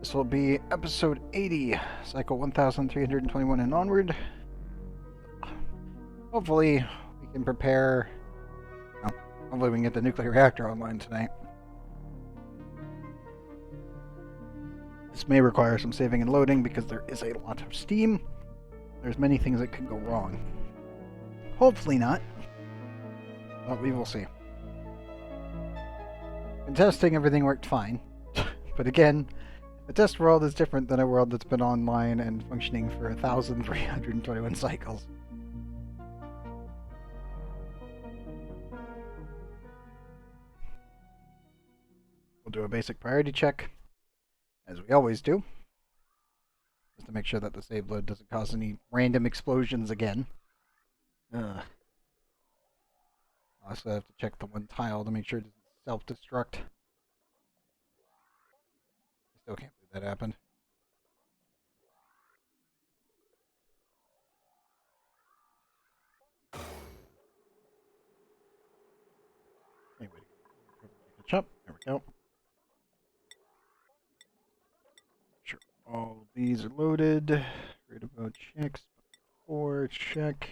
This will be episode 80, cycle 1321 and onward. Hopefully, we can prepare. Oh, hopefully, we can get the nuclear reactor online tonight. This may require some saving and loading because there is a lot of steam. There's many things that could go wrong. Hopefully not, but we will see. In testing, everything worked fine. But again, a test world is different than a world that's been online and functioning for 1,321 cycles. We'll do a basic priority check, as we always do, just to make sure that the save load doesn't cause any random explosions again. I also have to check the one tile to make sure it doesn't self-destruct. I still can't believe that happened. Anyway, catch up. There we go. Sure, all of these are loaded. Radioactive checks. 4 check.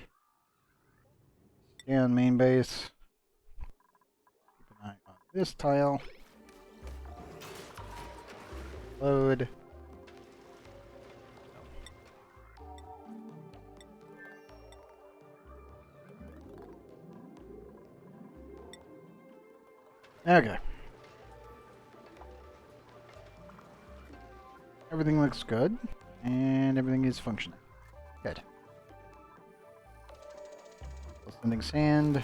Scan main base. Keep an eye on this tile. Load. Okay. Everything looks good, and everything is functioning. Good. Sending sand. So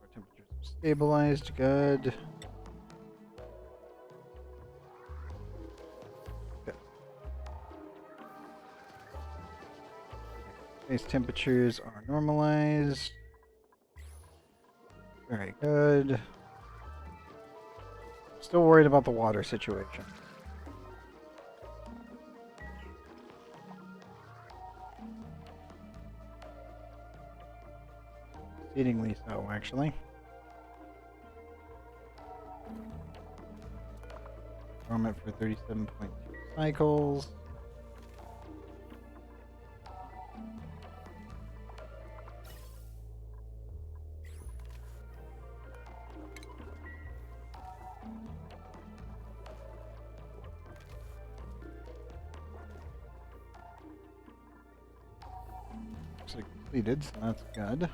our temperatures are stabilized. Good. Base temperatures are normalized. Very good. Still worried about the water situation. Exceedingly so, actually. Performance for 37.2 cycles. Looks like completed, so that's good.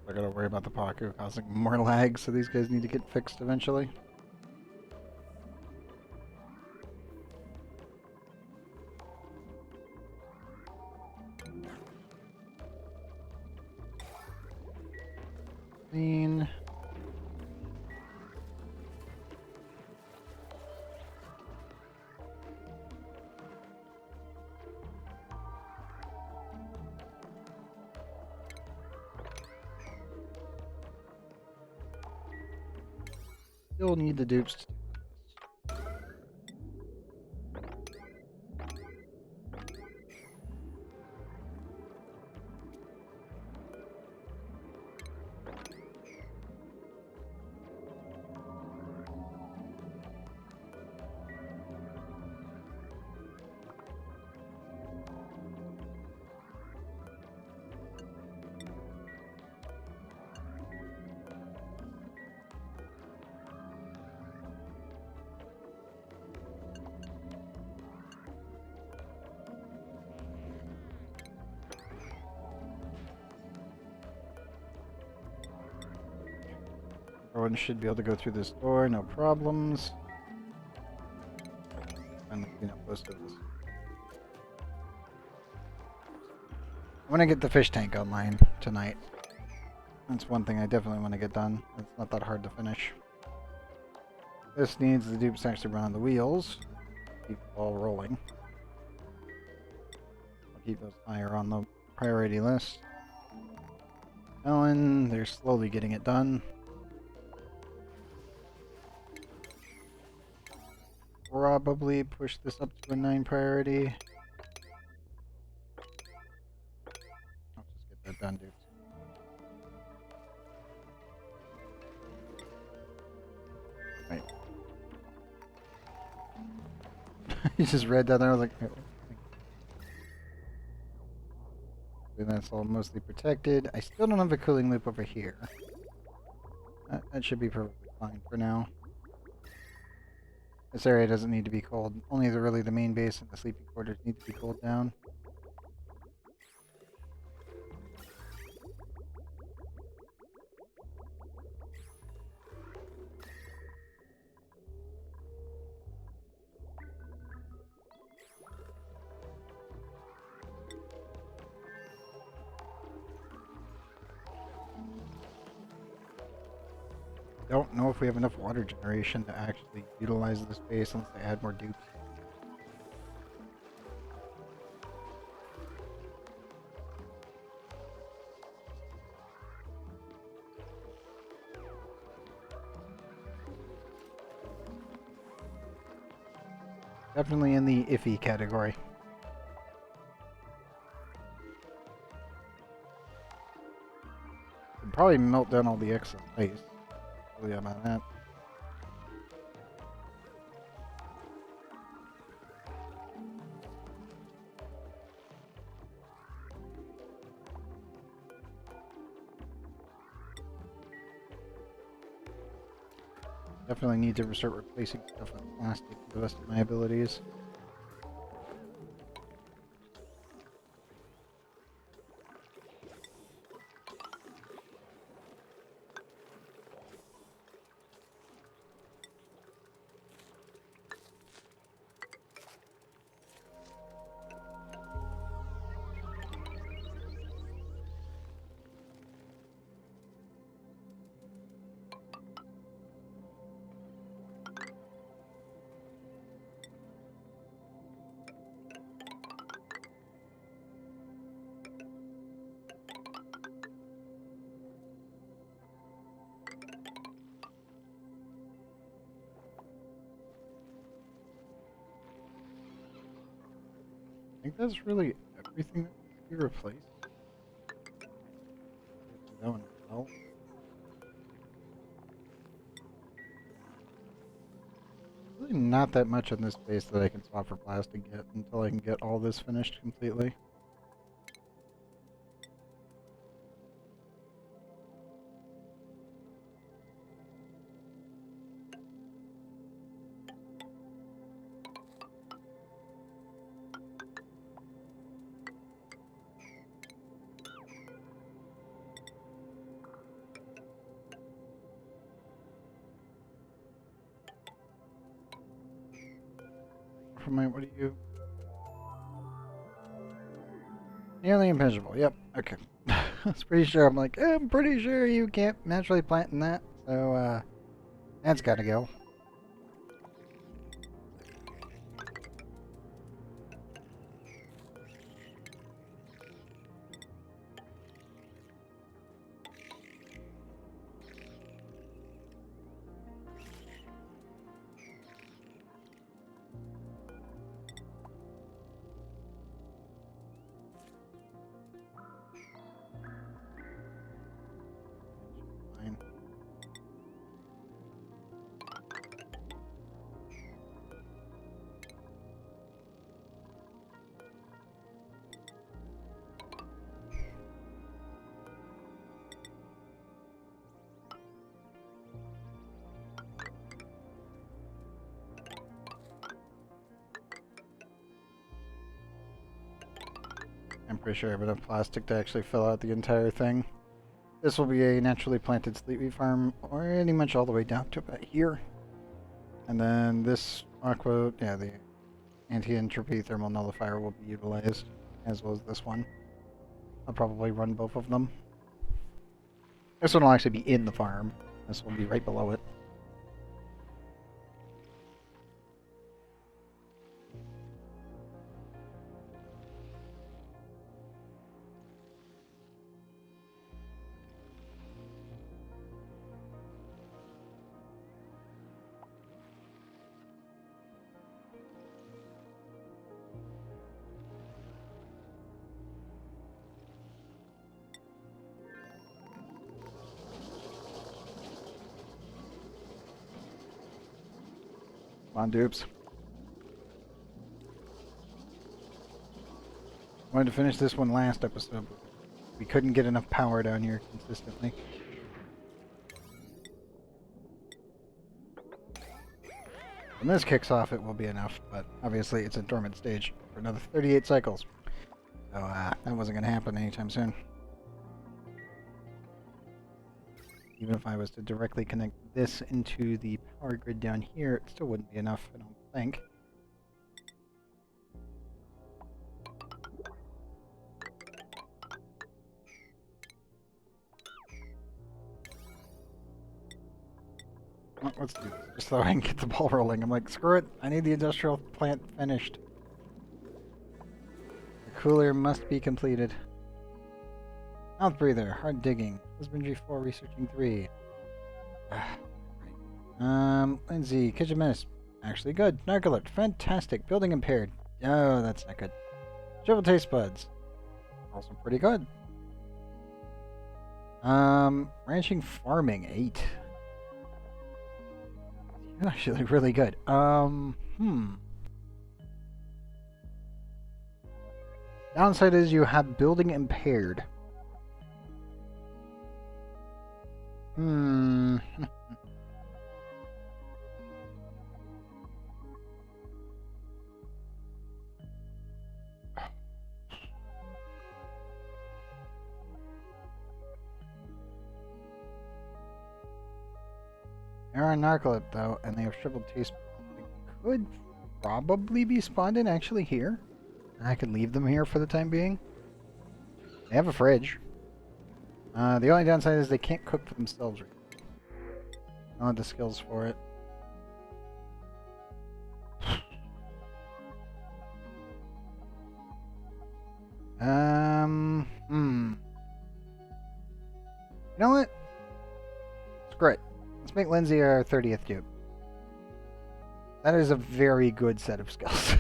I gotta worry about the Paku causing more lag, so these guys need to get fixed eventually. Clean. Still need the dupes to do this. Everyone should be able to go through this door, no problems. And clean up most of this. I want to get the fish tank online tonight. That's one thing I definitely want to get done. It's not that hard to finish. This needs the dupes to actually run on the wheels. Keep the ball rolling. I'll keep those higher on the priority list. Ellen, they're slowly getting it done. probably push this up to a 9 priority. Let's just get that done, dude. Right. You just read down there, I was like, oh. And that's all mostly protected. I still don't have a cooling loop over here. That should be perfectly fine for now. This area doesn't need to be cold. Only really the main base and the sleeping quarters need to be cooled down. Don't know if we have enough water generation to actually utilize this base unless they add more dupes. Definitely in the iffy category. Could probably melt down all the excess ice. Really about that. Definitely need to start replacing stuff with plastic to the best of my abilities. I think that's really everything that needs to be replaced. That one as well. Really not that much on this base that I can swap for plastic yet until I can get all this finished completely. What do you... Nearly impenetrable, yep, okay. I was pretty sure, I'm like, I'm pretty sure you can't naturally plant in that, so, that's gotta go. Fine. I'm pretty sure I have enough plastic to actually fill out the entire thing. This will be a naturally planted sleepy farm, pretty much all the way down to about here. And then this aqua, yeah, the anti-entropy thermal nullifier will be utilized, as well as this one. I'll probably run both of them. This one will actually be in the farm. This will be right below it. Come on, dupes. Wanted to finish this one last episode, but we couldn't get enough power down here consistently. When this kicks off, it will be enough, but obviously it's a dormant stage for another 38 cycles. So that wasn't going to happen anytime soon. Even if I was to directly connect this into the power grid down here, it still wouldn't be enough, I don't think. Well, let's do this, just so I can get the ball rolling. I'm like, screw it, I need the industrial plant finished. The cooler must be completed. Mouth breather, hard digging. Husbandry 4, researching 3. Lindsay, kitchen menace. Actually good. Narcoleptic, fantastic. Building impaired. Oh, that's not good. Triple taste buds. Also pretty good. Ranching farming 8. Actually really good. Downside is you have building impaired. They're on Narcoleptic though, and they have triple taste. They could probably be spawned in actually here. I could leave them here for the time being. They have a fridge. The only downside is they can't cook for themselves. I don't have the skills for it. You know what? Screw it. Let's make Lindsay our 30th dupe. That is a very good set of skills.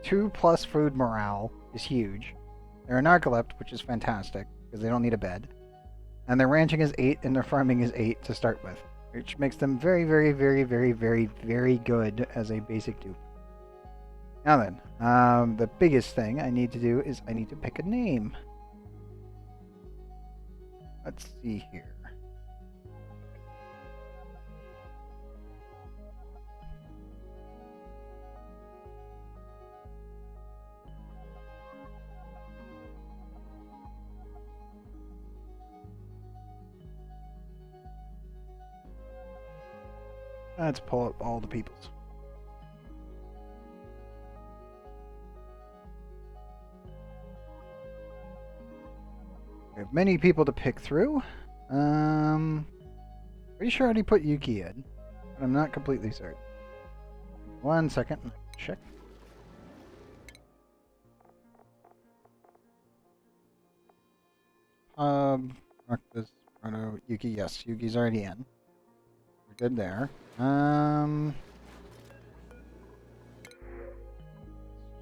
2+ food morale is huge. They're a narcoleptic, which is fantastic, because they don't need a bed. And their ranching is 8, and their farming is 8 to start with. Which makes them very, very, very, very, very, very good as a basic dupe. Now then, the biggest thing I need to do is I need to pick a name. Let's see here. Let's pull up all the peoples. We have many people to pick through. Pretty sure I already put Yuki in, but I'm not completely certain. 1 second, check. Mark this. Yuki, yes, Yuki's already in. We're good there.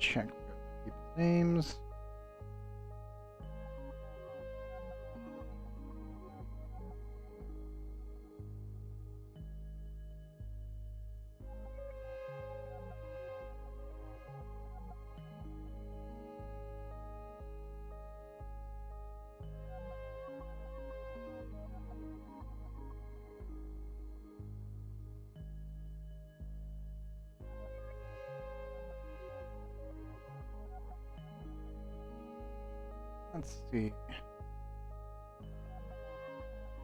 Check people's names. Let's see.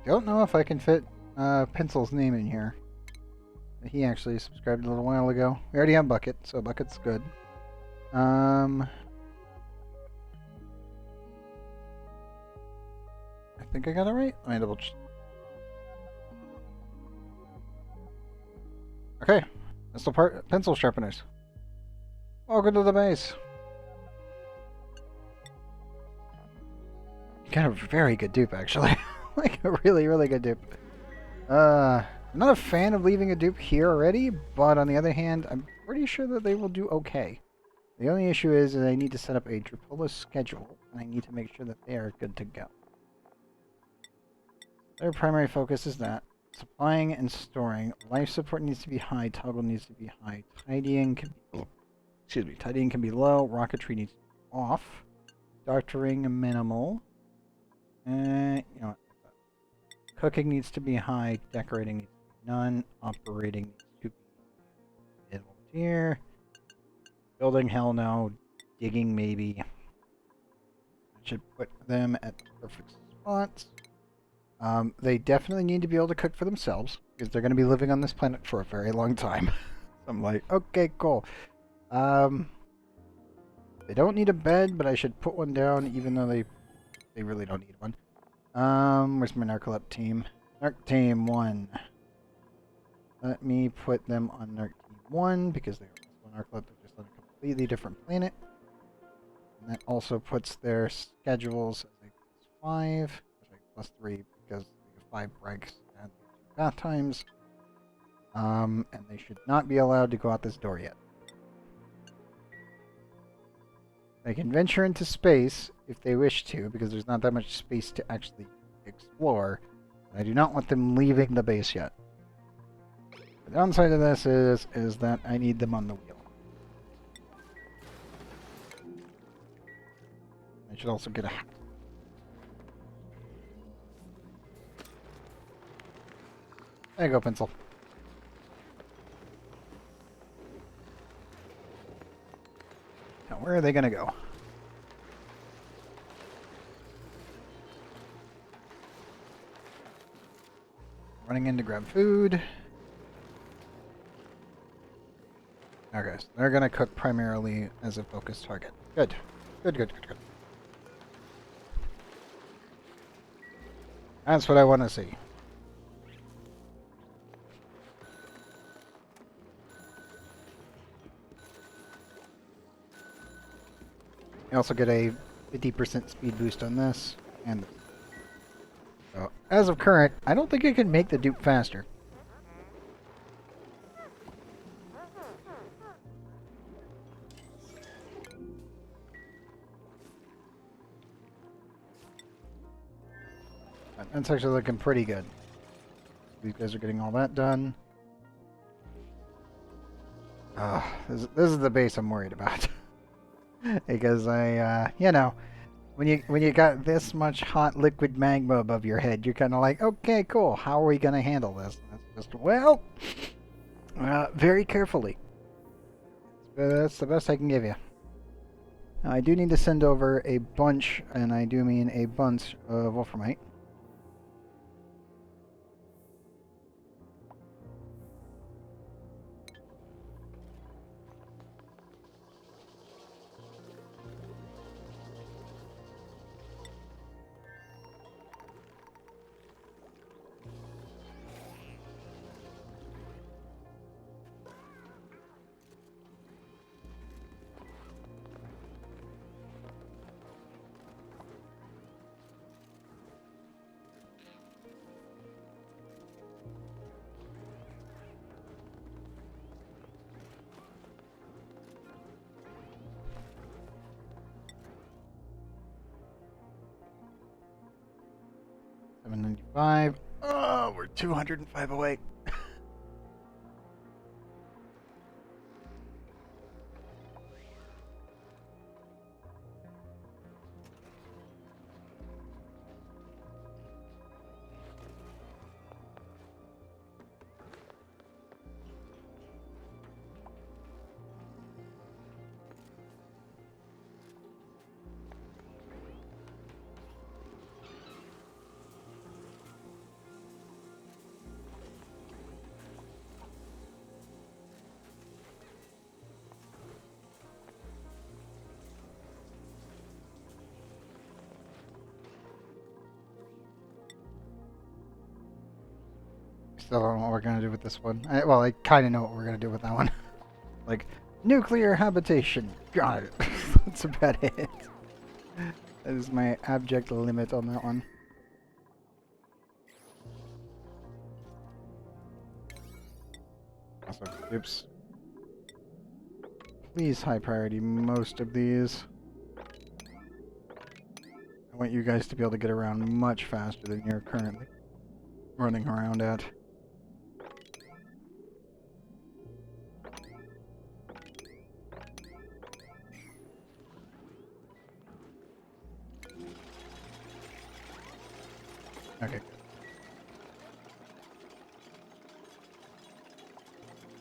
Don't know if I can fit Pencil's name in here. He actually subscribed a little while ago. We already have Bucket, so Bucket's good. I think I got it right. Let me double check. Okay, that's the part. Pencil sharpeners. Welcome to the base. Got a very good dupe, actually. Like a really, really good dupe. I'm not a fan of leaving a dupe here already, but on the other hand, I'm pretty sure that they will do okay. The only issue is I need to set up a Drupola schedule, and I need to make sure that they are good to go. Their primary focus is that. Supplying and storing. Life support needs to be high. Toggle needs to be high. Tidying can be, excuse me. Tidying can be low. Rocketry needs to be off. Doctoring minimal. You know what? Cooking needs to be high. Decorating needs to be none. Operating needs to be middle tier. Building, hell no. Digging, maybe. I should put them at the perfect spots. They definitely need to be able to cook for themselves, because they're going to be living on this planet for a very long time. So I'm like, okay, cool. They don't need a bed, but I should put one down, even though they really don't need one. Where's my Narcolep team? Narc team 1. Let me put them on Narc team 1, because they are also Narcolep. They're just on a completely different planet. And that also puts their schedules as a +5, +3, because they have 5 breaks and 2 bath times. And they should not be allowed to go out this door yet. They can venture into space if they wish to, because there's not that much space to actually explore. I do not want them leaving the base yet. The downside of this is that I need them on the wheel. I should also get a hat. There you go, pencil. Now, where are they gonna go? Running in to grab food. Okay, so they're gonna cook primarily as a focus target. Good. Good, good, good, good. That's what I want to see. You also get a 50% speed boost on this, and so as of current, I don't think I can make the dupe faster. That's actually looking pretty good. These guys are getting all that done. This is the base I'm worried about. Because you know, when you got this much hot liquid magma above your head, you're kind of like, okay, cool. How are we gonna handle this? That's just, well, very carefully. That's the best I can give you. Now, I do need to send over a bunch, and I do mean a bunch of wolframite. $795. Oh, we're 205 away. Still don't know what we're gonna do with this one. Well, I kind of know what we're gonna do with that one. Like, nuclear habitation. Got it. That's about it. That is my abject limit on that one. Also, oops. Please high priority most of these. I want you guys to be able to get around much faster than you're currently running around at. Okay.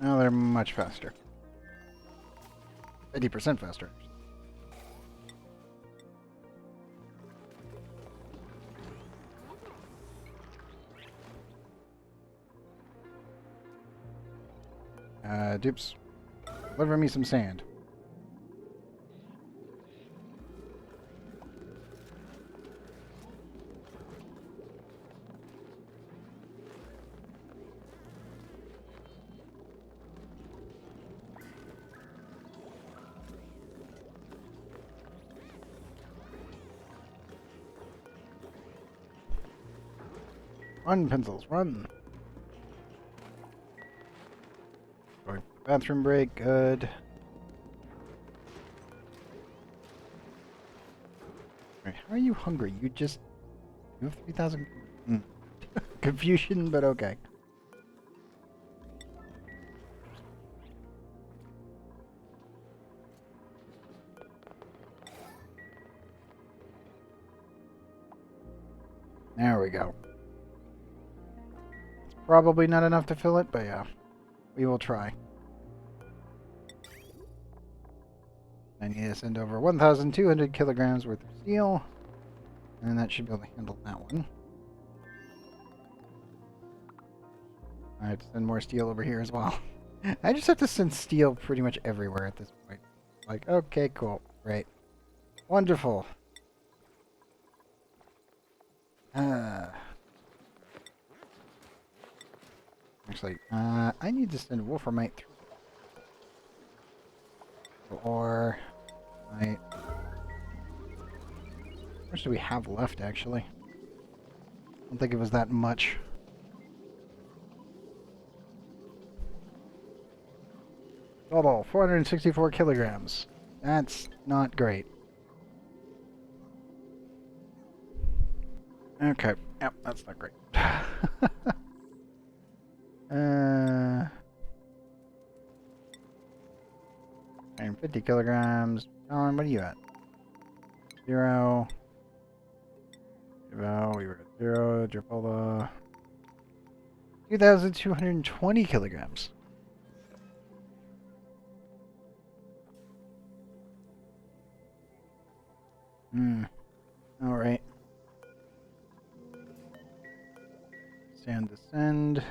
Now they're much faster. 50% faster. Dupes. Deliver me some sand. Run, pencils, run! Going bathroom break, good. Wait, how are you hungry? You have 3,000... Confusion, but okay. There we go. It's probably not enough to fill it, but yeah. We will try. I need to send over 1,200 kilograms worth of steel. And that should be able to handle that one. I have to send more steel over here as well. I just have to send steel pretty much everywhere at this point. Like, okay, cool. Great. Wonderful. Actually, I need to send wolframite through. Or... How much do we have left, actually? I don't think it was that much. Total, 464 kilograms. That's not great. Okay, yep, that's not great. 150 kilograms. What are you at? 0. We were at 0. Drapola. 2,220 kilograms. Alright. Sand descend.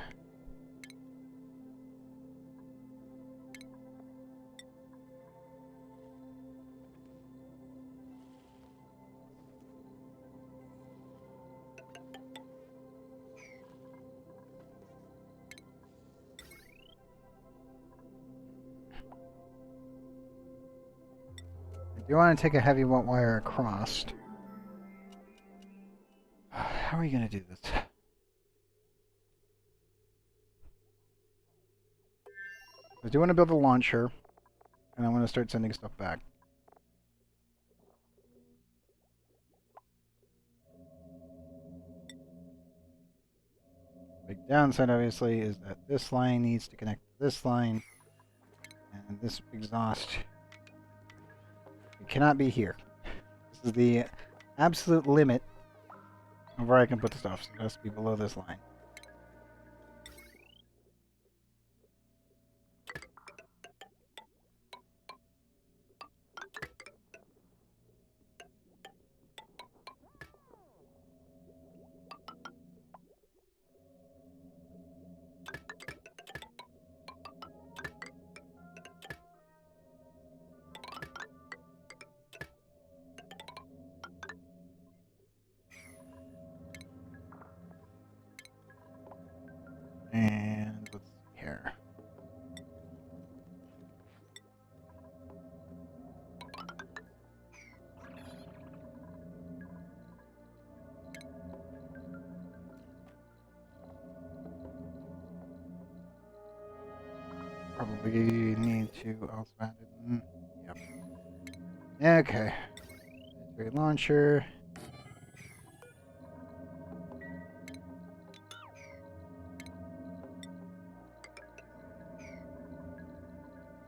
I do want to take a heavy wire across. How are we going to do this? I do want to build a launcher, and I want to start sending stuff back. Big downside, obviously, is that this line needs to connect to this line, and this exhaust it cannot be here. This is the absolute limit of where I can put stuff, so it has to be below this line. And let's see here. Probably need to also add it in. Yep. Okay. Military launcher.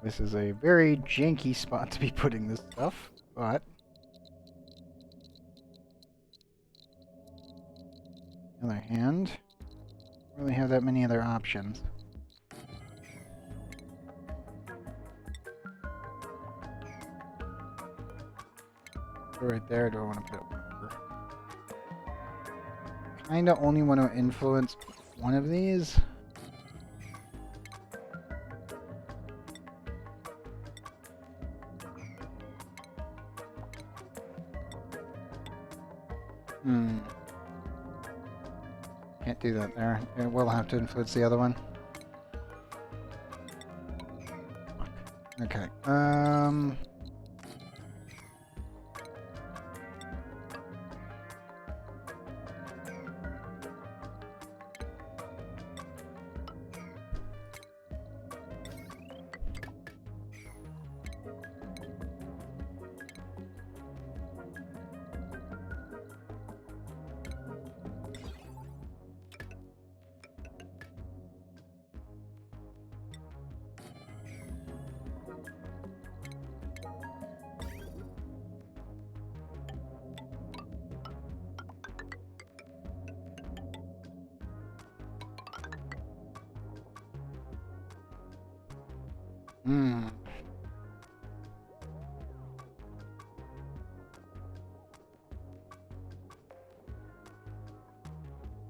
This is a very janky spot to be putting this stuff, but On the other hand, don't really have that many other options. Right there, do I want to put it over? Kinda only want to influence one of these. Can't do that there. It will have to influence the other one. Okay.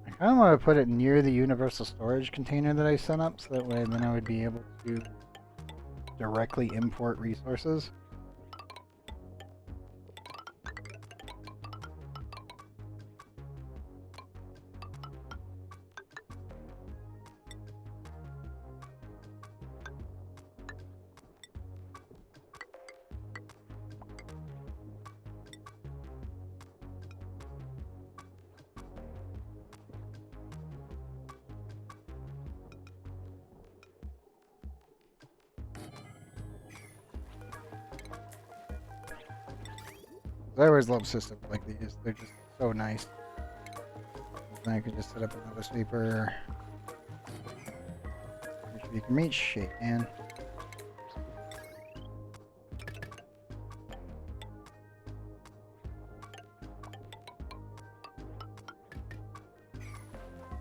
I kind of want to put it near the universal storage container that I set up, so that way then I would be able to directly import resources. I always love systems like these. They're just so nice. Then I could just set up another sleeper. Which you can reach. Shit, man.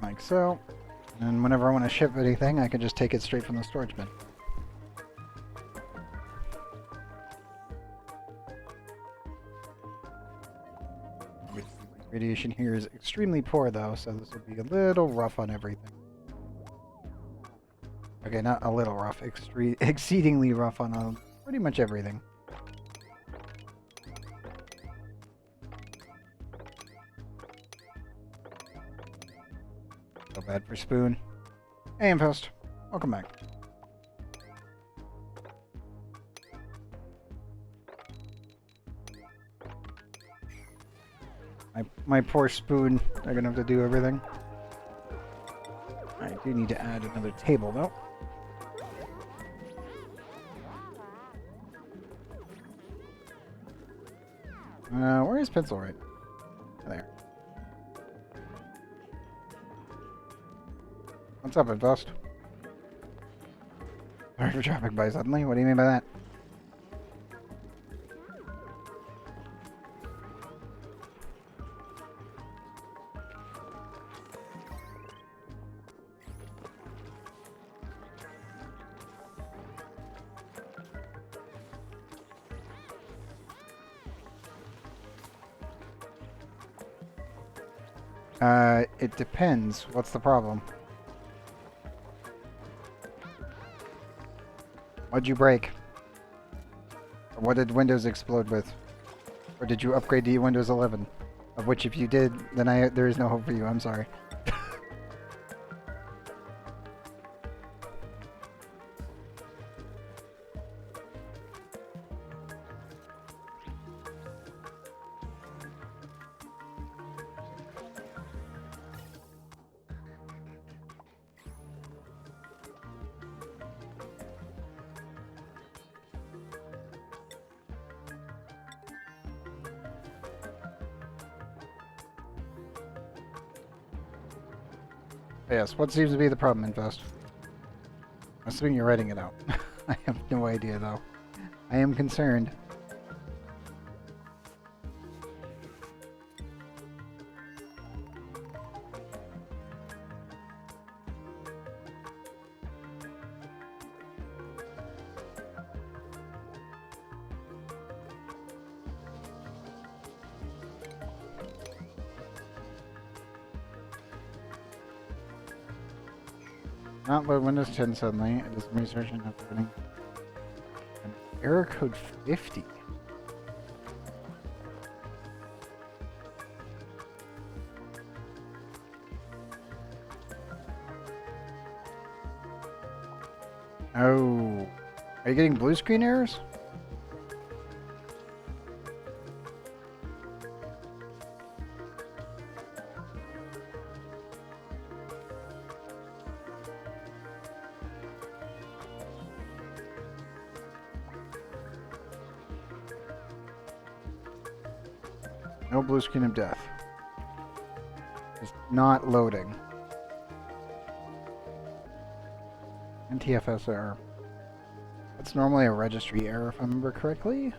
Like so. And whenever I want to ship anything, I can just take it straight from the storage bin. Radiation here is extremely poor though, so this will be a little rough on everything. Okay, not a little rough, exceedingly rough on pretty much everything. So bad for Spoon. Hey, Impost. Welcome back. My poor Spoon, they're gonna have to do everything. I do need to add another table though. Where is Pencil right? There. What's up, Invest? Sorry for dropping by suddenly. What do you mean by that? It depends. What's the problem? What'd you break? Or what did Windows explode with? Or did you upgrade to Windows 11? Of which if you did, then there is no hope for you. I'm sorry. Yes, what seems to be the problem, Invest? I'm assuming you're writing it out. I have no idea, though. I am concerned. Not load Windows 10 suddenly. It is research and running. Error code 50. Oh. Are you getting blue screen errors? No blue screen of death. It's not loading. NTFS error. That's normally a registry error if I remember correctly.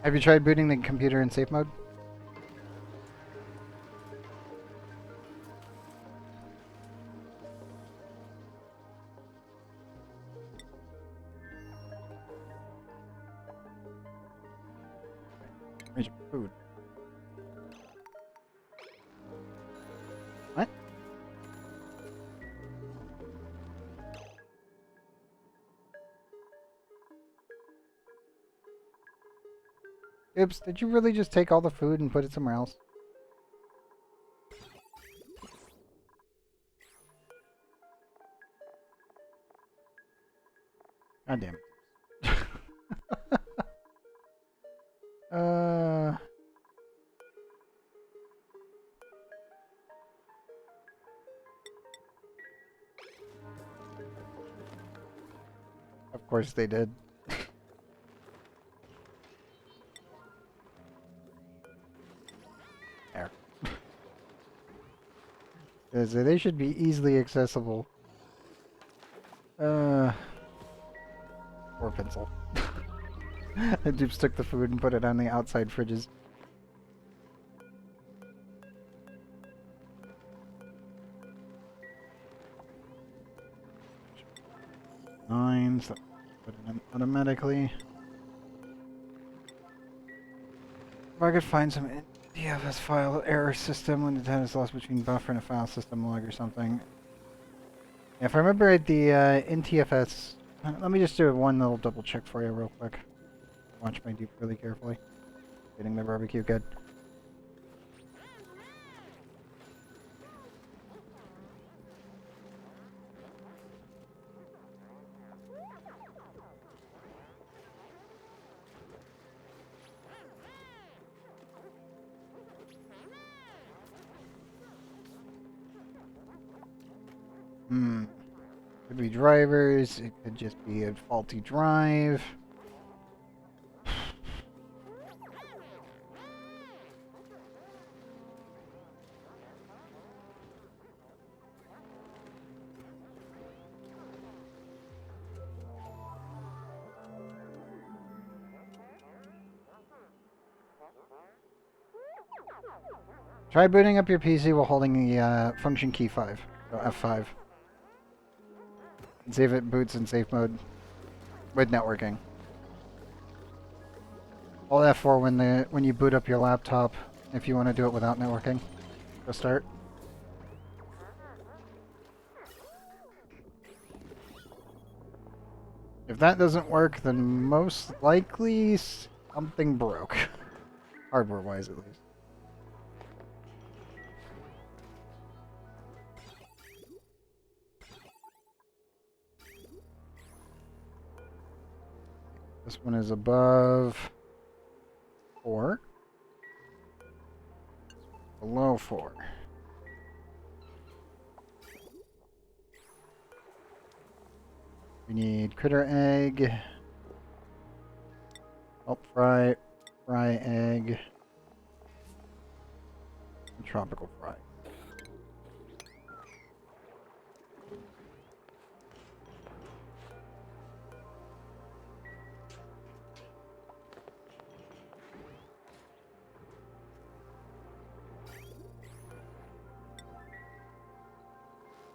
Have you tried booting the computer in safe mode? Where's your food? What? Oops, did you really just take all the food and put it somewhere else? God damn it. Of course they did. There. Because they should be easily accessible. Or pencil. The dupes took the food and put it on the outside fridges. Nine, so put it in automatically. If I could find some DFS file error system when the data is lost between buffer and a file system log or something. Yeah, if I remember right, the NTFS. Let me just do one little double check for you real quick. Watch my dupe really carefully. Getting the barbecue good. Could be drivers, it could just be a faulty drive. Try booting up your PC while holding the function key 5, so F5. And see if it boots in safe mode with networking. Hold F4 when you boot up your laptop if you want to do it without networking. Go start. If that doesn't work, then most likely something broke. Hardware-wise, at least. This one is above 4. Below 4. We need critter egg. Help fry egg. And tropical fry.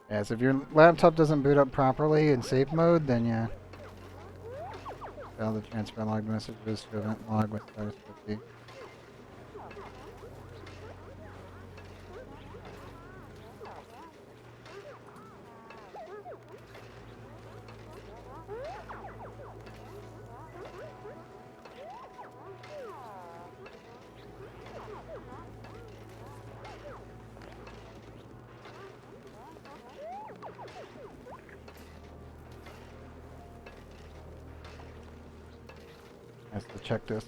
Yes, if your laptop doesn't boot up properly in safe mode, then yeah. Fail the transfer log messages to event log with /50. Has to check this.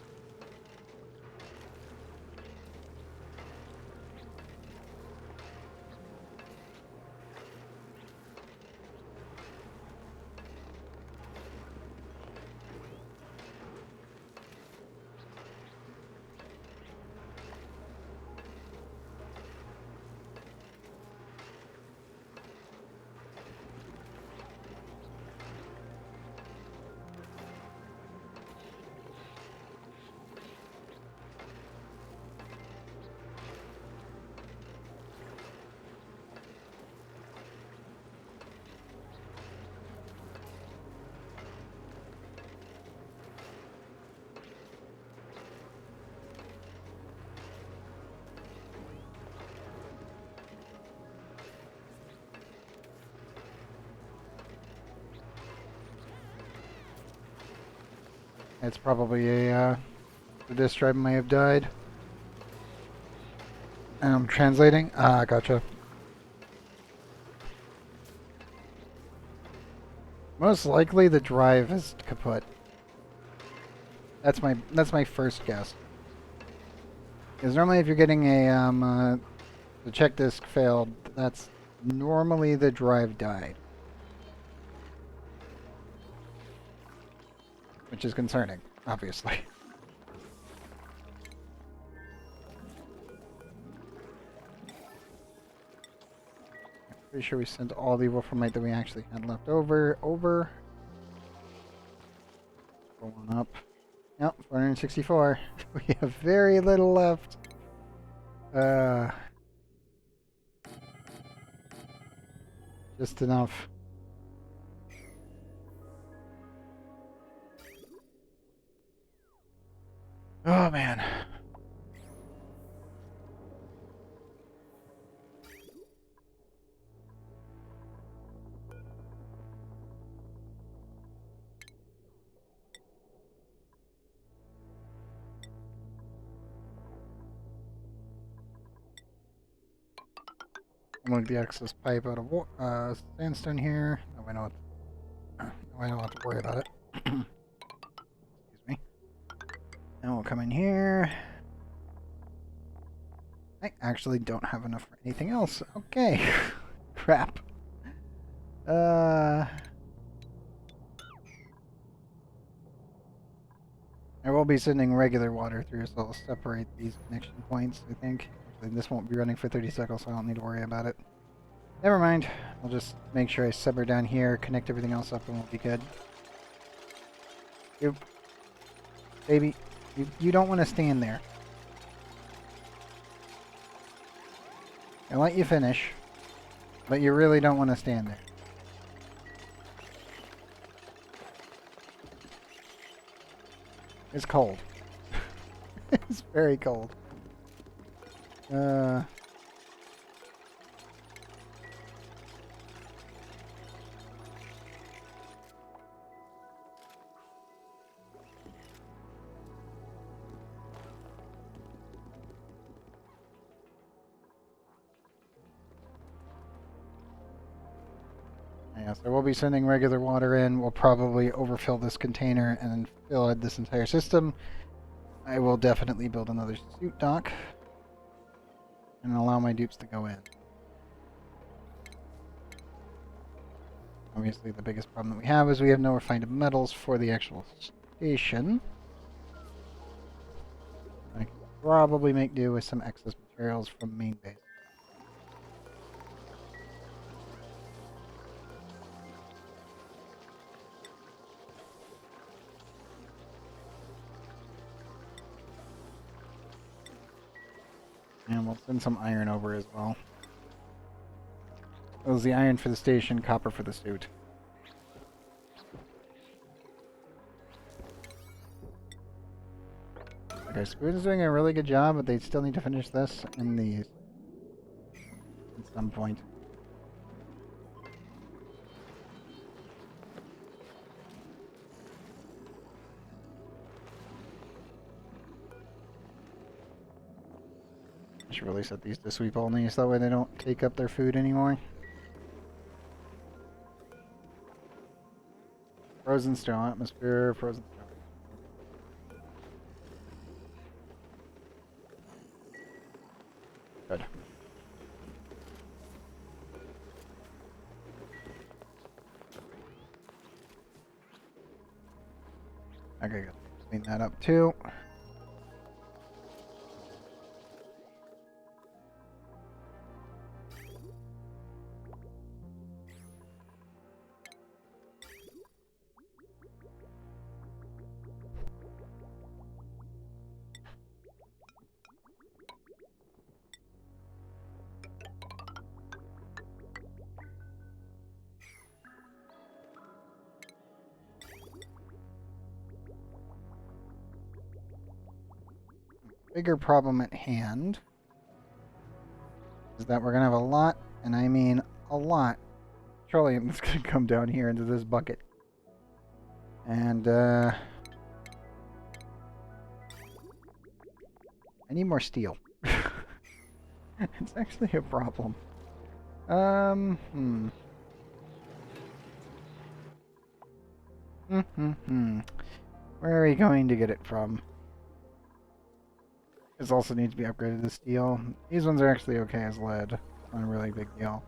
It's probably the disk drive may have died. And I'm translating. Ah, gotcha. Most likely the drive is kaput. That's my first guess. Because normally if you're getting a the check disk failed, that's normally the drive died. Which is concerning, obviously. Pretty sure we sent all the wolframite that we actually had left over. Go on up. Yep, 464. We have very little left. Just enough. Oh man. I'm gonna the access pipe out of sandstone here. No, I don't have to worry about it. Excuse me. And we'll come in here. I actually don't have enough for anything else. Okay. Crap. I will be sending regular water through, so I'll separate these connection points, I think. Actually, this won't be running for 30 seconds, so I don't need to worry about it. Never mind. I'll just make sure I separate down here, connect everything else up, and we'll be good. You, baby, you don't want to stand there. I'll let you finish, but you really don't want to stand there. It's cold. It's very cold. Yeah, so we'll be sending regular water in. We'll probably overfill this container and then fill in this entire system. I will definitely build another suit dock and allow my dupes to go in. Obviously, the biggest problem that we have is we have no refined metals for the actual station. I can probably make do with some excess materials from main base. And we'll send some iron over as well. Steals the iron for the station, copper for the suit. Okay, Spoon is doing a really good job, but they still need to finish this in the... at some point. I should really set these to sweep only, so that way they don't take up their food anymore. Frozen stone, atmosphere, frozen stone. Good. Okay, good. Clean that up too. Bigger problem at hand is that we're going to have a lot, and I mean a lot, petroleum that's going to come down here into this bucket. And, I need more steel. It's actually a problem. Where are we going to get it from? This also needs to be upgraded to steel. These ones are actually okay as lead. Not a really big deal.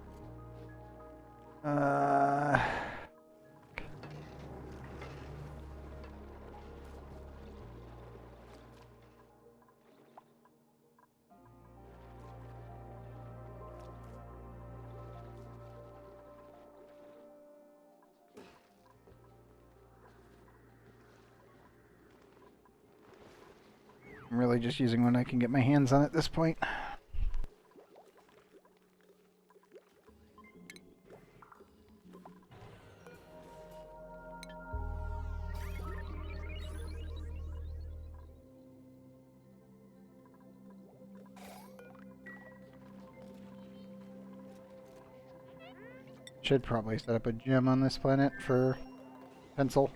I'm really just using what I can get my hands on at this point. Should probably set up a gym on this planet for pencil.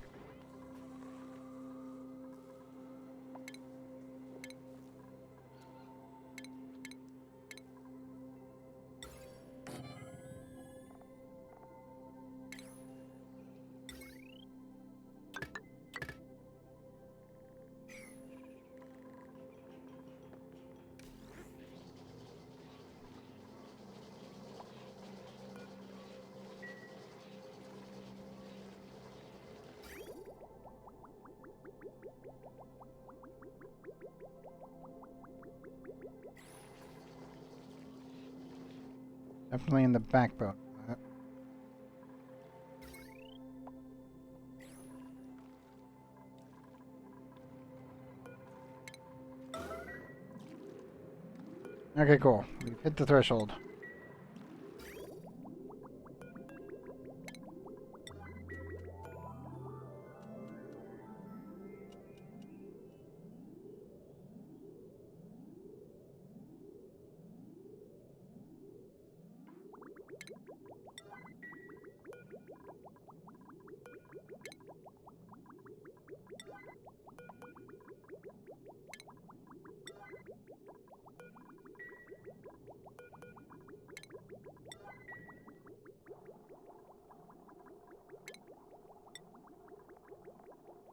Definitely in the backbone. Okay, cool. We've hit the threshold.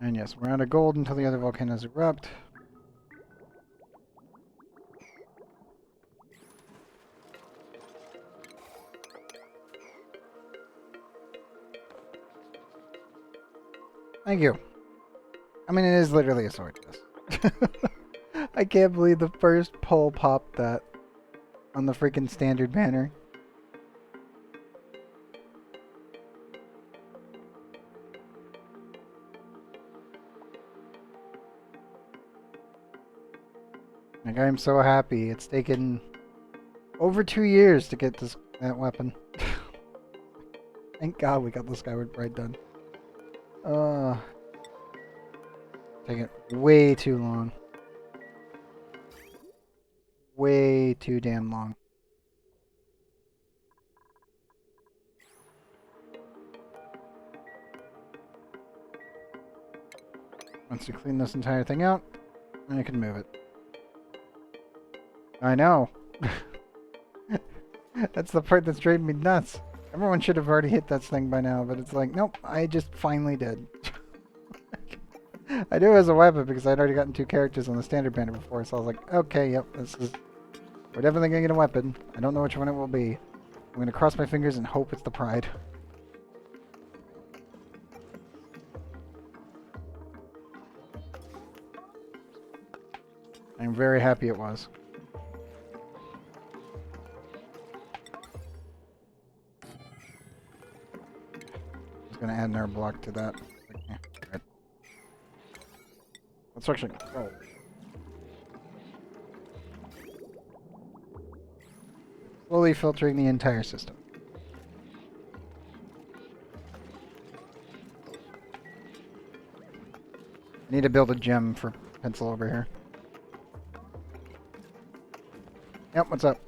And yes, we're out of gold until the other volcanoes erupt. Thank you. I mean, it is literally a sword, yes. I can't believe the first pull popped that on the freaking standard banner. Like, I'm so happy. It's taken over 2 years to get that weapon. Thank God we got the Skyward Bride done. Taking way too long. Way too damn long. Once you clean this entire thing out, then I can move it. I know. That's the part that's driving me nuts. Everyone should have already hit that thing by now, but it's like, nope, I just finally did. I knew it was a weapon because I'd already gotten 2 characters on the standard banner before, so I was like, okay, yep, this is... We're definitely gonna get a weapon. I don't know which one it will be. I'm gonna cross my fingers and hope it's the Pride. I'm very happy it was. Just gonna add another block to that. Okay, right. Let's actually go. Slowly filtering the entire system. I need to build a gem for pencil over here. Yep, what's up?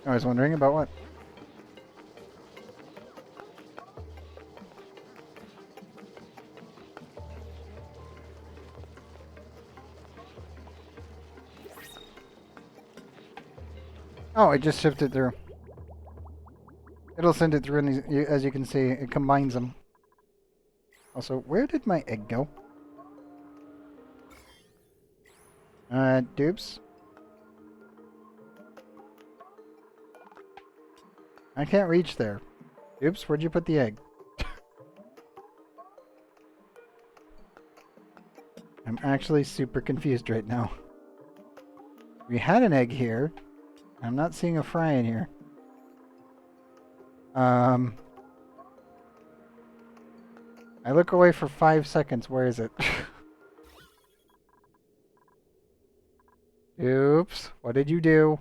I was wondering about what? Oh, it just shifted through. It'll send it through, and as you can see, it combines them. Also, where did my egg go? Dupes? I can't reach there. Dupes, where'd you put the egg? I'm actually super confused right now. We had an egg here. I'm not seeing a fry in here. I look away for 5 seconds. Where is it? Oops. What did you do?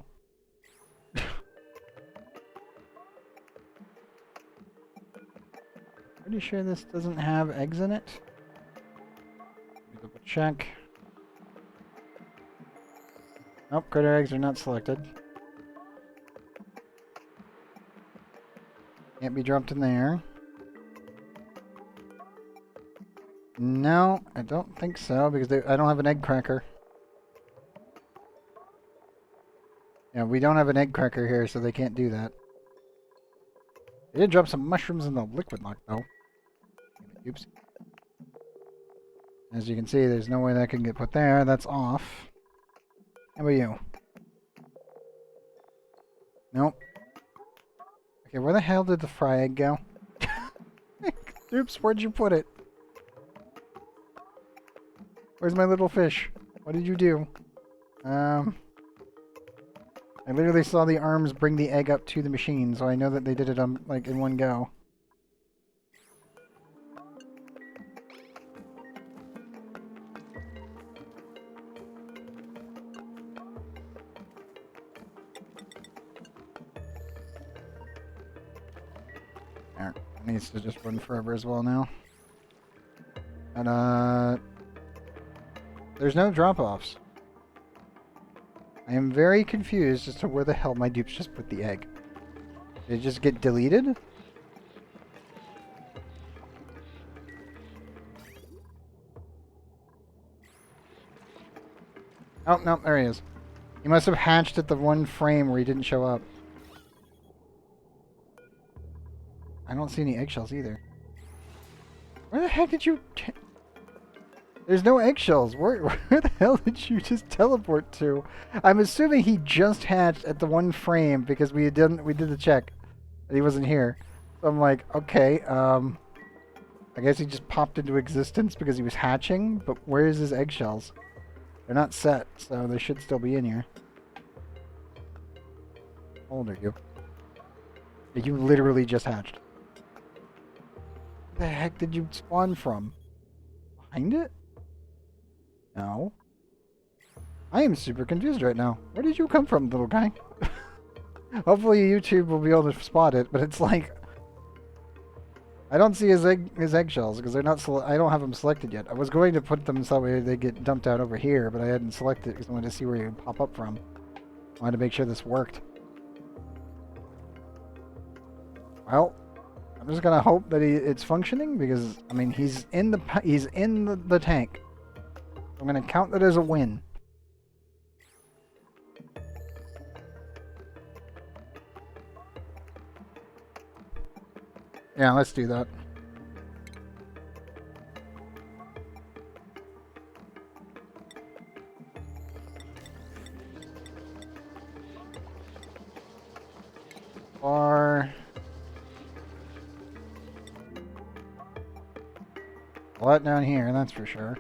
Pretty sure this doesn't have eggs in it. Let me double check. Nope, critter eggs are not selected. Can't be dropped in there. No, I don't think so, because I don't have an egg cracker. Yeah, we don't have an egg cracker here, so they can't do that. They did drop some mushrooms in the liquid lock, though. Oops. As you can see, there's no way that can get put there. That's off. How about you? Nope. Okay, where the hell did the fry egg go? Oops, where'd you put it? Where's my little fish? What did you do? I literally saw the arms bring the egg up to the machine, so I know that they did it like in one go. There, it needs to just run forever as well now. And there's no drop-offs. I am very confused as to where the hell my dupes just put the egg. Did it just get deleted? Oh, no, there he is. He must have hatched at the one frame where he didn't show up. I don't see any eggshells either. Where the heck did you... There's no eggshells. Where the hell did you just teleport to? I'm assuming he just hatched at the one frame because we did the check and he wasn't here. So I'm like, okay, I guess he just popped into existence because he was hatching, but where is his eggshells? They're not set, so they should still be in here. How old are you? You literally just hatched. Where the heck did you spawn from? behind it? No. I am super confused right now. Where did you come from, little guy? Hopefully YouTube will be able to spot it, but it's like... I don't see his eggshells because they're not. I don't have them selected yet. I was going to put them so that way they get dumped out over here, but I hadn't selected because I wanted to see where he would pop up from. I wanted to make sure this worked. Well, I'm just gonna hope that it's functioning because I mean he's in the tank. I'm gonna count that as a win. Yeah, let's do that. A lot down here, that's for sure.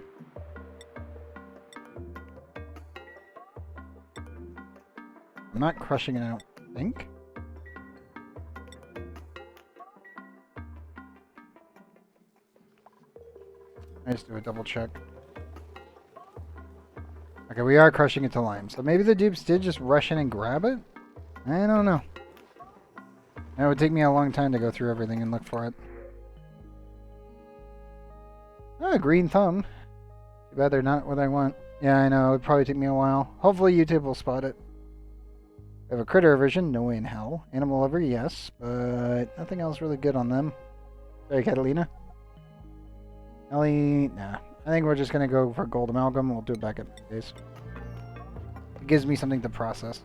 I'm not crushing it, I don't think. I just do a double check. Okay, we are crushing it to lime. So maybe the dupes did just rush in and grab it? I don't know. It would take me a long time to go through everything and look for it. Ah, green thumb. Too bad they're not what I want. Yeah, I know. It would probably take me a while. Hopefully YouTube will spot it. I have a critter aversion. No way in hell. Animal lover, yes. But nothing else really good on them. Sorry, Catalina. Ellie, nah. I think we're just going to go for gold amalgam. We'll do it back at days. It gives me something to process.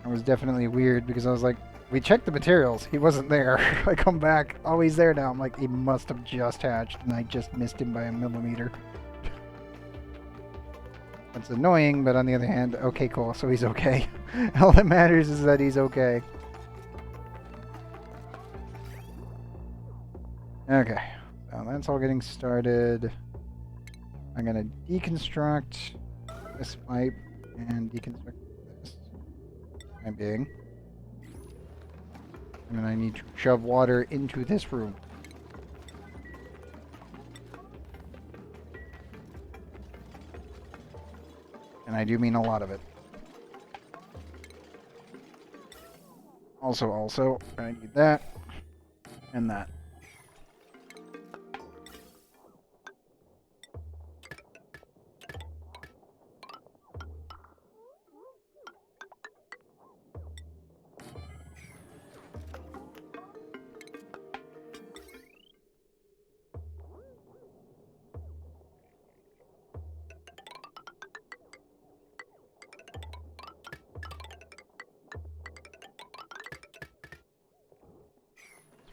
It was definitely weird because I was like, we checked the materials. He wasn't there. I come back. Oh, he's there now. I'm like, he must have just hatched and I just missed him by a millimeter. That's annoying, but on the other hand, okay, cool. So he's okay. All that matters is that he's okay. Okay. So that's all getting started. I'm going to deconstruct this pipe and deconstruct this. I'm being. And then I need to shove water into this room. And I do mean a lot of it. Also, I need that and that.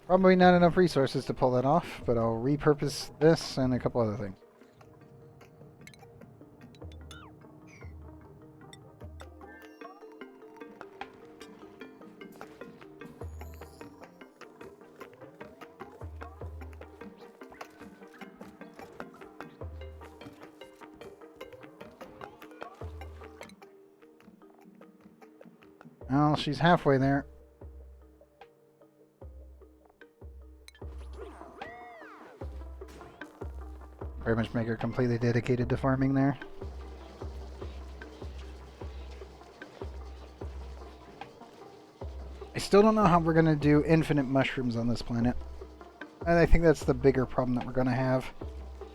Probably not enough resources to pull that off, but I'll repurpose this and a couple other things. Well, she's halfway there. Very much make her completely dedicated to farming there. I still don't know how we're going to do infinite mushrooms on this planet. And I think that's the bigger problem that we're going to have.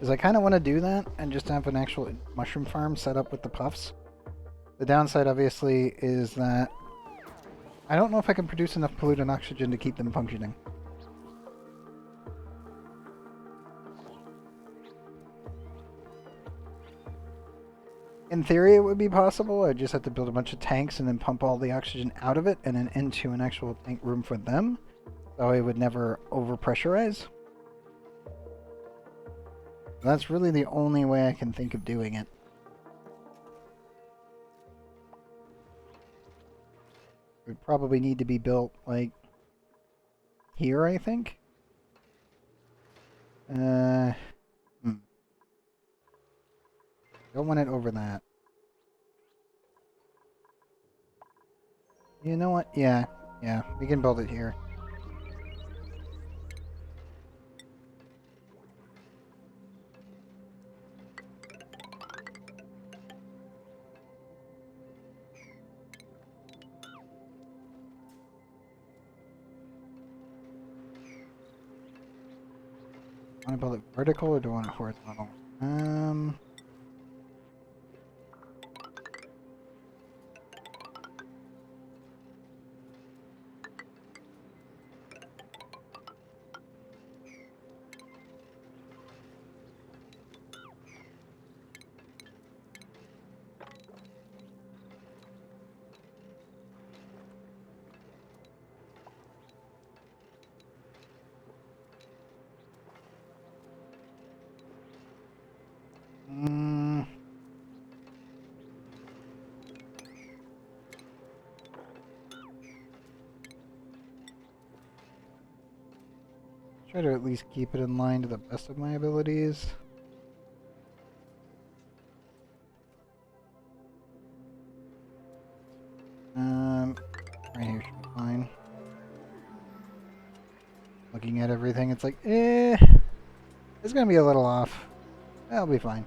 Is I kind of want to do that and just have an actual mushroom farm set up with the puffs. The downside, obviously, is that I don't know if I can produce enough pollutant oxygen to keep them functioning. In theory, it would be possible. I just have to build a bunch of tanks and then pump all the oxygen out of it and then into an actual tank room for them. So it would never overpressurize. That's really the only way I can think of doing it. It would probably need to be built, like, here, I think. Don't want it over that. You know what? Yeah, yeah, we can build it here. Want to build it vertical or do I want it horizontal? Mm, try to at least keep it in line to the best of my abilities. Right here should be fine. Looking at everything, it's like, it's gonna be a little off. That'll be fine.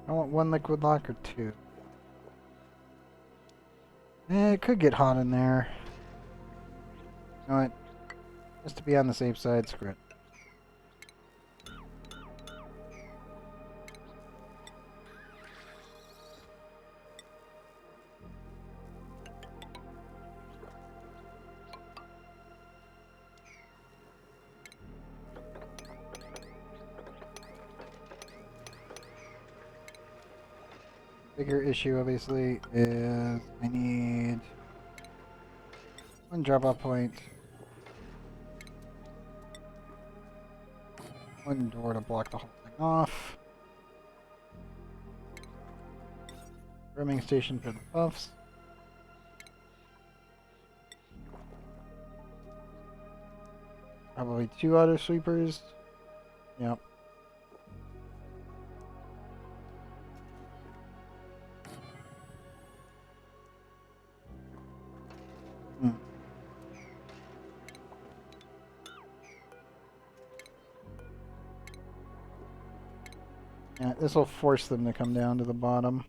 I want one liquid lock or two. It could get hot in there. You know what? Just to be on the safe side, screw it. Bigger issue, obviously, is I need one drop-off point, one door to block the whole thing off, roaming station for the buffs, probably two auto sweepers. Yep. Yeah, this will force them to come down to the bottom.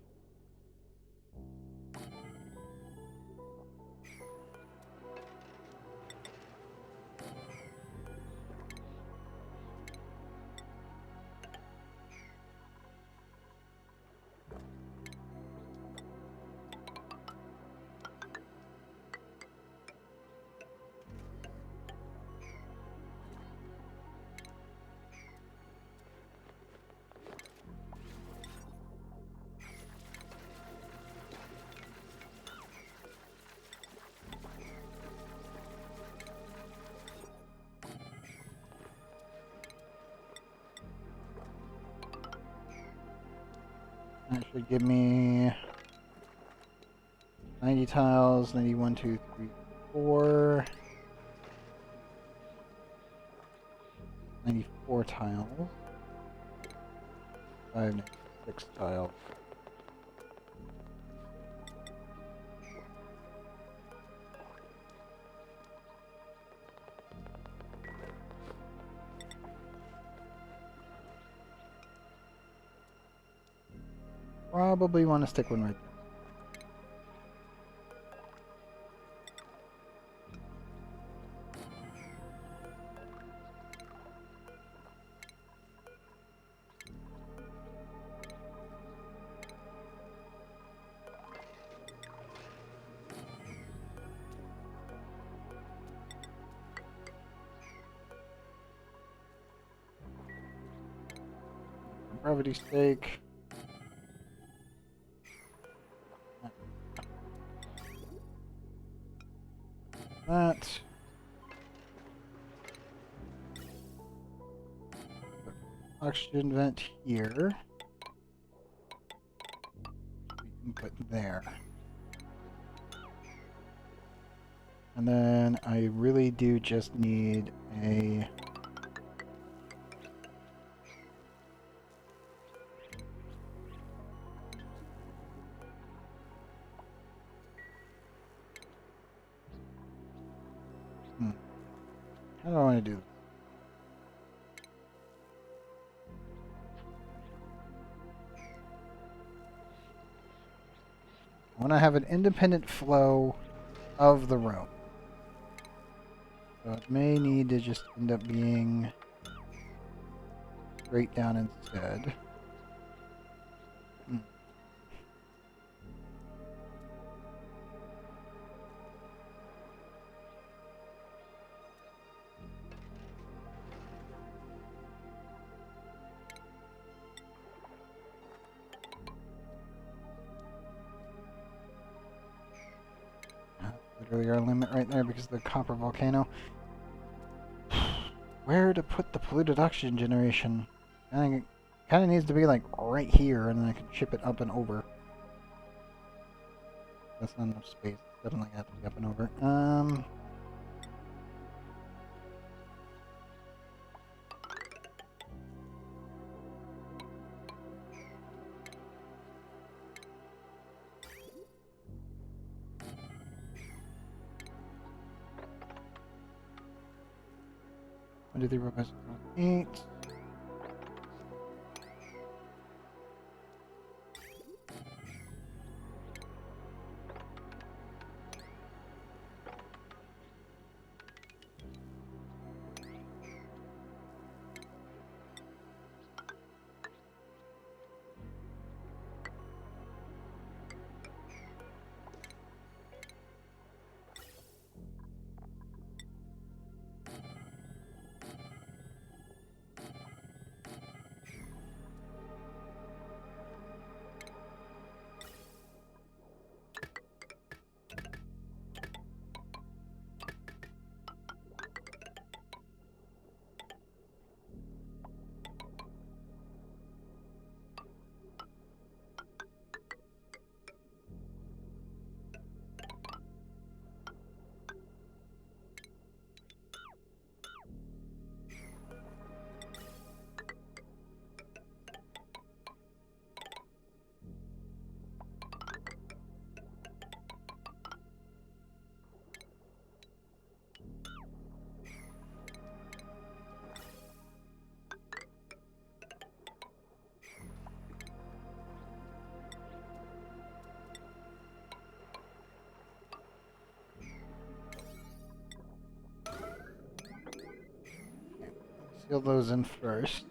That should give me 90 tiles, 91, 2, 3, 4. 94 tiles. 5, 6 tiles. Probably want to stick one right there. gravity stake. That. Oxygen vent here. Input there. And then I really do just need a... How do I want to do this? I want to have an independent flow of the room. So it may need to just end up being straight down instead. Literally our limit right there because of the copper volcano. Where to put the polluted oxygen generation? I think it kind of needs to be like right here, and then I can ship it up and over. That's not enough space. It's definitely have to be up and over. I do the robust 8. Seal those in first.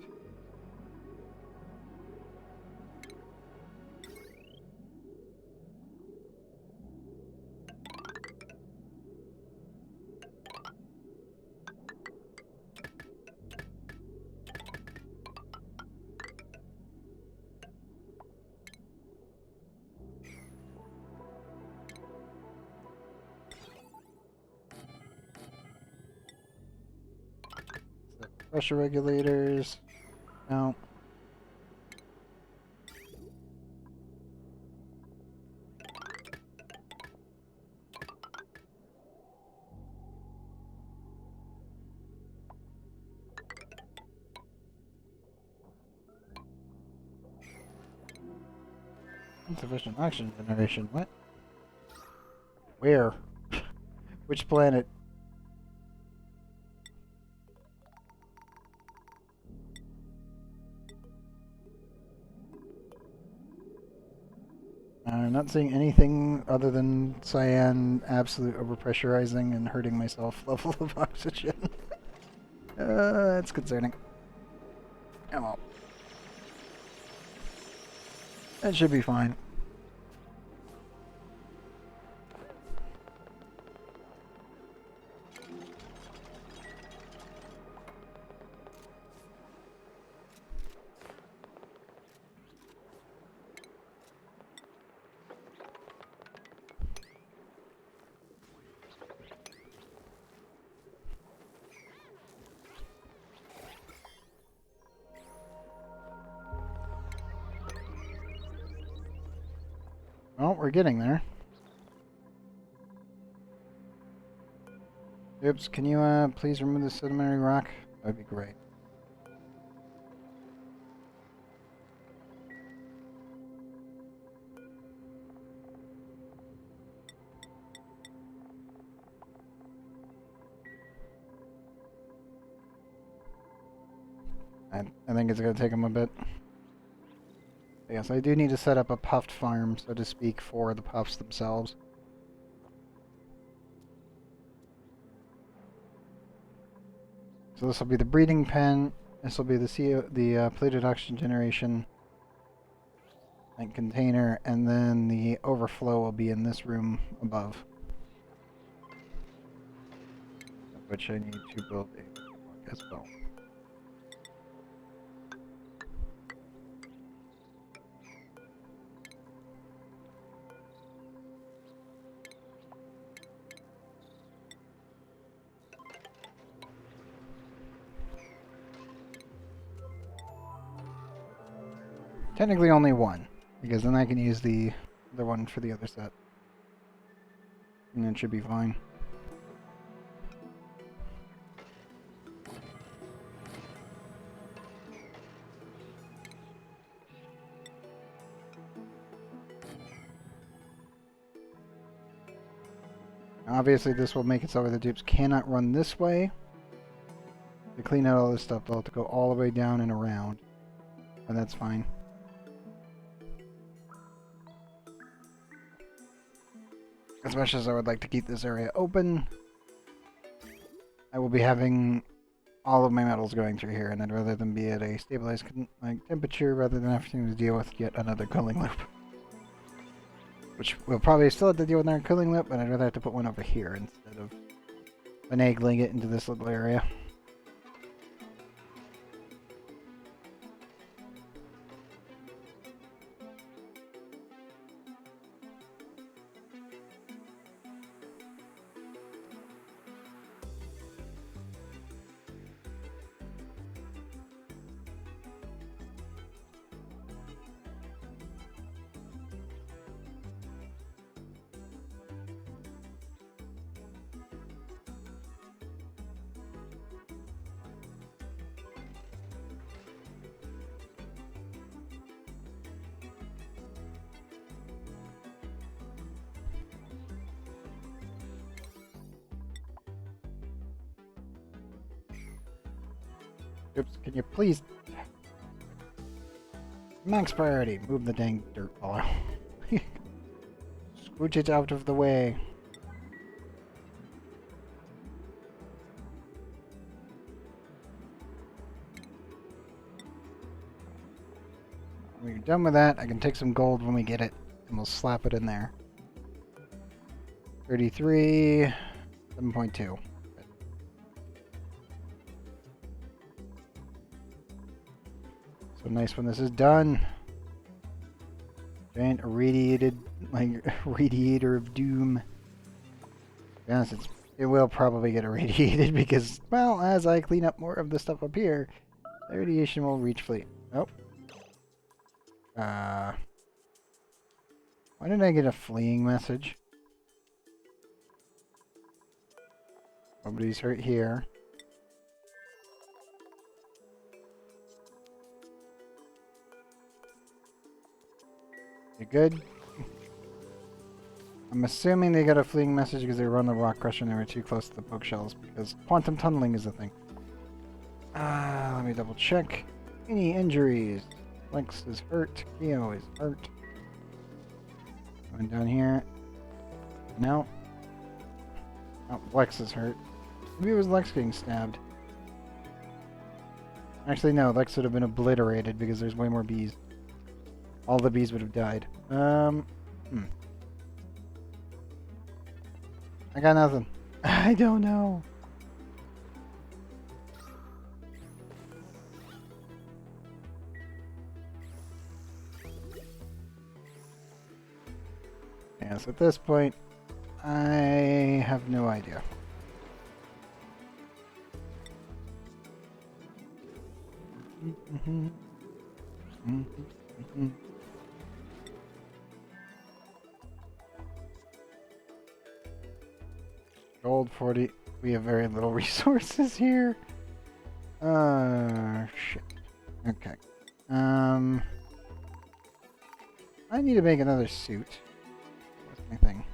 Pressure regulators. No. Insufficient oxygen generation. What? Where? Which planet? I'm not seeing anything other than cyan absolute overpressurizing and hurting myself level of oxygen. That's concerning. Oh well. That should be fine. we're getting there. Oops, can you please remove the sedimentary rock? That would be great. I think it's going to take them a bit. Yes, I do need to set up a puffed farm, so to speak, for the puffs themselves. So this will be the breeding pen. This will be the plated oxygen generation tank container, and then the overflow will be in this room above, which I need to build a block as well. Technically only one, because then I can use the other one for the other set. And it should be fine. Obviously this will make it so the dupes cannot run this way. To clean out all this stuff, they'll have to go all the way down and around. And that's fine. As much as I would like to keep this area open, I will be having all of my metals going through here, and I'd rather them be at a stabilized temperature rather than having to deal with yet another cooling loop. Which we'll probably still have to deal with another cooling loop, but I'd rather have to put one over here instead of finagling it into this little area. Oops, can you please... Max priority, move the dang dirt ball. Scooch it out of the way. When you're done with that, I can take some gold when we get it, and we'll slap it in there. 33, 7.2. So nice when this is done. Giant irradiated, radiator of doom. To be honest, it will probably get irradiated because, well, as I clean up more of the stuff up here, the radiation will reach fleet. Oh. Why did I get a fleeing message? Nobody's hurt here. You good? I'm assuming they got a fleeing message because they were on the rock crusher and they were too close to the bookshelves because quantum tunneling is a thing. Let me double check. Any injuries? Lex is hurt. Keo is hurt. Going down here. No. Oh, Lex is hurt. Maybe it was Lex getting stabbed. Actually, no. Lex would have been obliterated because there's way more bees. All the bees would have died. I got nothing. I don't know. Yes, at this point, I have no idea. Gold 40. We have very little resources here. Shit. Okay. I need to make another suit. That's my thing.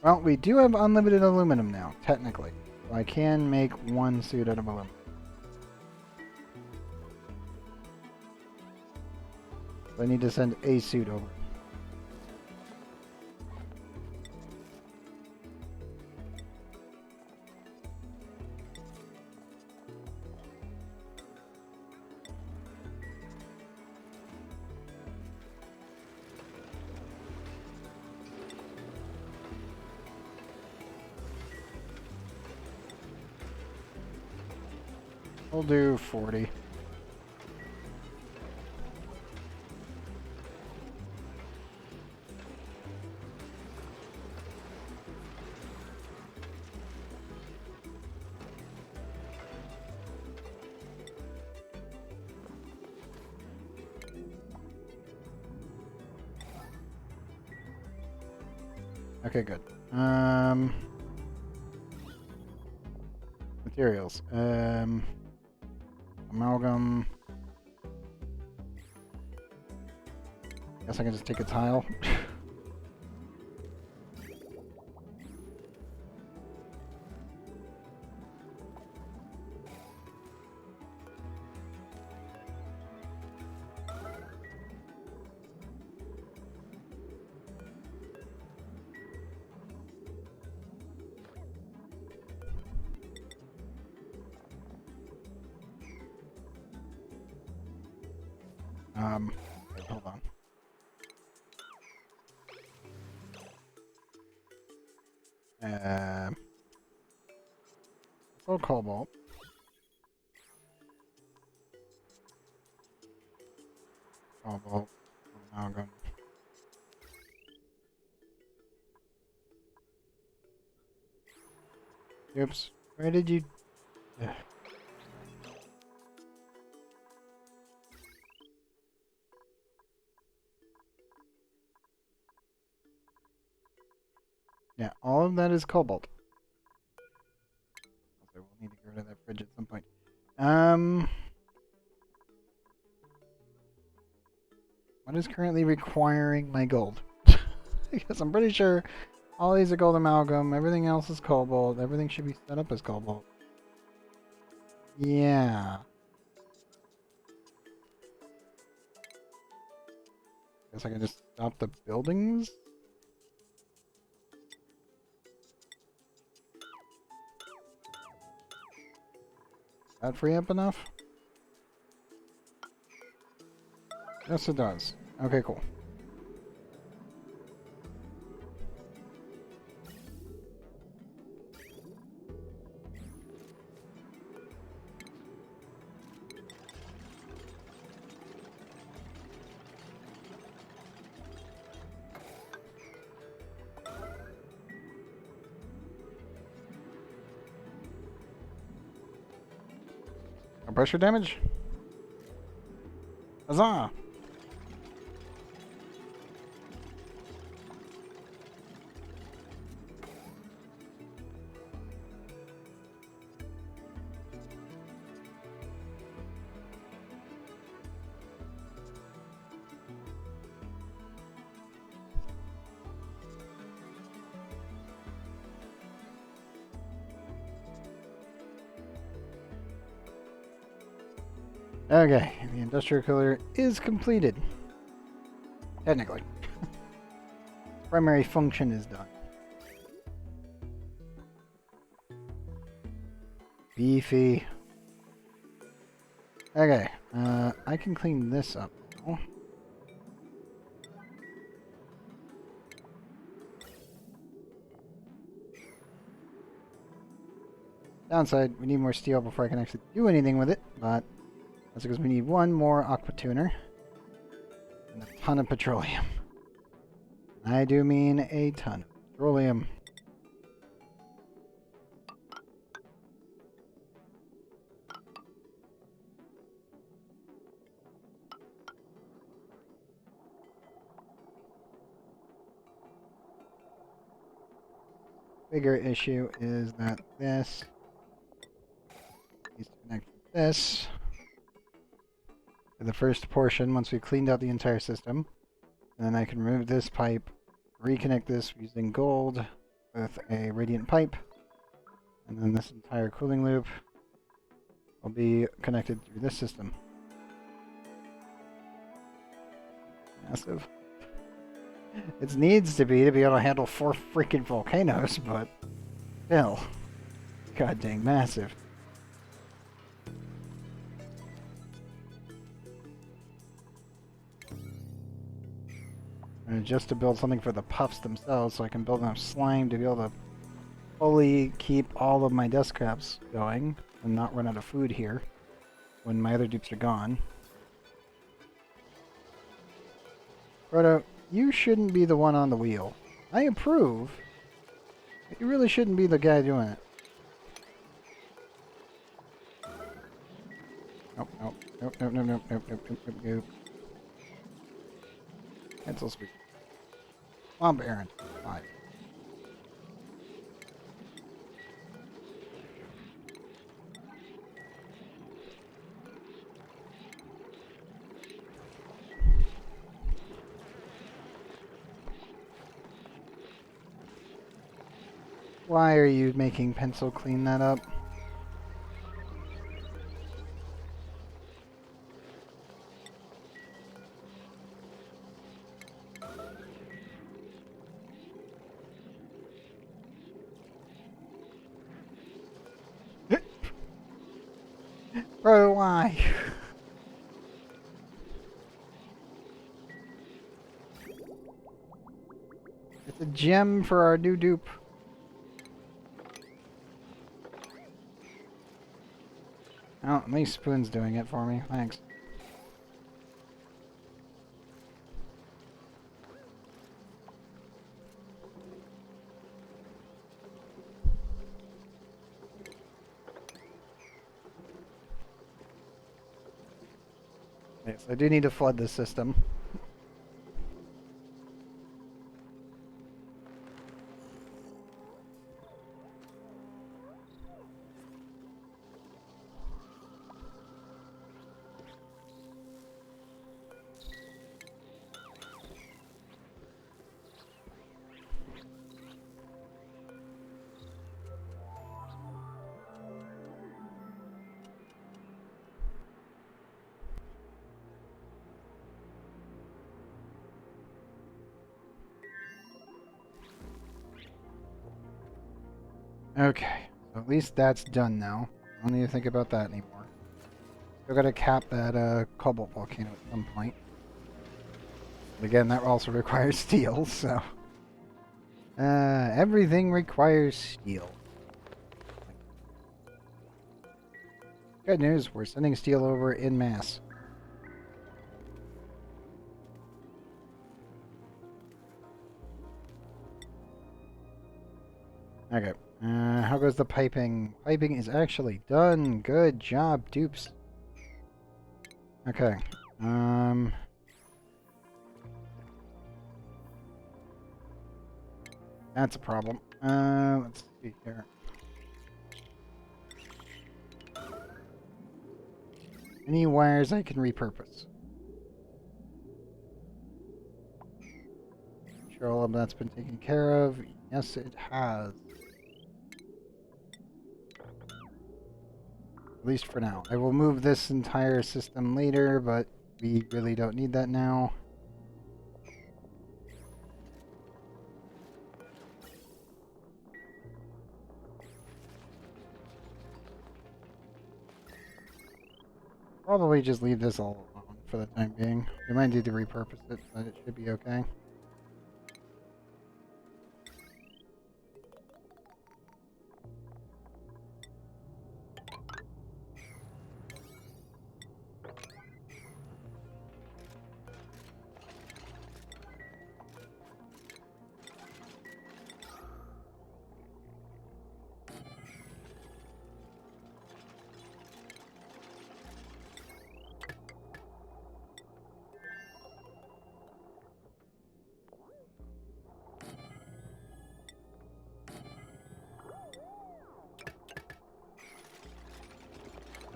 Well, we do have unlimited aluminum now, technically. So I can make one suit out of aluminum. So I need to send a suit over. We'll do 40. Okay, good. Materials. Amalgam. Guess I can just take a tile. Wait, hold on. Oh, cobalt. Cobalt. Amalgam. Oops. Where did you... Ugh. Yeah, all of that is cobalt. So we'll need to get rid of that fridge at some point. What is currently requiring my gold? Because I'm pretty sure all these are gold amalgam, everything else is cobalt, everything should be set up as cobalt. Yeah. Guess I can just stop the buildings? That free up enough? Yes, it does. Okay, cool. Pressure damage? Huzzah! Okay, the industrial cooler is completed. Technically. Primary function is done. Beefy. Okay, I can clean this up now. Downside, we need more steel before I can actually do anything with it, but that's because we need one more aqua tuner and a ton of petroleum. I do mean a ton of petroleum. bigger issue is that this needs to connect with this for the first portion once we cleaned out the entire system. And then I can remove this pipe, reconnect this using gold with a radiant pipe, and then this entire cooling loop will be connected through this system. Massive. It needs to be able to handle 4 freaking volcanoes, but still, god dang massive. And just to build something for the puffs themselves, so I can build enough slime to be able to fully keep all of my dust crabs going and not run out of food here when my other dupes are gone. Proto, you shouldn't be the one on the wheel. I approve, but you really shouldn't be the guy doing it. Nope, nope, nope, nope, nope, nope, nope, nope, nope, nope, nope. Cancel speed. Swamp errand. 5. Why are you making pencil clean that up? Bro, why? It's a gem for our new dupe. Oh, at least Spoon's doing it for me. Thanks. Yes, I do need to flood this system. Okay, so at least that's done now. I don't need to think about that anymore. Still gotta cap that cobalt volcano at some point. But again, that also requires steel, so... everything requires steel. Good news, we're sending steel over in mass. Okay. How goes the piping? Piping is actually done. Good job, dupes. Okay. That's a problem. Let's see here. Any wires I can repurpose? Sure, all of that's been taken care of. Yes, it has. At least for now. I will move this entire system later, but we really don't need that now. Probably just leave this all alone for the time being. We might need to repurpose it, but it should be okay.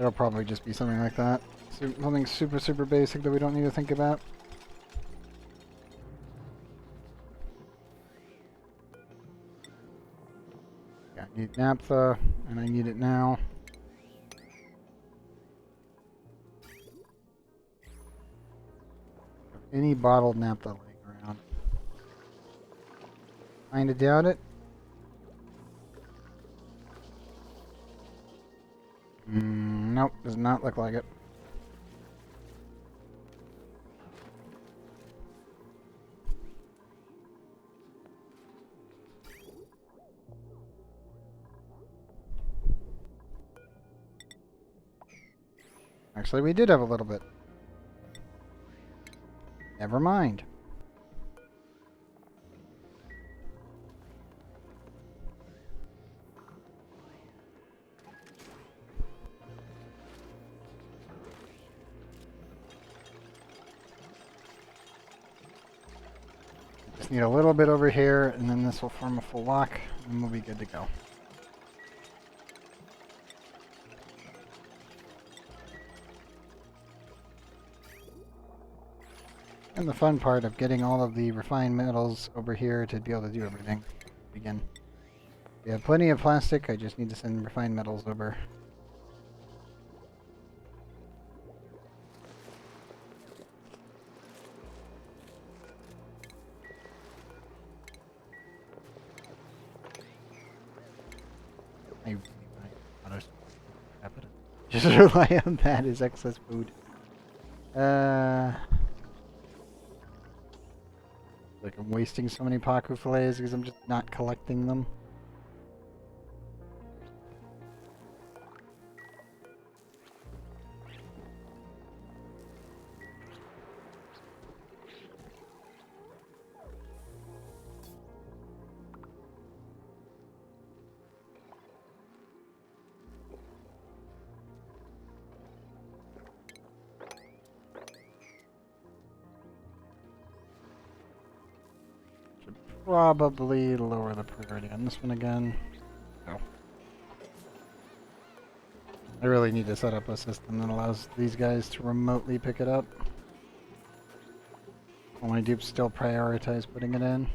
It'll probably just be something like that. Something super, super basic that we don't need to think about. Yeah, I need naphtha, and I need it now. Any bottled naphtha laying around. Kinda doubt it. Nope, does not look like it. Actually, we did have a little bit. Never mind. Just need a little bit over here, and then this will form a full lock, and we'll be good to go. And the fun part of getting all of the refined metals over here to be able to do everything. Begin. We have plenty of plastic, I just need to send refined metals over. I really want to just rely on that as excess food. Like I'm wasting so many Paku fillets because I'm just not collecting them. Probably lower the priority on this one again. Oh. I really need to set up a system that allows these guys to remotely pick it up. All my dupes still prioritize putting it in.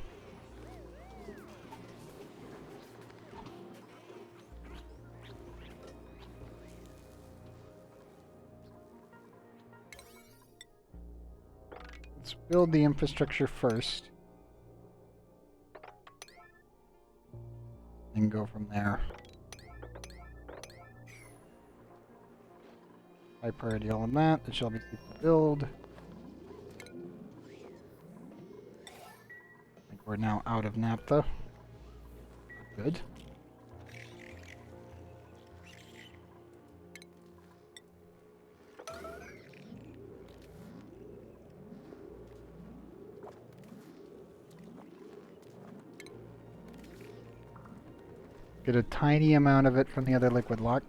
Let's build the infrastructure first. And go from there. High priority on that. It shall be safe to build. I think we're now out of naphtha. Good. Get a tiny amount of it from the other liquid lock.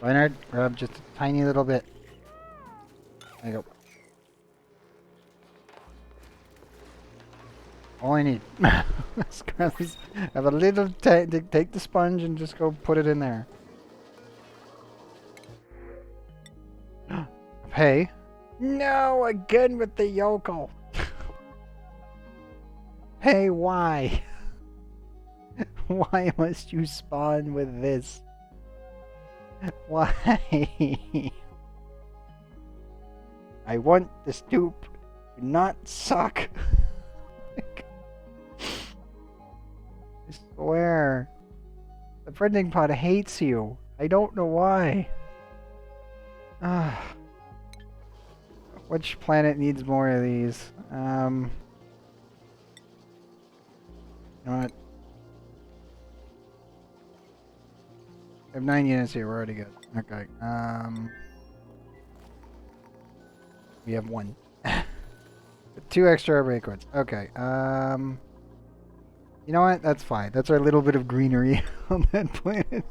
Leonard, grab just a tiny little bit. There you go. All I need. Let's grab this. Have a little take the sponge and just go put it in there. Hey. No, again with the yokel. Hey, why? Why must you spawn with this? Why? I want the stoop to not suck. I swear. The printing pod hates you. I don't know why. Which planet needs more of these? You know what? I have 9 units here, we're already good. Okay, we have 1. 2 extra array cords. Okay, you know what? That's fine. That's our little bit of greenery on that planet.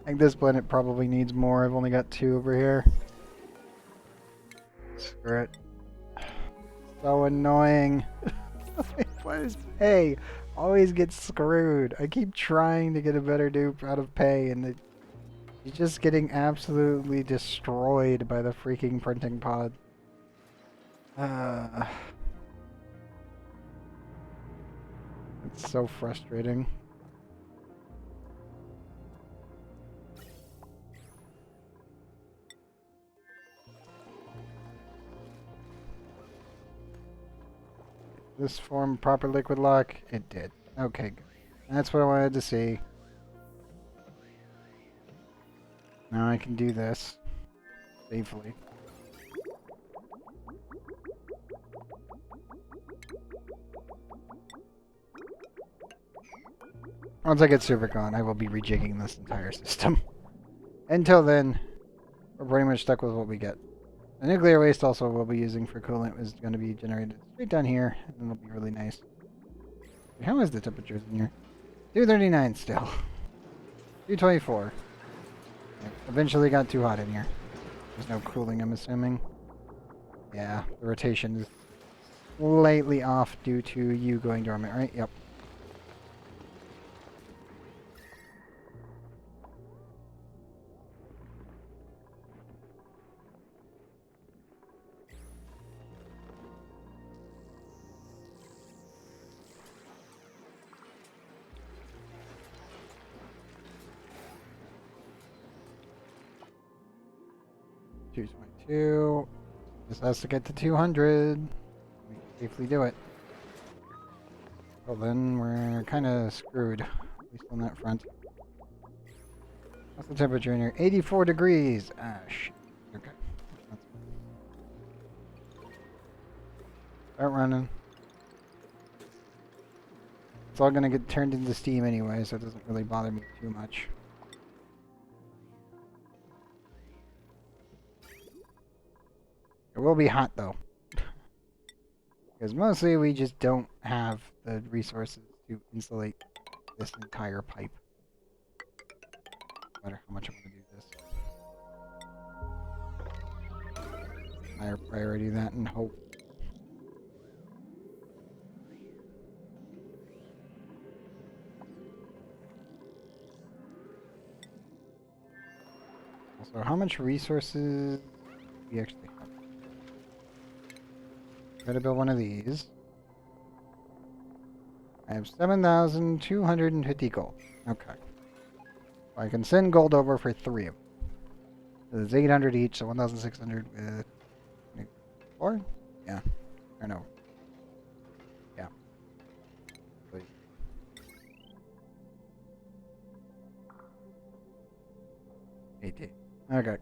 I think this planet probably needs more. I've only got 2 over here. Screw it. So annoying. What is pay? Always get screwed. I keep trying to get a better dupe out of pay and it He's just getting absolutely destroyed by the freaking printing pod. It's so frustrating. This form proper liquid lock? It did. Okay, good. That's what I wanted to see. Now I can do this safely. Once I get Supercon, I will be rejigging this entire system. Until then, we're pretty much stuck with what we get. The nuclear waste also we'll be using for coolant is going to be generated straight down here, and it'll be really nice. How is the temperatures in here? 239 still. 224. Eventually got too hot in here. There's no cooling, I'm assuming. Yeah, the rotation is slightly off due to you going dormant, right? Yep. $222. This has to get to 200. We can safely do it. Well, then we're kind of screwed, at least on that front. What's the temperature in here? 84 degrees. Ah, shit. Okay. Start running. It's all gonna get turned into steam anyway, so it doesn't really bother me too much. It will be hot though. Because mostly we just don't have the resources to insulate this entire pipe. No matter how much I'm gonna do this. Higher priority that and hope. Also, how much resources do we actually have? Gotta build one of these. I have 7,250 gold. Okay. I can send gold over for 3 of them. So there's 800 each, so 1,600 with 4? Yeah. Or no. Yeah. Wait. $18. Okay.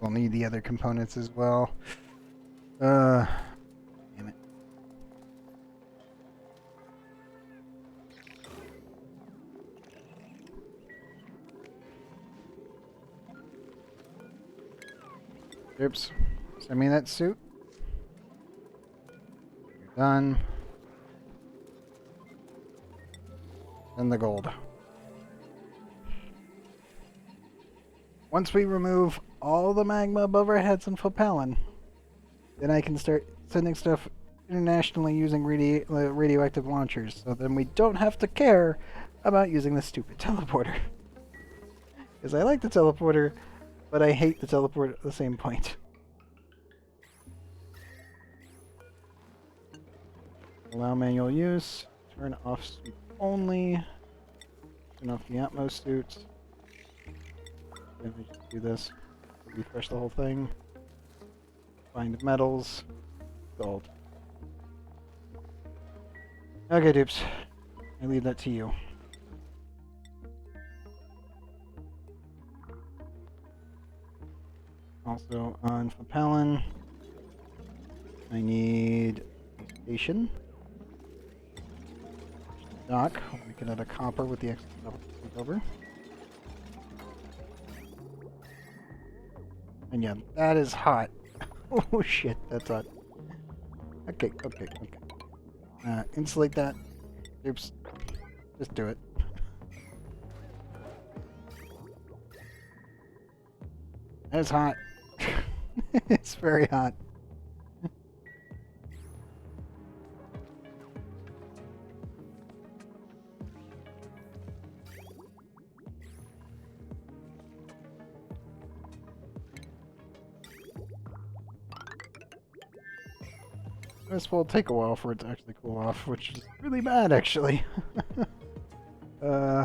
I'll need the other components as well. Damn it. Oops. Send me that suit. You're done. And the gold. Once we remove all the magma above our heads in Fopalin, then I can start sending stuff internationally using radioactive launchers, so then we don't have to care about using the stupid teleporter. Because I like the teleporter, but I hate the teleport at the same point. Allow manual use. Turn off suit only. Turn off the Atmos suit. Then we just do this. Refresh the whole thing. Find metals. Gold. Okay, dupes. I leave that to you. Also on Fopalin, I need a station. Dock. We can add a copper with the extra level over. And yeah, that is hot. Oh shit, that's hot. Okay. Insulate that. Oops. Just do it. It's hot. It's very hot. This will take a while for it to actually cool off, which is really bad, actually. uh...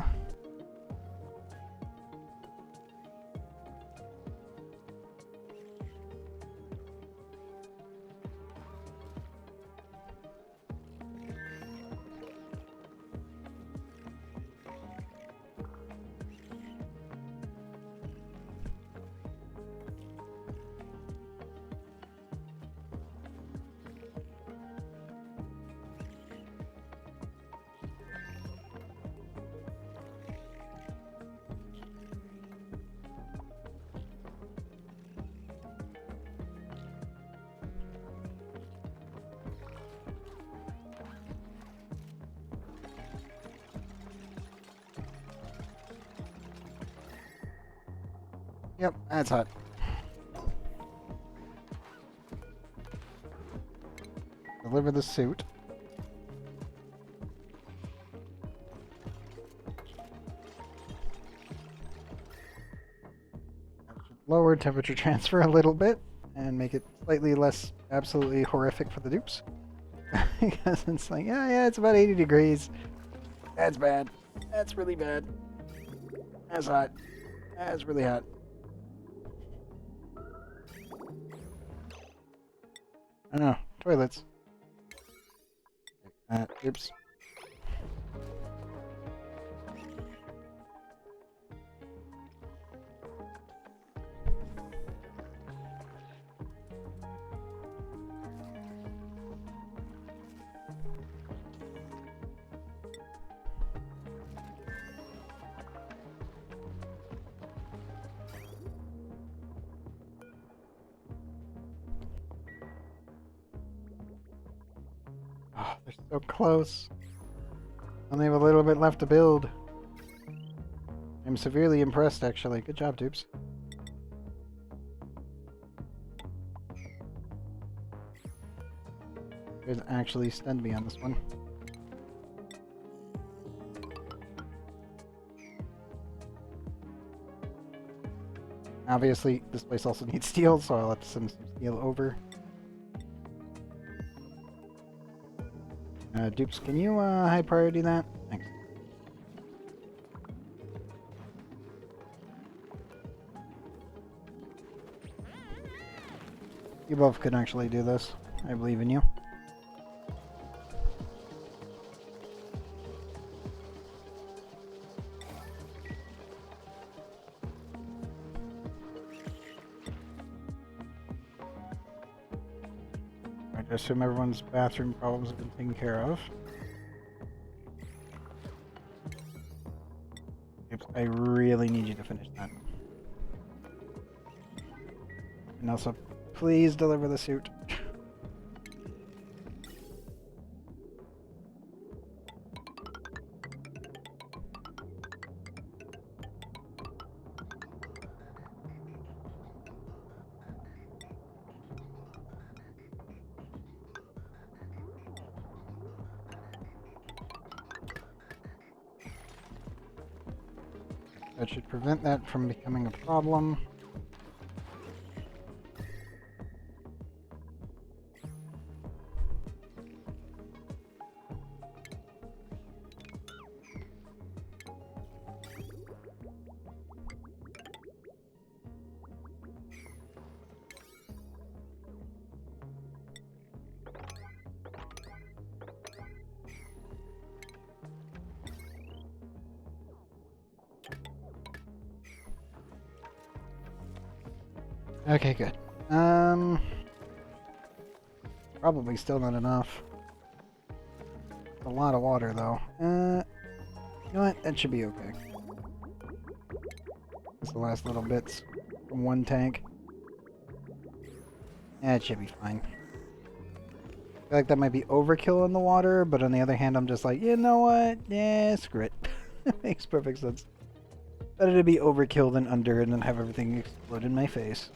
Yep, that's hot. Deliver the suit. That should lower temperature transfer a little bit and make it slightly less absolutely horrific for the dupes. Because it's like, yeah, it's about 80 degrees. That's bad. That's really bad. That's hot. That's really hot. I don't know. Toilets. Oops. Oh, they're so close. Only have a little bit left to build. I'm severely impressed, actually. Good job, dupes. There's actually stunned me on this one. Obviously, this place also needs steel, so I'll have to send some steel over. Dupes, can you high priority that? Thanks. You both can actually do this. I believe in you. I assume everyone's bathroom problems have been taken care of. I really need you to finish that. And also, please deliver the suit. That should prevent that from becoming a problem. Okay, good. Probably still not enough. A lot of water, though. You know what? That should be okay. That's the last little bits from one tank. That should be fine. I feel like that might be overkill in the water, but on the other hand, I'm just like, you know what? Yeah, screw it. It makes perfect sense. Better to be overkill than under and then have everything explode in my face.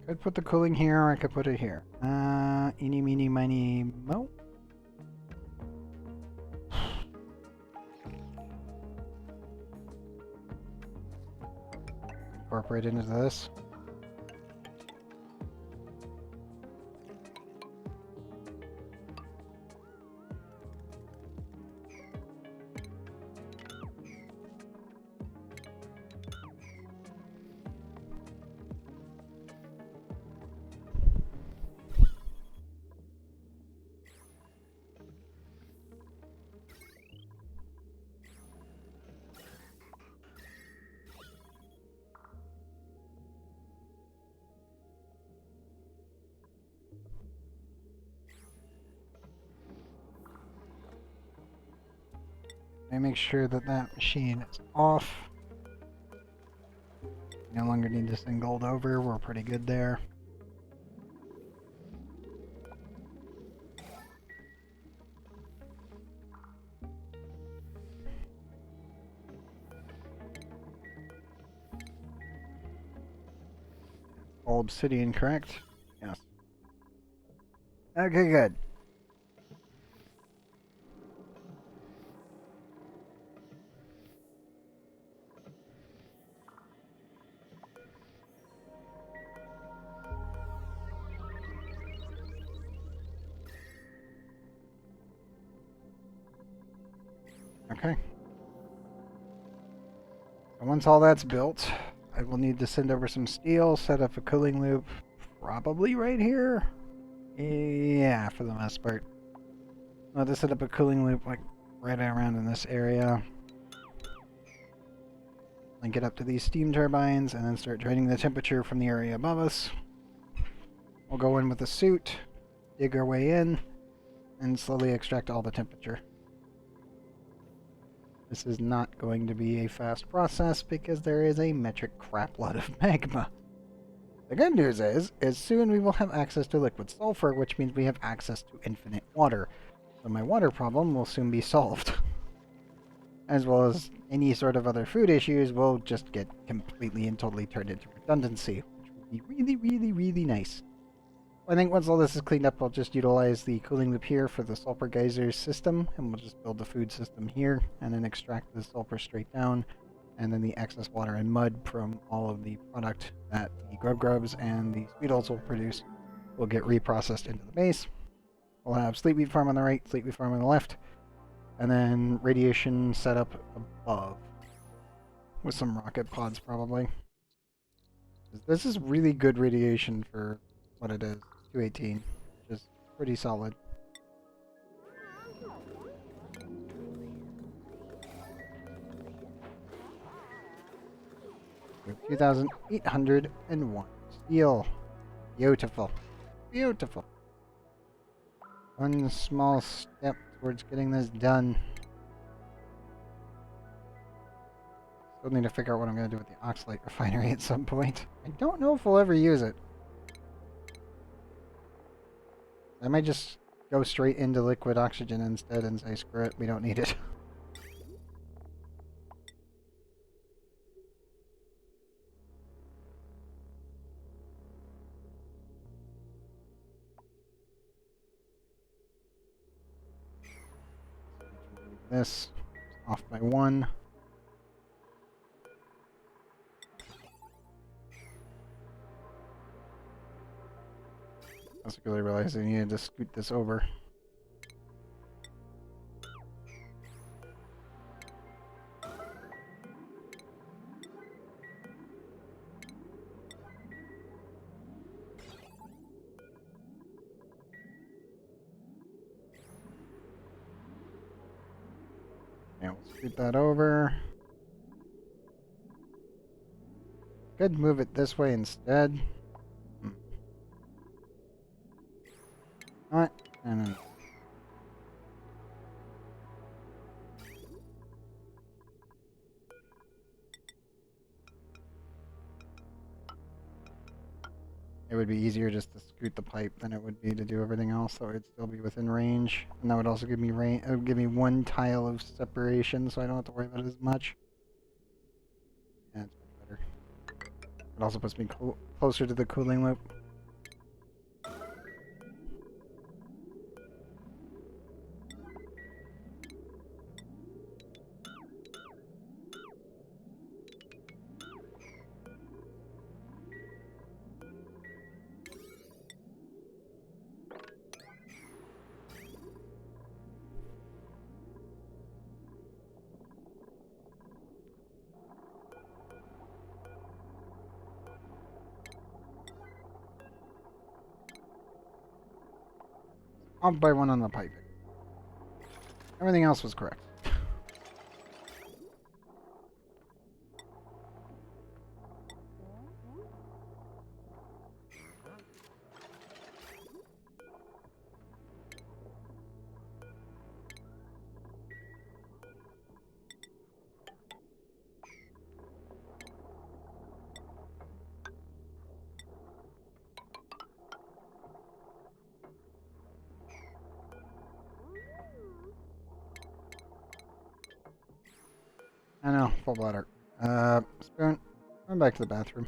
Could put the cooling here, or I could put it here. Eeny, meeny, miny, mo. Incorporate into this. I make sure that that machine is off. No longer need this thing gold over. We're pretty good there. All obsidian, correct? Yes. Okay, good. Okay. And once all that's built, I will need to send over some steel, set up a cooling loop, probably right here. Yeah, for the most part. I'll have to set up a cooling loop like right around in this area. Link it up to these steam turbines and then start draining the temperature from the area above us. We'll go in with a suit, dig our way in, and slowly extract all the temperature. This is not going to be a fast process because there is a metric crapload of magma. The good news is soon we will have access to liquid sulfur, which means we have access to infinite water. So my water problem will soon be solved. As well as any sort of other food issues will just get completely and totally turned into redundancy, which would be really, really, really nice. I think once all this is cleaned up, I'll just utilize the cooling loop here for the sulfur geyser system, and we'll just build the food system here, and then extract the sulfur straight down, and then the excess water and mud from all of the product that the grubs and the sweetles will produce will get reprocessed into the base. We'll have Sleepweed Farm on the right, Sleepweed Farm on the left, and then radiation set up above, with some rocket pods probably. This is really good radiation for what it is. 218, which is pretty solid. We have 2,801 steel. Beautiful. Beautiful. One small step towards getting this done. Still need to figure out what I'm going to do with the Oxalate refinery at some point. I don't know if we'll ever use it. I might just go straight into liquid oxygen instead and say, screw it, we don't need it. This off by 1. I really realized I needed to scoot this over. Yeah, we'll scoot that over. Could move it this way instead. What? And then it would be easier just to scoot the pipe than it would be to do everything else, so it'd still be within range. And that would also give me it would give me 1 tile of separation, so I don't have to worry about it as much. Yeah, it's much better. It also puts me closer to the cooling loop. off by one on the piping. Everything else was correct. I know, full bladder. Spoon, run back to the bathroom.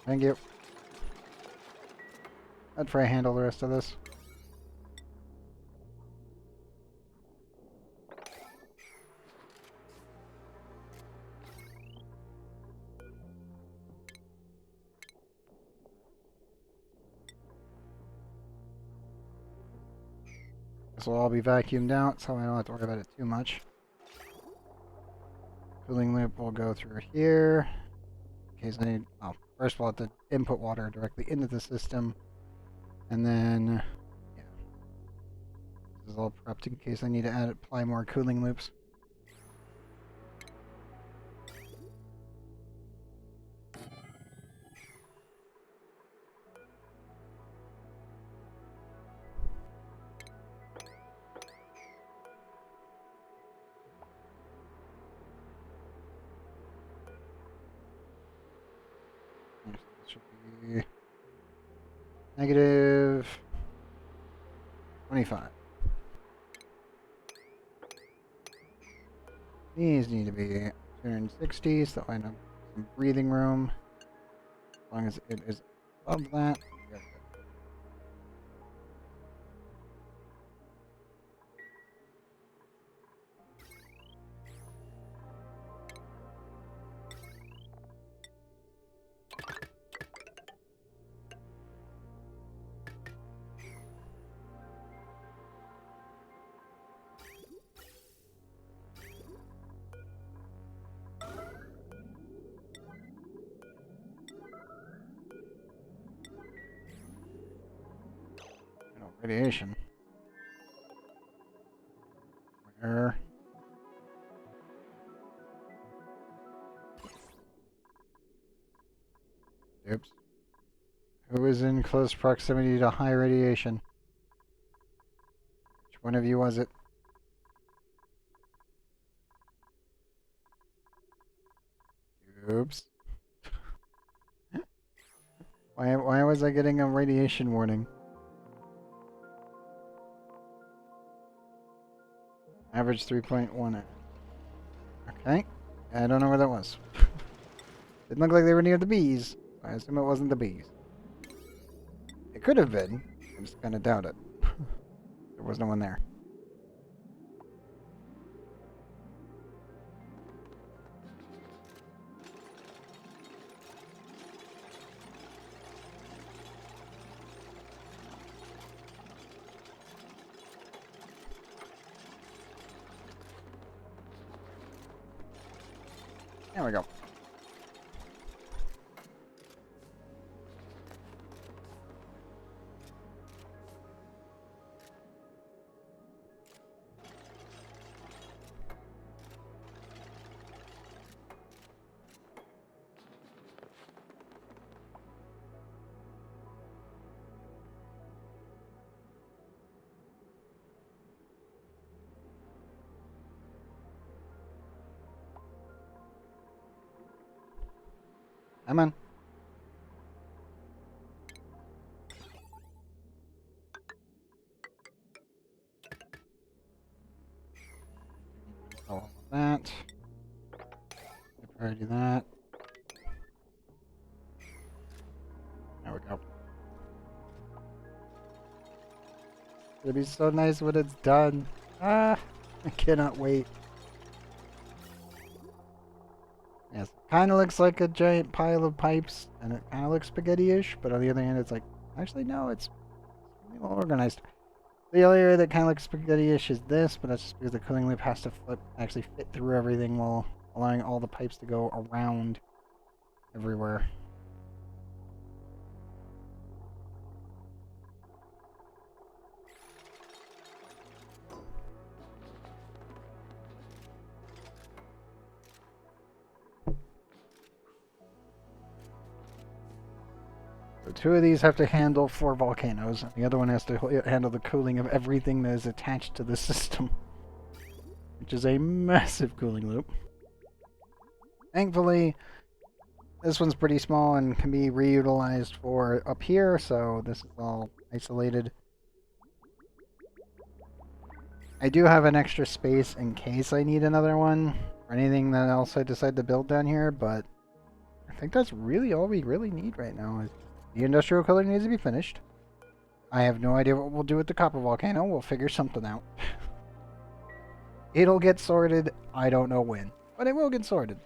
Thank you. Let Frey handle the rest of this. This will all be vacuumed out, so I don't have to worry about it too much. Cooling loop will go through here. In case I need... Oh, first we'll have to input water directly into the system. And then... Yeah. This is all prepped in case I need to apply more cooling loops. Should be negative 25. These need to be 260, so I have some breathing room. As long as it is above that. Radiation. Where? Oops. Who is in close proximity to high radiation? Which one of you was it? Oops. Why was I getting a radiation warning? Average 3.1. Okay. I don't know where that was. Didn't look like they were near the bees. I assume it wasn't the bees. It could have been. I just kind of doubt it. There was no one there. There we go. Come on. All of that. I probably do that. There we go. It'll be so nice when it's done. Ah, I cannot wait. Yes, kind of looks like a giant pile of pipes, and it kind of looks spaghetti-ish, but on the other hand, it's like, actually, no, it's really well organized. The only area that kind of looks spaghetti-ish is this, but that's just because the cooling loop has to actually fit through everything while allowing all the pipes to go around everywhere. So 2 of these have to handle 4 volcanoes, and the other one has to handle the cooling of everything that is attached to the system. Which is a massive cooling loop. Thankfully, this one's pretty small and can be reutilized for up here, so this is all isolated. I do have an extra space in case I need another one, or anything that else I decide to build down here, but I think that's really all we really need right now. The industrial cooler needs to be finished. I have no idea what we'll do with the copper volcano. We'll figure something out. It'll get sorted. I don't know when, but it will get sorted.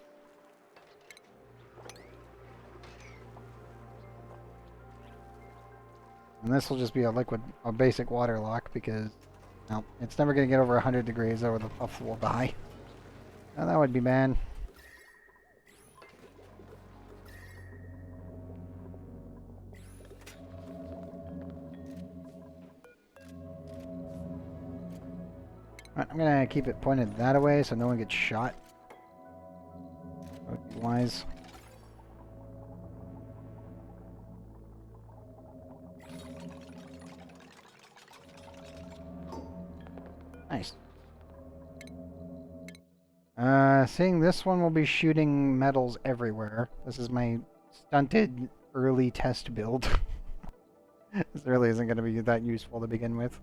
And this will just be a basic water lock because, no, it's never going to get over 100 degrees or the puff will die. Now that would be bad. Right, I'm going to keep it pointed that way so no one gets shot. That would be wise. Nice. Seeing this one will be shooting metals everywhere. This is my stunted early test build. This really isn't going to be that useful to begin with.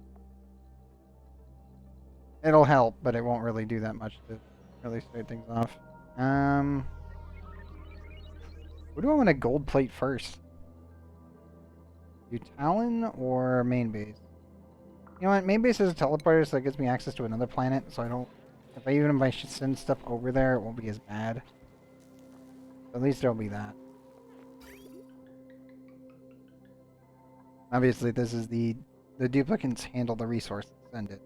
It'll help, but it won't really do that much to really start things off. What do I want to gold plate first? Do Talon or main base? You know what? Main base is a teleporter, so that gives me access to another planet, so I don't... If I should send stuff over there, it won't be as bad. At least there'll be that. Obviously, this is the duplicates handle the resources, send it.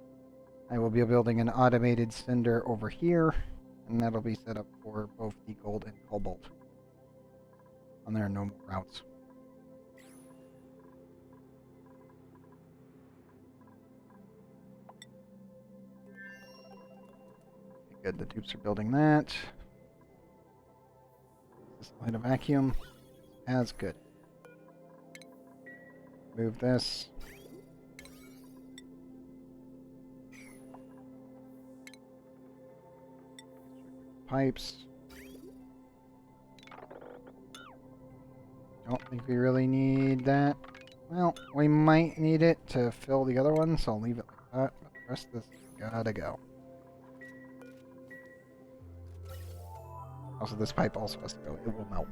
I will be building an automated sender over here, and that'll be set up for both the gold and cobalt. And there are no more routes. Good, the dupes are building that. This light a vacuum. That's good. Move this. Pipes. Don't think we really need that. Well, we might need it to fill the other one, so I'll leave it like that. But the rest of this gotta go. Also, this pipe also has to go. It will melt.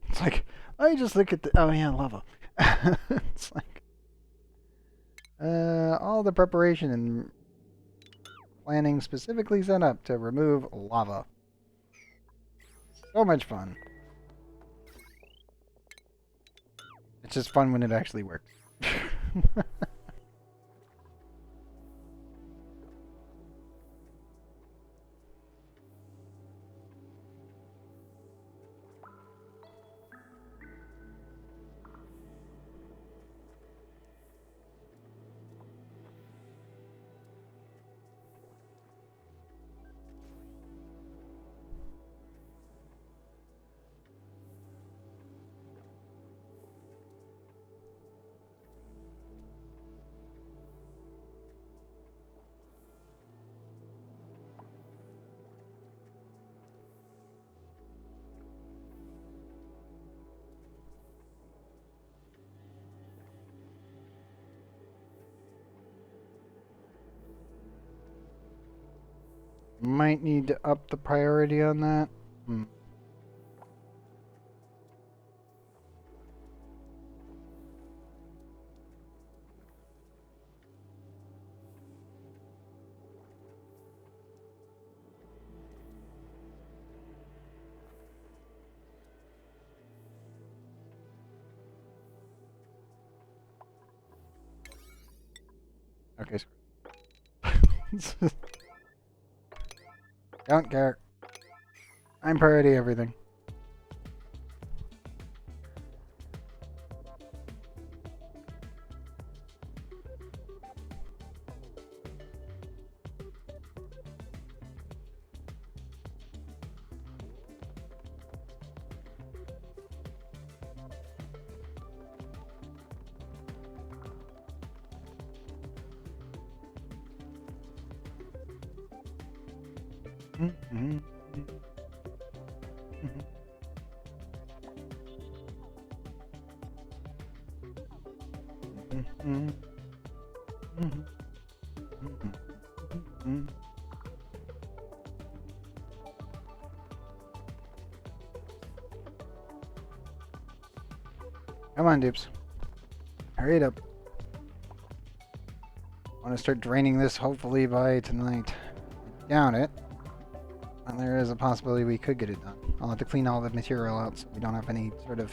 It's like, I just look at the... Oh, yeah, lava. It's like... all the preparation and planning specifically set up to remove lava. So much fun. It's just fun when it actually works. Might need to up the priority on that. Okay. Don't care. I'm priority everything. Mm-hmm. Come on, dupes. Hurry it up. I want to start draining this hopefully by tonight. I doubt it. And there is a possibility we could get it done. I'll have to clean all the material out so we don't have any sort of,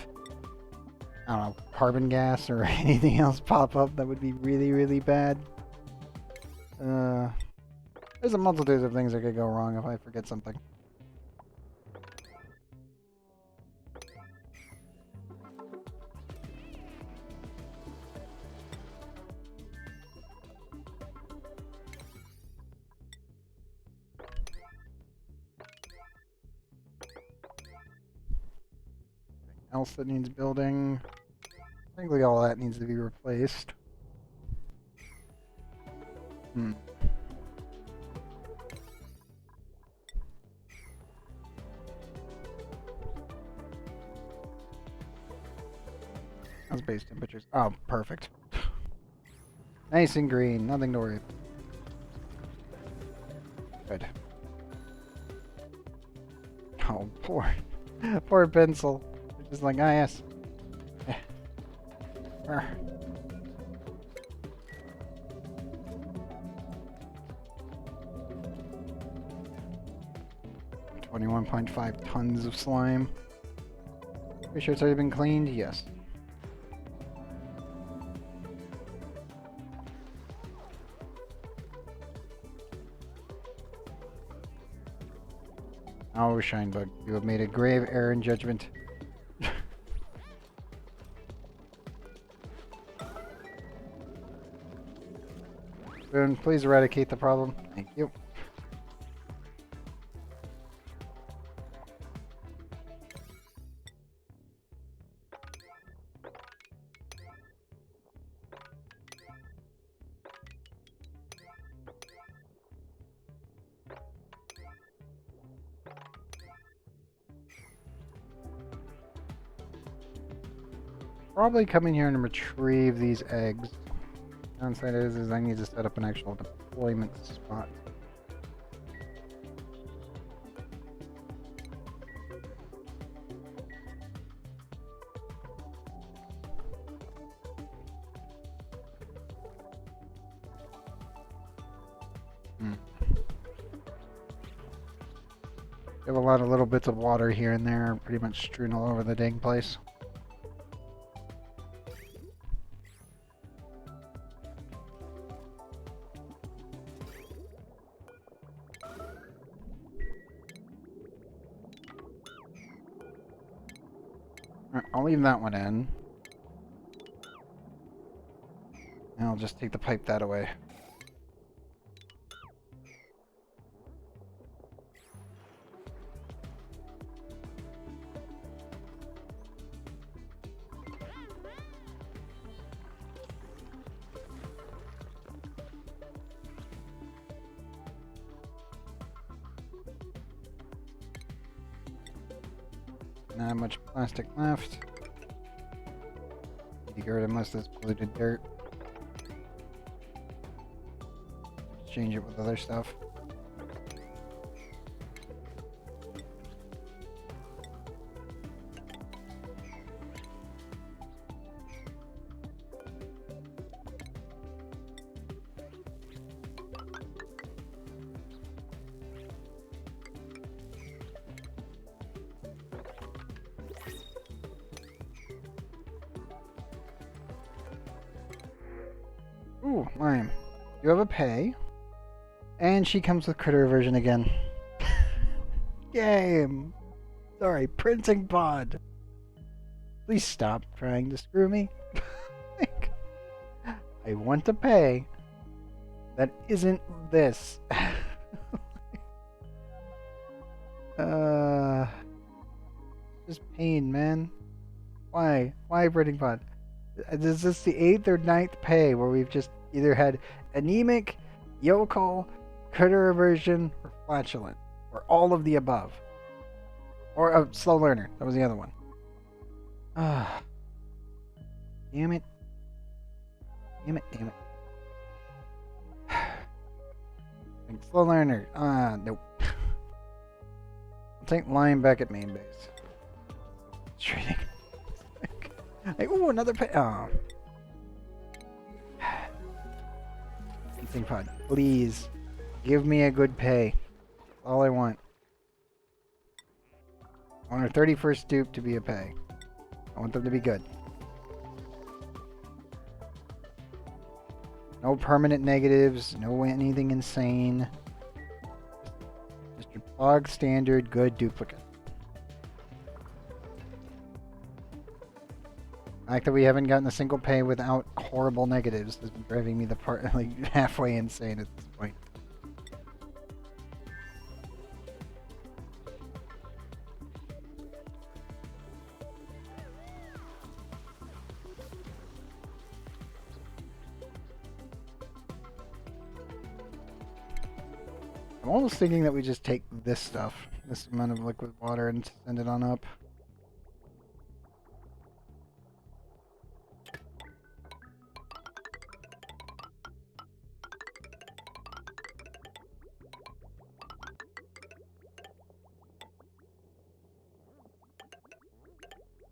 I don't know, carbon gas or anything else pop up that would be really, really bad. There's a multitude of things that could go wrong if I forget something. Else that needs building. I think all that needs to be replaced. How's base temperatures? Oh, perfect. Nice and green, nothing to worry about. Good. Oh, poor pencil. It's just like, ah, yes. 21.5 tons of slime. Pretty sure it's already been cleaned? Yes. Oh, Shinebug, you have made a grave error in judgment. Boone, please eradicate the problem. Thank you. Probably come in here and retrieve these eggs. Downside is I need to set up an actual deployment spot. We have a lot of little bits of water here and there, pretty much strewn all over the dang place. I'll leave that one in. And I'll just take the pipe that away. Not much plastic left. Need to get rid of most of this polluted dirt. Exchange it with other stuff. Ooh, lime. You have a pay. And she comes with critter version again. Game! Sorry, printing pod. Please stop trying to screw me. I want to pay. That isn't this. Just pain, man. Why? Why printing pod? Is this the 8th or 9th pay where we've just either had anemic, yokel, critter aversion, or flatulent? Or all of the above. Or a slow learner. That was the other one. Ah. Damn it. Damn it, damn it. Slow learner. Nope. I'll take Lion back at main base. Trading. Hey, ooh, another pay. Oh. Something fun. Please. Give me a good pay. That's all I want. I want our 31st dupe to be a pay. I want them to be good. No permanent negatives. No anything insane. Just your bog standard good duplicate. The fact that we haven't gotten a single pay without horrible negatives has been driving me like halfway insane at this point. I'm almost thinking that we just take this stuff, this amount of liquid water, and send it on up.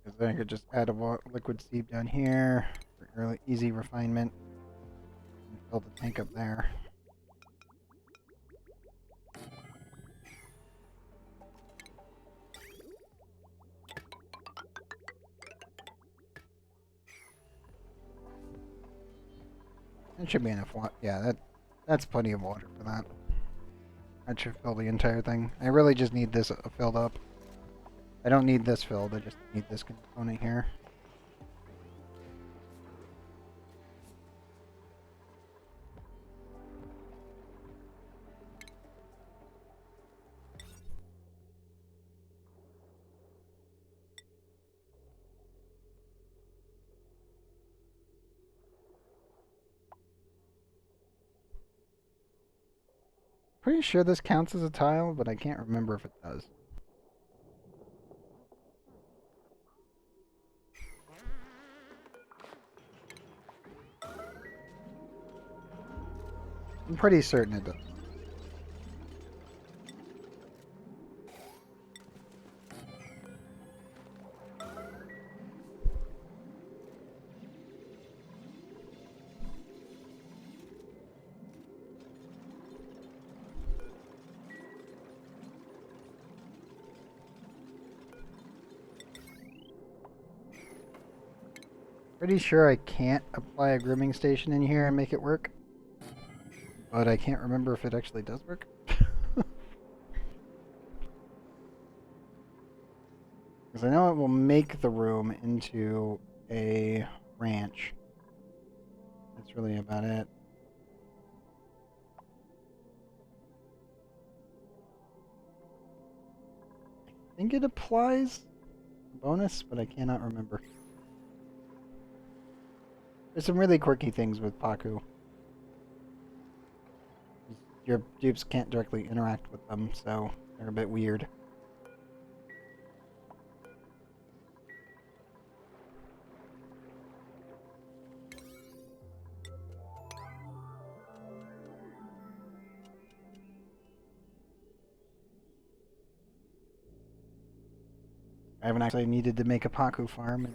Because then I could just add a liquid sieve down here for early, easy refinement. And fill the tank up there. That should be enough water. Yeah, that's plenty of water for that. That should fill the entire thing. I really just need this filled up. I don't need this filled, I just need this component here. Pretty sure this counts as a tile, but I can't remember if it does. I'm pretty certain it does. Pretty sure I can't apply a grooming station in here and make it work. But I can't remember if it actually does work. Because I know it will make the room into a ranch. That's really about it. I think it applies a bonus, but I cannot remember. There's some really quirky things with Paku. Your dupes can't directly interact with them, so they're a bit weird. I haven't actually needed to make a Paku farm in,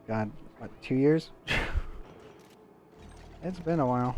God, what, 2 years? It's been a while.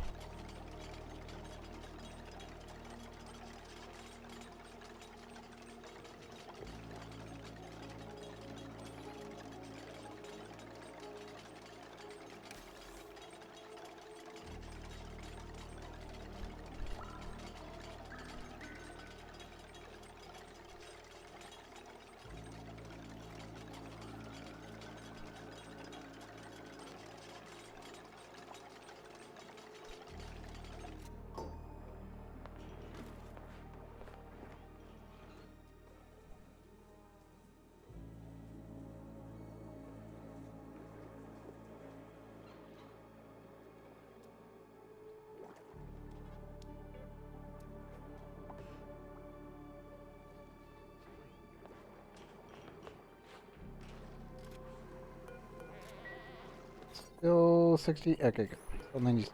Still 60. Okay, good. Still 90.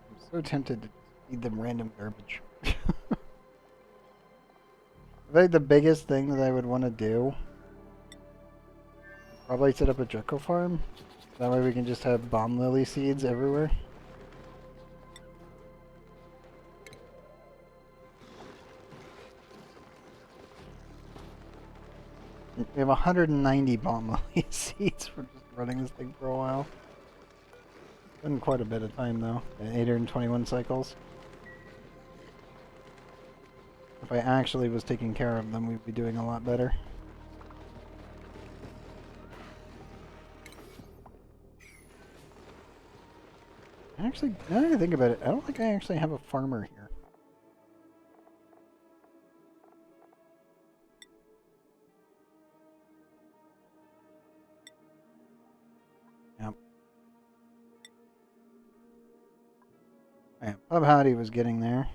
I'm so tempted to feed them random garbage. I think the biggest thing that I would want to do is probably set up a Draco farm. That way we can just have bomb lily seeds everywhere. We have 190 bomb lily seeds for just running this thing for a while. Been quite a bit of time though. 821 cycles. If I actually was taking care of them, we'd be doing a lot better. Actually, now that I think about it, I don't think I actually have a farmer here. Yep. Yeah, Pub Howdy was getting there.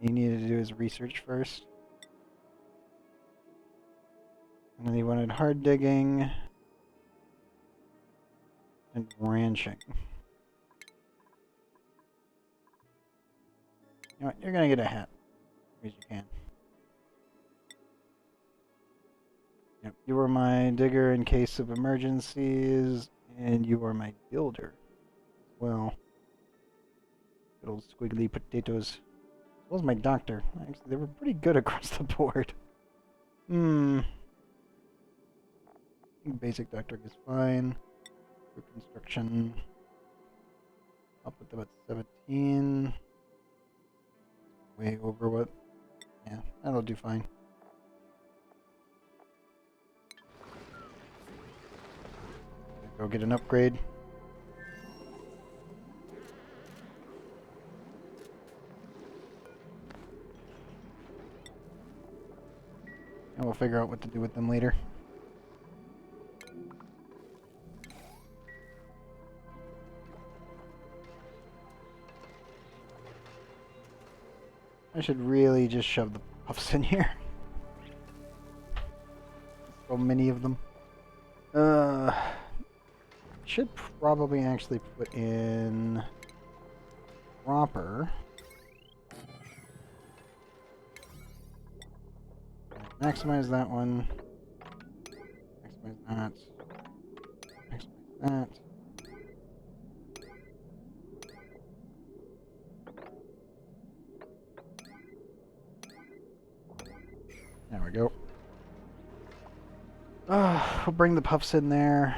He needed to do his research first. And then he wanted hard digging and ranching. You know what? You're gonna get a hat. As you can. Yep. You were my digger in case of emergencies, and you are my builder. Well, good old squiggly potatoes. As well as my doctor. Actually, they were pretty good across the board. I think basic doctor is fine. For construction, I'll put them at 17. Way over what? Yeah, that'll do fine. Go get an upgrade. And we'll figure out what to do with them later. I should really just shove the puffs in here. So many of them. Should probably actually put in Romper. Maximize that one. Maximize that. Maximize that. There we go. We'll bring the puffs in there.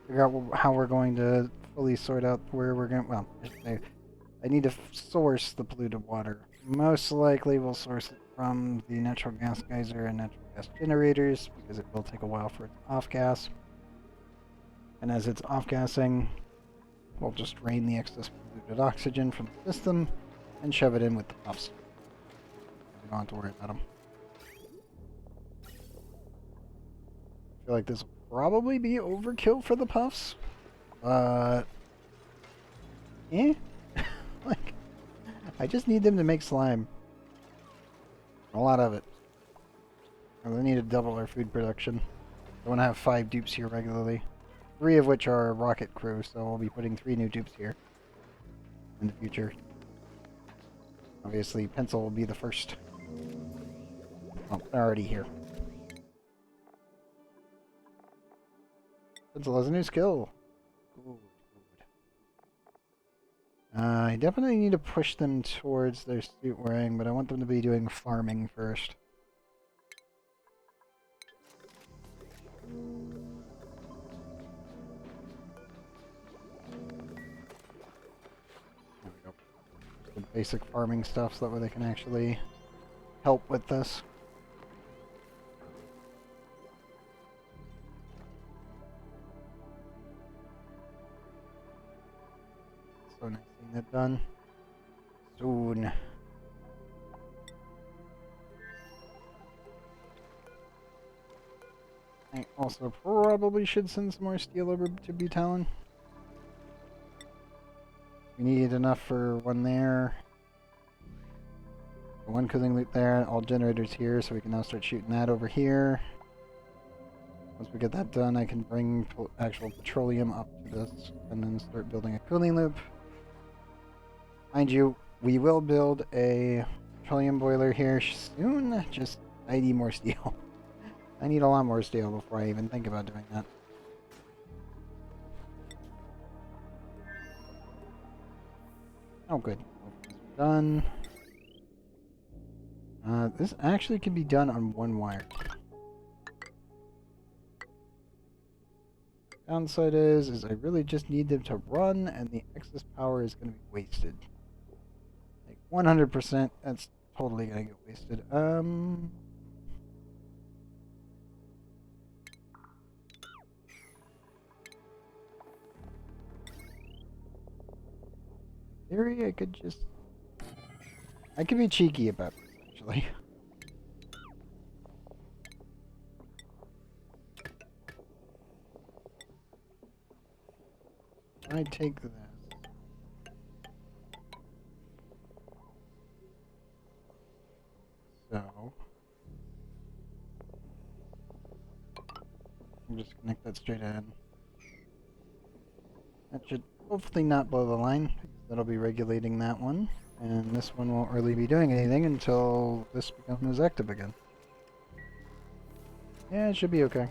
Figure out how we're going to fully sort out where we're going. Well, I need to source the polluted water. Most likely we'll source it from the natural gas geyser and natural gas generators because it will take a while for it to off-gas. And as it's off-gassing, we'll just drain the excess polluted oxygen from the system and shove it in with the puffs. We don't have to worry about them. I feel like this will probably be overkill for the puffs, but like, I just need them to make slime. A lot of it. I need to double our food production. I want to have 5 dupes here regularly. 3 of which are rocket crew, so we'll be putting 3 new dupes here in the future. Obviously, pencil will be the first. Oh, they're already here. Pencil has a new skill. Good. I definitely need to push them towards their suit wearing, but I want them to be doing farming first. There we go. Just the basic farming stuff so that way they can actually help with this. So nice seeing that done. Soon. I also probably should send some more steel over to Butalon. We need enough for one there. One cooling loop there, all generators here, so we can now start shooting that over here. Once we get that done, I can bring actual petroleum up to this and then start building a cooling loop. Mind you, we will build a petroleum boiler here soon, just I need more steel. I need a lot more steel before I even think about doing that. Oh good, done. This actually can be done on one wire. Downside is I really just need them to run, and the excess power is going to be wasted. Like 100%, that's totally going to get wasted. In theory, I could be cheeky about this, actually. I take this. So I'll just connect that straight in. That should hopefully not blow the line. That'll be regulating that one. And this one won't really be doing anything until this becomes active again. Yeah, it should be okay.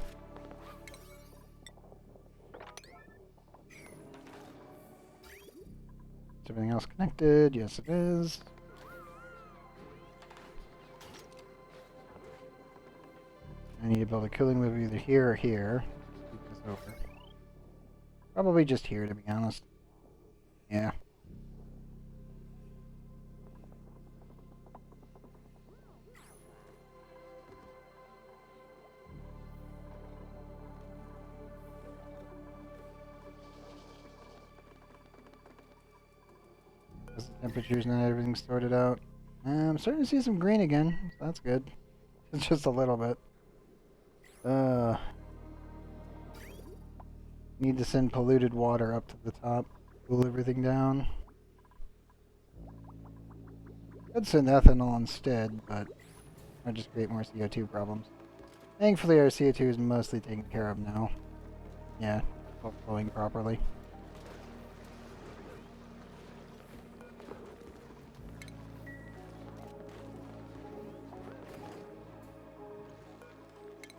Is everything else connected? Yes, it is. I need to build a cooling loop either here or here. Move this over. Probably just here, to be honest. Yeah. As the temperature's not everything's sorted out. I'm starting to see some green again, so that's good. It's just a little bit. Need to send polluted water up to the top. Cool everything down. Could send ethanol instead, but I'll just create more CO2 problems. Thankfully our CO2 is mostly taken care of now. Yeah, all flowing properly.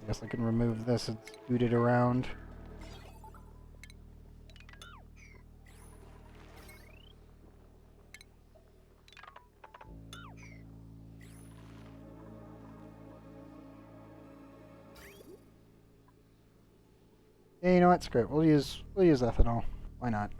I guess I can remove this and scoot it around. Yeah, you know what? Screw it. We'll use ethanol. Why not?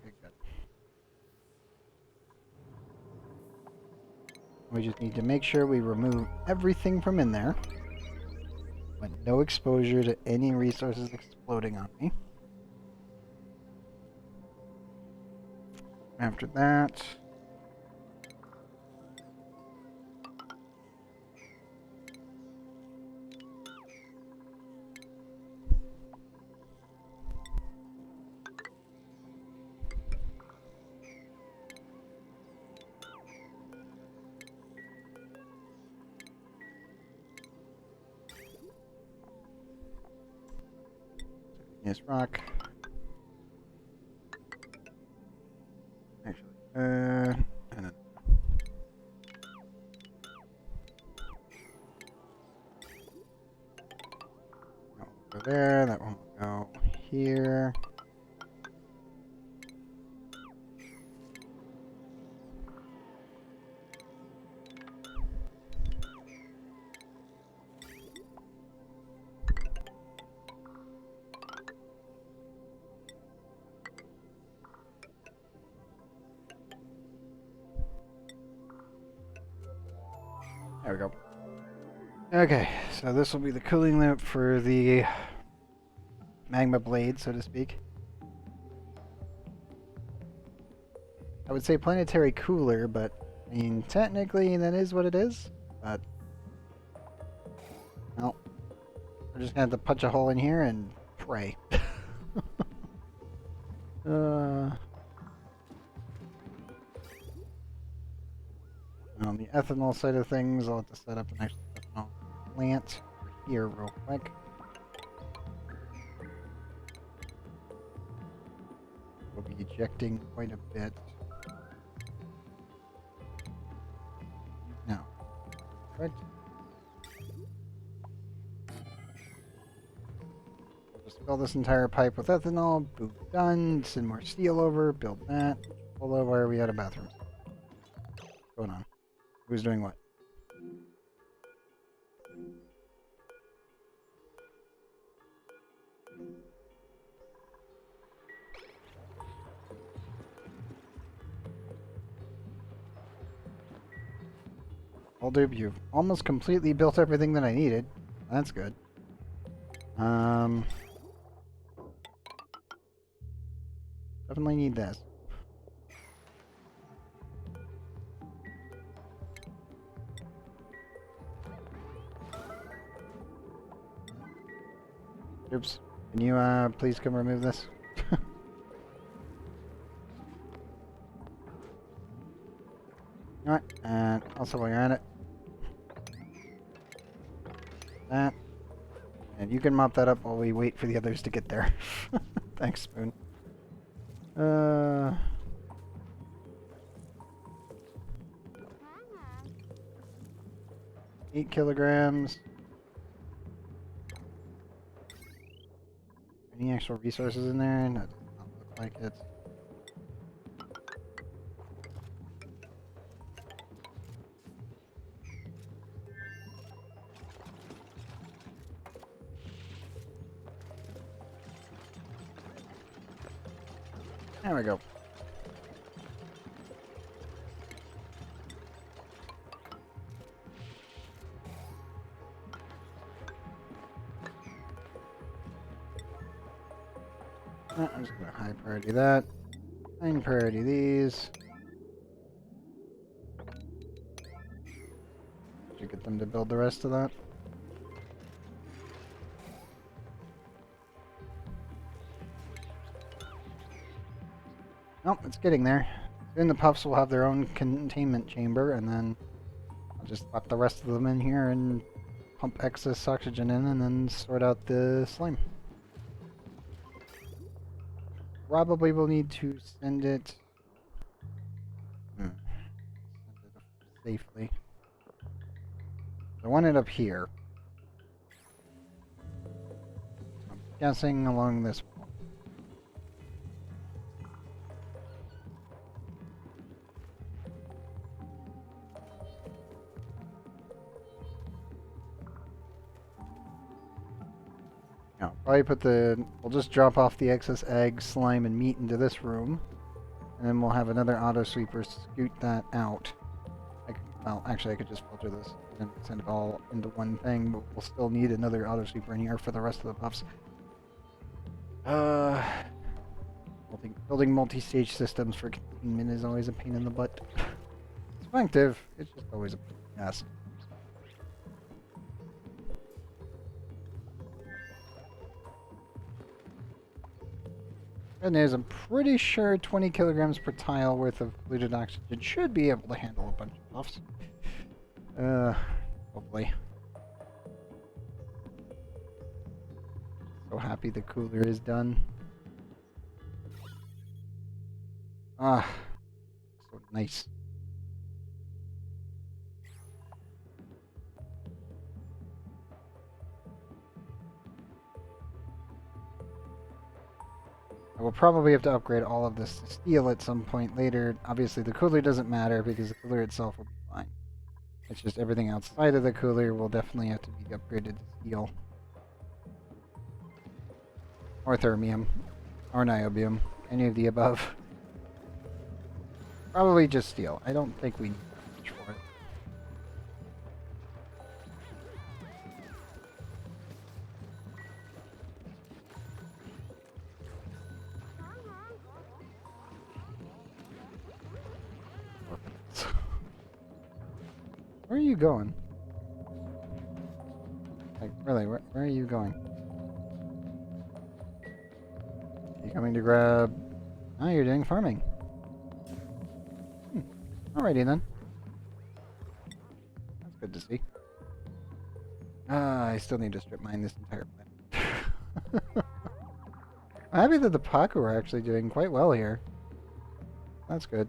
Okay, good. We just need to make sure we remove everything from in there. With no exposure to any resources exploding on me. After that... Yes, rock. Actually, and then Go there, that one will go here. There we go. Okay, so this will be the cooling loop for the magma blade, so to speak. I would say planetary cooler, but I mean, technically that is what it is, but well, we're just gonna have to punch a hole in here and pray. On the ethanol side of things, I'll have to set up an actual ethanol plant here real quick. We'll be ejecting quite a bit. No. Correct? We'll just fill this entire pipe with ethanol. Boom, done. Send more steel over. Build that. Although, why are we out of bathrooms? What's going on? Who's doing what? Well, dude, you've almost completely built everything that I needed. That's good. Definitely need this. Oops. Can you, please come remove this? Alright, and also while you're at it, that. And you can mop that up while we wait for the others to get there. Thanks, Spoon. 8 kilograms. Any actual resources in there? No, it does not look like it. There we go. I'm just gonna high priority that. High priority these. Did you get them to build the rest of that? Nope, it's getting there. Soon the puffs will have their own containment chamber, and then I'll just slap the rest of them in here and pump excess oxygen in, and then sort out the slime. Probably will need to send it... Send it safely. I want it up here. I'm guessing along this wall. No, probably put the... We'll just drop off the excess egg, slime, and meat into this room. And then we'll have another auto sweeper scoot that out. Well, actually, I could just filter this and send it all into one thing, but we'll still need another auto sweeper in here for the rest of the puffs. Building multi-stage systems for containment is always a pain in the butt. It's effective, it's just always a pain in the ass. Good news, I'm pretty sure 20 kilograms per tile worth of polluted oxygen should be able to handle a bunch of puffs. Hopefully. So happy the cooler is done. Ah, so nice. I will probably have to upgrade all of this to steel at some point later. Obviously, the cooler doesn't matter because the cooler itself will be fine. It's just everything outside of the cooler will definitely have to be upgraded to steel. Or thermium. Or niobium. Any of the above. Probably just steel. I don't think we need much for it. Where are you going? Like, really, where are you going? Are you coming to grab... Oh, you're doing farming. Alrighty then. That's good to see. I still need to strip mine this entire planet. I'm happy that the Paku are actually doing quite well here. That's good.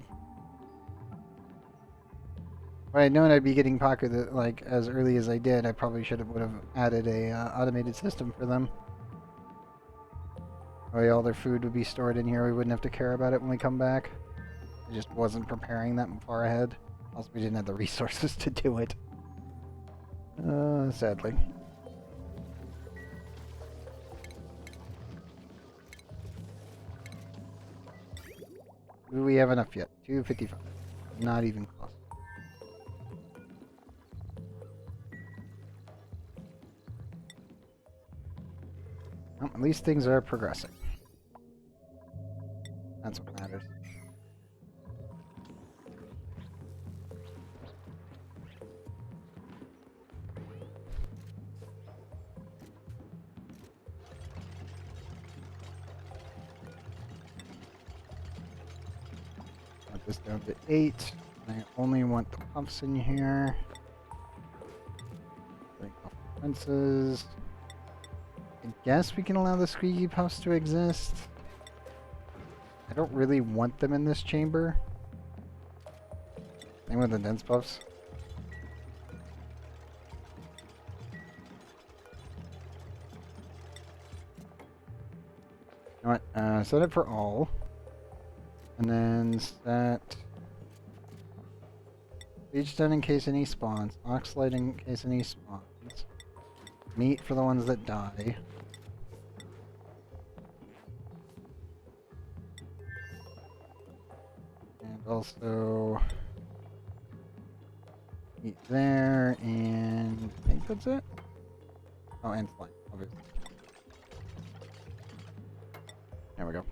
If I had known I'd be getting Paku like as early as I did, I probably would have added a automated system for them. That way all their food would be stored in here. We wouldn't have to care about it when we come back. I just wasn't preparing that far ahead. Also, we didn't have the resources to do it. Sadly. Do we have enough yet? 255. Not even close. Well, at least things are progressing. That's what matters. Put this down to 8. I only want the puffs in here. Bring off the fences. I guess we can allow the squeaky puffs to exist. I don't really want them in this chamber. Same with the dense puffs. You know what? Set it for all. And then set each done in case any spawns. Ox light in case any spawns. Meat for the ones that die. And also meat there, and I think that's it. Oh, and slime, obviously. There we go.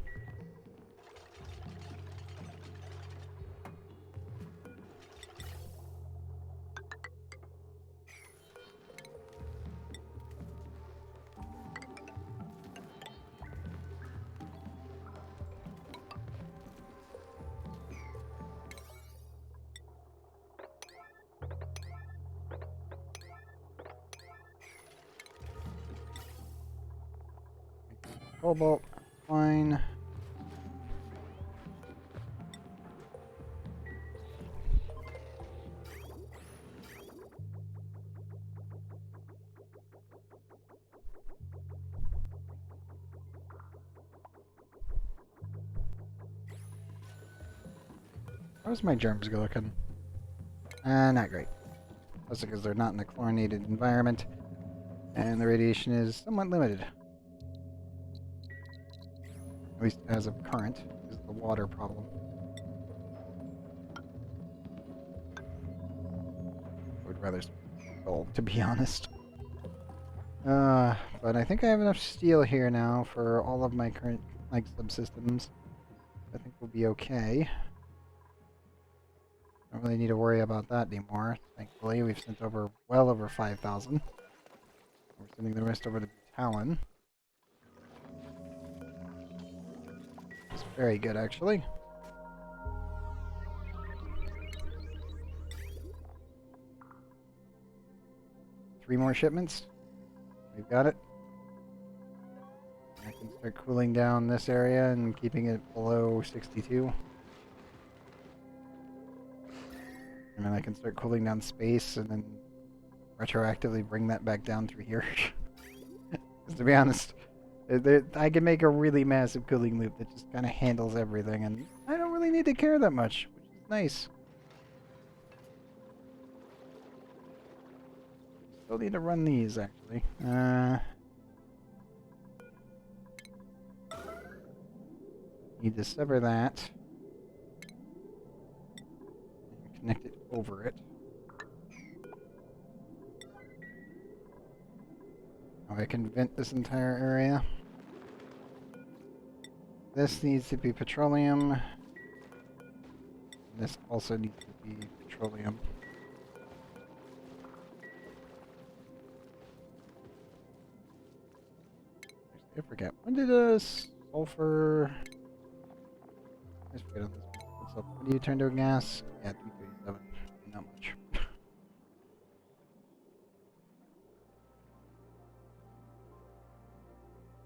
Cobalt, fine. How's my germs looking? Not great. That's because they're not in a chlorinated environment, and the radiation is somewhat limited. At least as of current, is the water problem. I would rather gold, to be honest. But I think I have enough steel here now for all of my current, like, subsystems. I think we'll be okay. Don't really need to worry about that anymore. Thankfully, we've sent over well over 5,000. We're sending the rest over to Talon. It's very good, actually. Three more shipments. We've got it. I can start cooling down this area and keeping it below 62. And then I can start cooling down space and then retroactively bring that back down through here. Because to be honest, I can make a really massive cooling loop that just kind of handles everything, and I don't really need to care that much, which is nice. Still need to run these, actually. Need to sever that. And connect it over it. Now I can vent this entire area. This needs to be petroleum. This also needs to be petroleum. I forget. When did sulfur... I forget on this. What's up? When do you turn to a gas? Yeah, 337. Not much.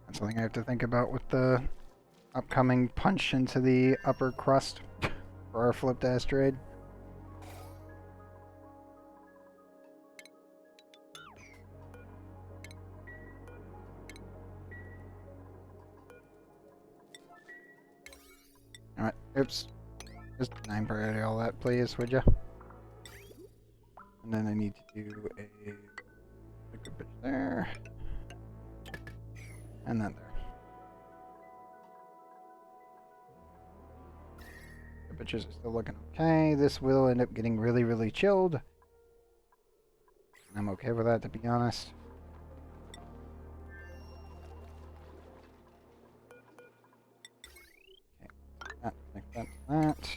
That's something I have to think about with the upcoming punch into the upper crust for our flipped asteroid. Alright, oops. Just 9 priority all that, please, would ya? And then I need to do a liquid bitch there. And then there. The bitches are still looking okay. This will end up getting really, really chilled. I'm okay with that, to be honest. Okay, that.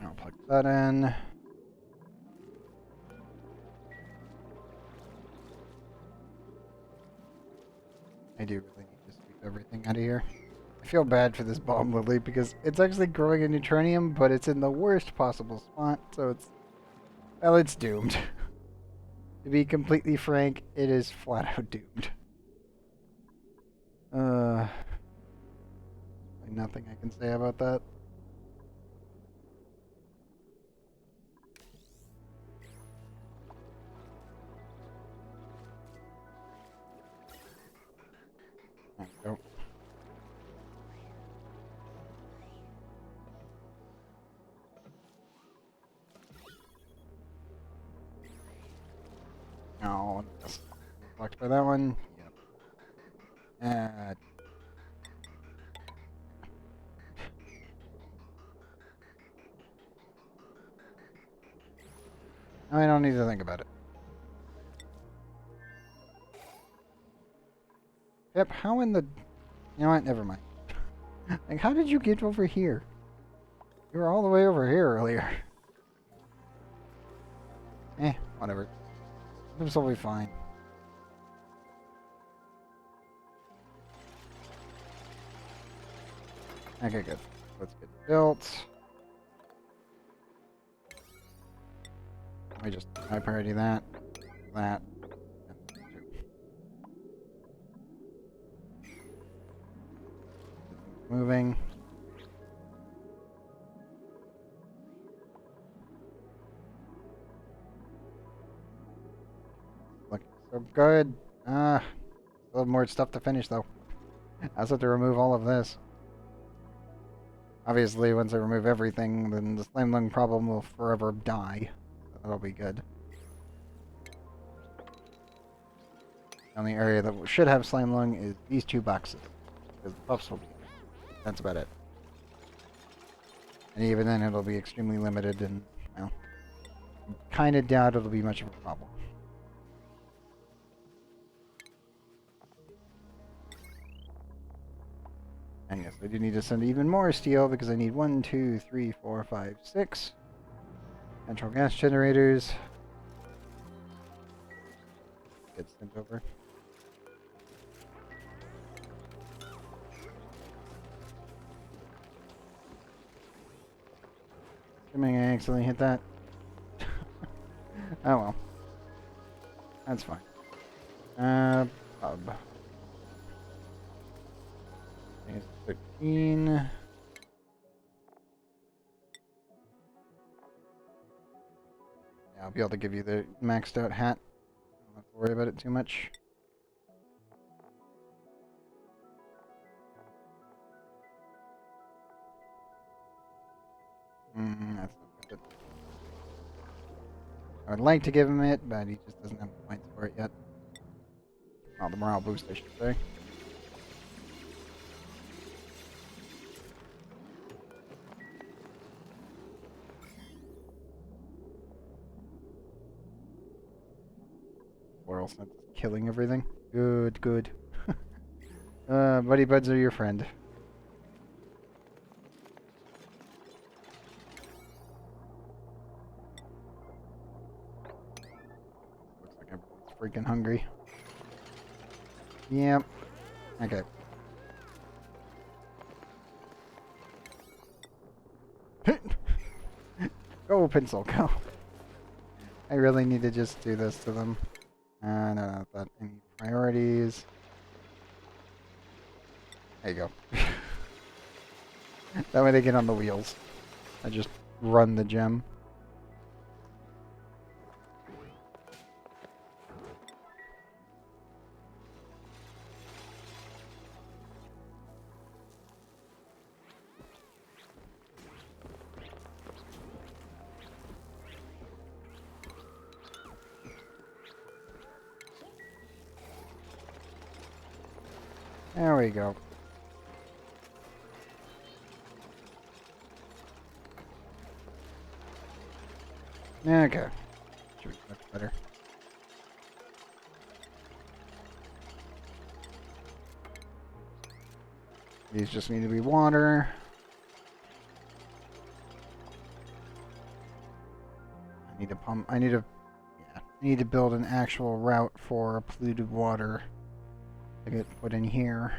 I'll plug that in. I do really need to sweep everything out of here. I feel bad for this bomb lily because it's actually growing in neutronium, but it's in the worst possible spot, so it's... well, it's doomed. To be completely frank, it is flat out doomed. Nothing I can say about that. There we go. Oh, blocked by that one. Yep. I don't need to think about it. Yep, how in the... you know what? Never mind. Like, how did you get over here? You were all the way over here earlier. Whatever. This will be fine. Okay, good. Let's get it built. Let me just high priority that, and two. Moving. Looking so good. Still have more stuff to finish though. I also have to remove all of this. Obviously, once I remove everything, then the slime lung problem will forever die. So that'll be good. The only area that should have slime lung is these 2 boxes. Because the buffs will be there. That's about it. And even then, it'll be extremely limited, and, well, kind of doubt it'll be much of a problem. And yes, I do need to send even more steel because I need 1, 2, 3, 4, 5, 6 natural gas generators. Get sent over. Assuming I accidentally hit that. Oh well. That's fine. Pub. I think it's 13. Yeah, I'll be able to give you the maxed out hat. I don't have to worry about it too much. That's not good. I would like to give him it, but he just doesn't have the points for it yet. Well, the morale boost, I should say. Floral scent is killing everything. Good, good. Buddy buds are your friend. Looks like everyone's freaking hungry. Yep. Okay. Go, pencil, go. I really need to just do this to them. No, that any priorities. There you go. That way they get on the wheels. I just run the gem. There we go. Okay. Should be much better. These just need to be water. I need to pump. I need to build an actual route for polluted water to get put in here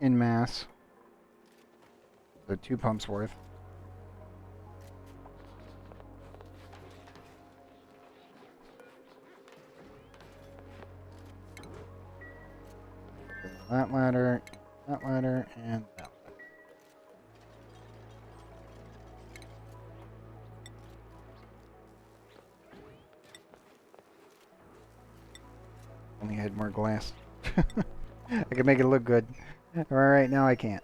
in mass. So 2 pumps worth. That ladder, and that ladder. Only had more glass. I could make it look good. Alright, now I can't.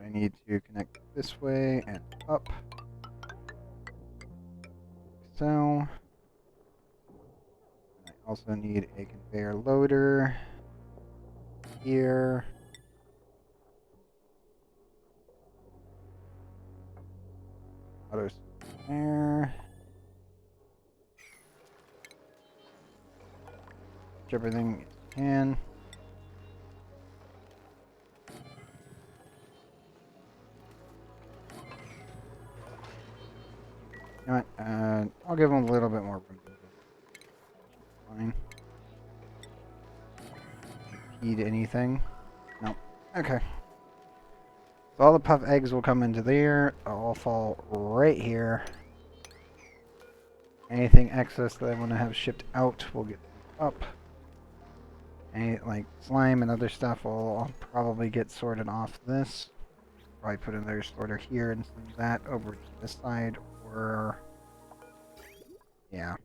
I need to connect this way and up. So. And I also need a conveyor loader here. Auto there. Everything you can. You know what? I'll give them a little bit more room. Fine. Eat anything? No. Okay. So all the puff eggs will come into there. They'll all fall right here. Anything excess that I want to have shipped out will get up. Any like slime and other stuff will probably get sorted off this. Probably put another sorter here and send that over to this side, or yeah.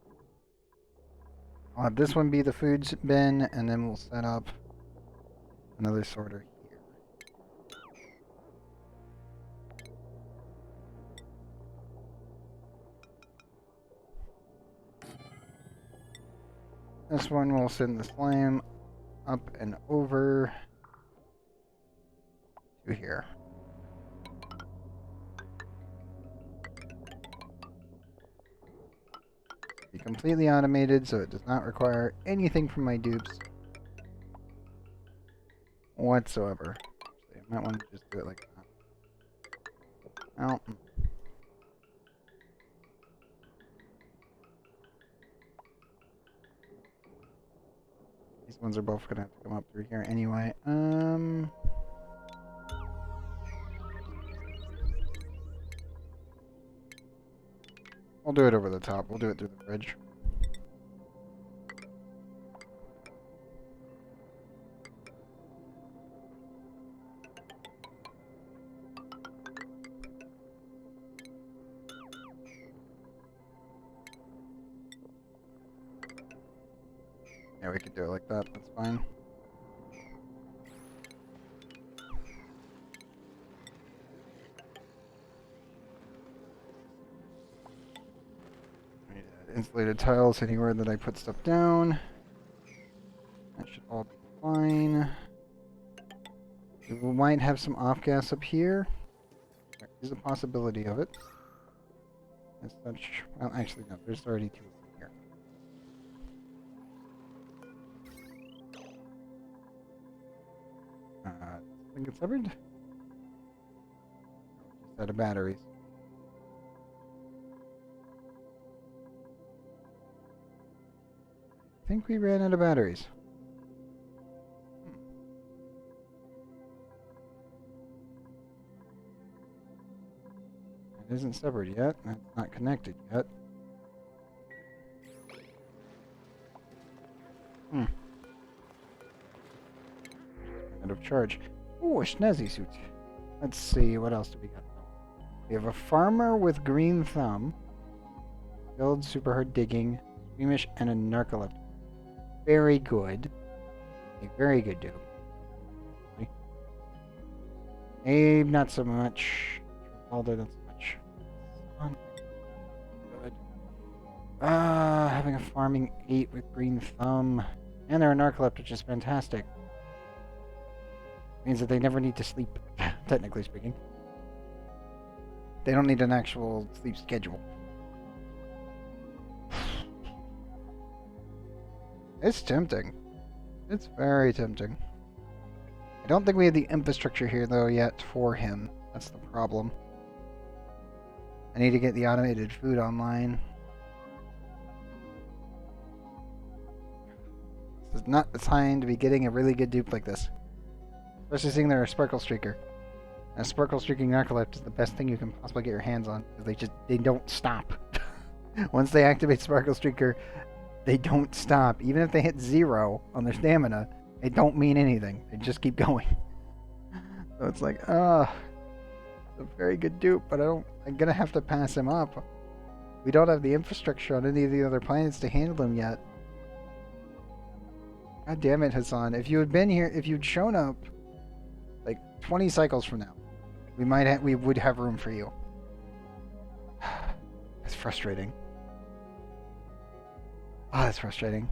I'll have this one be the foods bin, and then we'll set up another sorter here. This one will send the slime up and over to here. Be completely automated, so it does not require anything from my dupes whatsoever. So you might want to just do it like that. Well, these ones are both gonna have to come up through here anyway. We'll do it over the top. We'll do it through the bridge. Yeah, we could do it like that. That's fine. Insulated tiles anywhere that I put stuff down. That should all be fine. We might have some off gas up here. There is a possibility of it. As such, well, actually no, there's already two here. Think it's severed? Just out of batteries. I think we ran out of batteries. It isn't severed yet. It's not connected yet. Out of charge. Ooh, a snazzy suit. Let's see, what else do we got? We have a farmer with green thumb. Build super hard digging. Squeamish and a narcoleptic. Very good. A very good dude. Abe, not so much. Alder, not so much. Good. Having a farming 8 with green thumb. And they're a narcoleptic, which is fantastic. Means that they never need to sleep, technically speaking. They don't need an actual sleep schedule. It's tempting. It's very tempting. I don't think we have the infrastructure here, though, yet for him. That's the problem. I need to get the automated food online. This is not the time to be getting a really good dupe like this. Especially seeing they're a Sparkle Streaker. And a Sparkle Streaking Narcoleptic is the best thing you can possibly get your hands on. Because they don't stop. Once they activate Sparkle Streaker, they don't stop. Even if they hit 0 on their stamina, it don't mean anything. They just keep going. So it's like, it's a very good dupe, but I'm gonna have to pass him up. We don't have the infrastructure on any of the other planets to handle him yet. God damn it, Hassan. If you had been here, if you'd shown up like 20 cycles from now, we would have room for you. That's frustrating. Ah, that's frustrating.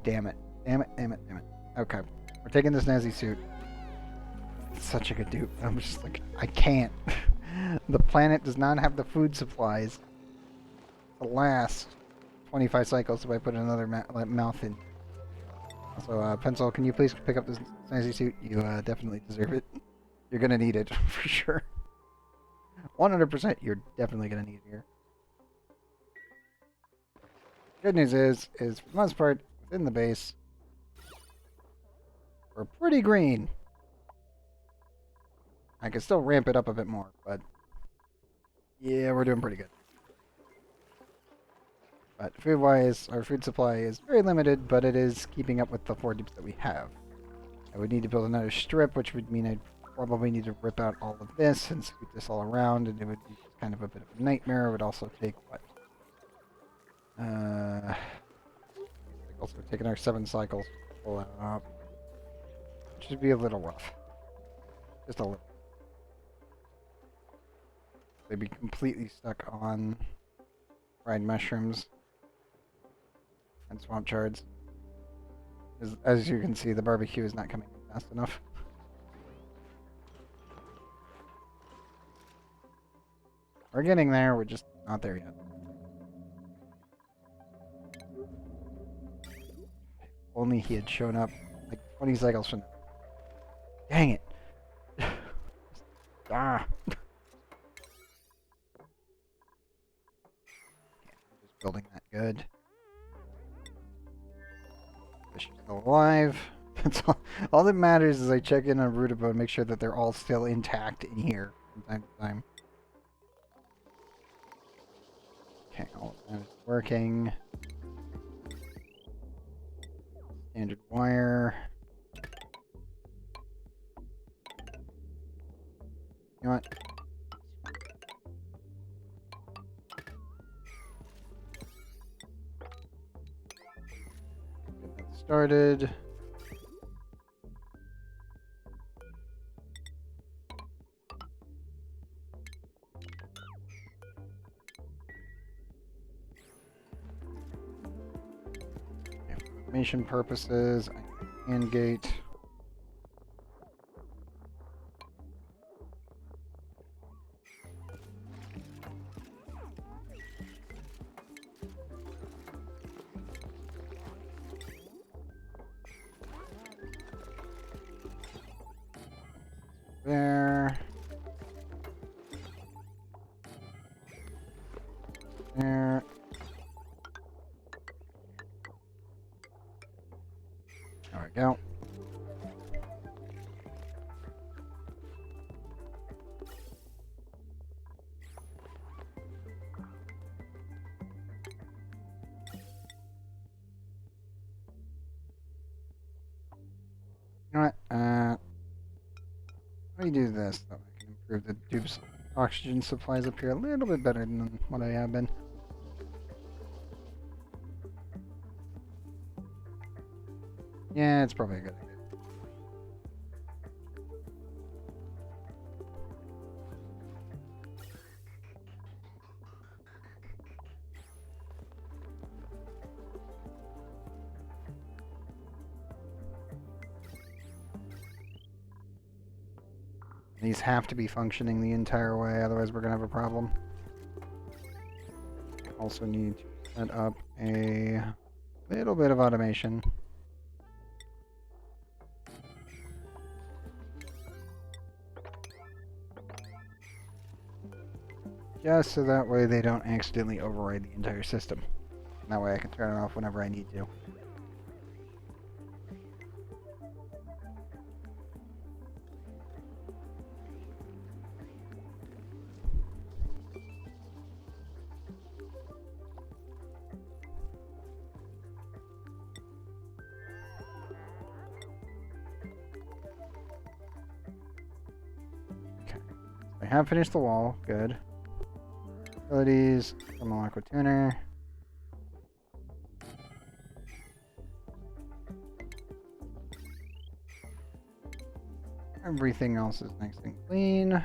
Damn it. Damn it, damn it, damn it. Okay. We're taking this Nazi suit. It's such a good dupe. I'm just like, I can't. The planet does not have the food supplies to last 25 cycles if I put another mouth in. So, Pencil, can you please pick up this Nazi suit? You definitely deserve it. You're gonna need it, for sure. 100% you're definitely gonna need it here. Good news is for the most part, within the base, we're pretty green. I could still ramp it up a bit more, but yeah, we're doing pretty good. But food-wise, our food supply is very limited, but it is keeping up with the 4 dupes that we have. I would need to build another strip, which would mean I'd probably need to rip out all of this and scoot this all around, and it would be kind of a bit of a nightmare. It would also take, what? Also taking our 7 cycles to pull it up. Which would be a little rough. Just a little. They'd be completely stuck on fried mushrooms and swamp chards. As you can see, the barbecue is not coming in fast enough. We're getting there, we're just not there yet. If only he had shown up like 20 cycles from now. Dang it! Ah! Just building that good. fish are still alive. That's all that matters is I check in on Rutabow and make sure that they're all still intact in here from time to time. Okay, all of that is working. Standard wire. You know what? Get that started. For automation purposes, I can gate. There. There. There we go. You know what? Let me do this, though. I can improve the dupe's oxygen supplies up here a little bit better than what I have been. Yeah, it's probably a good idea. These have to be functioning the entire way, otherwise we're going to have a problem. Also need to set up a little bit of automation. Just so that way they don't accidentally override the entire system. And that way I can turn it off whenever I need to. Okay. I have finished the wall. Good. Abilities, thermal aqua tuner. Everything else is nice and clean.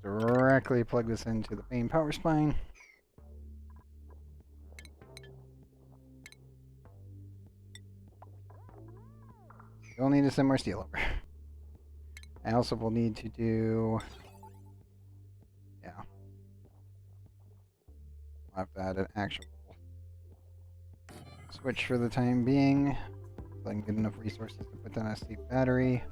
Directly plug this into the main power spine. You'll need to send more steel over. I also will need to do... Yeah. I'll have to add an actual switch for the time being, so I can get enough resources to put down a sleep battery.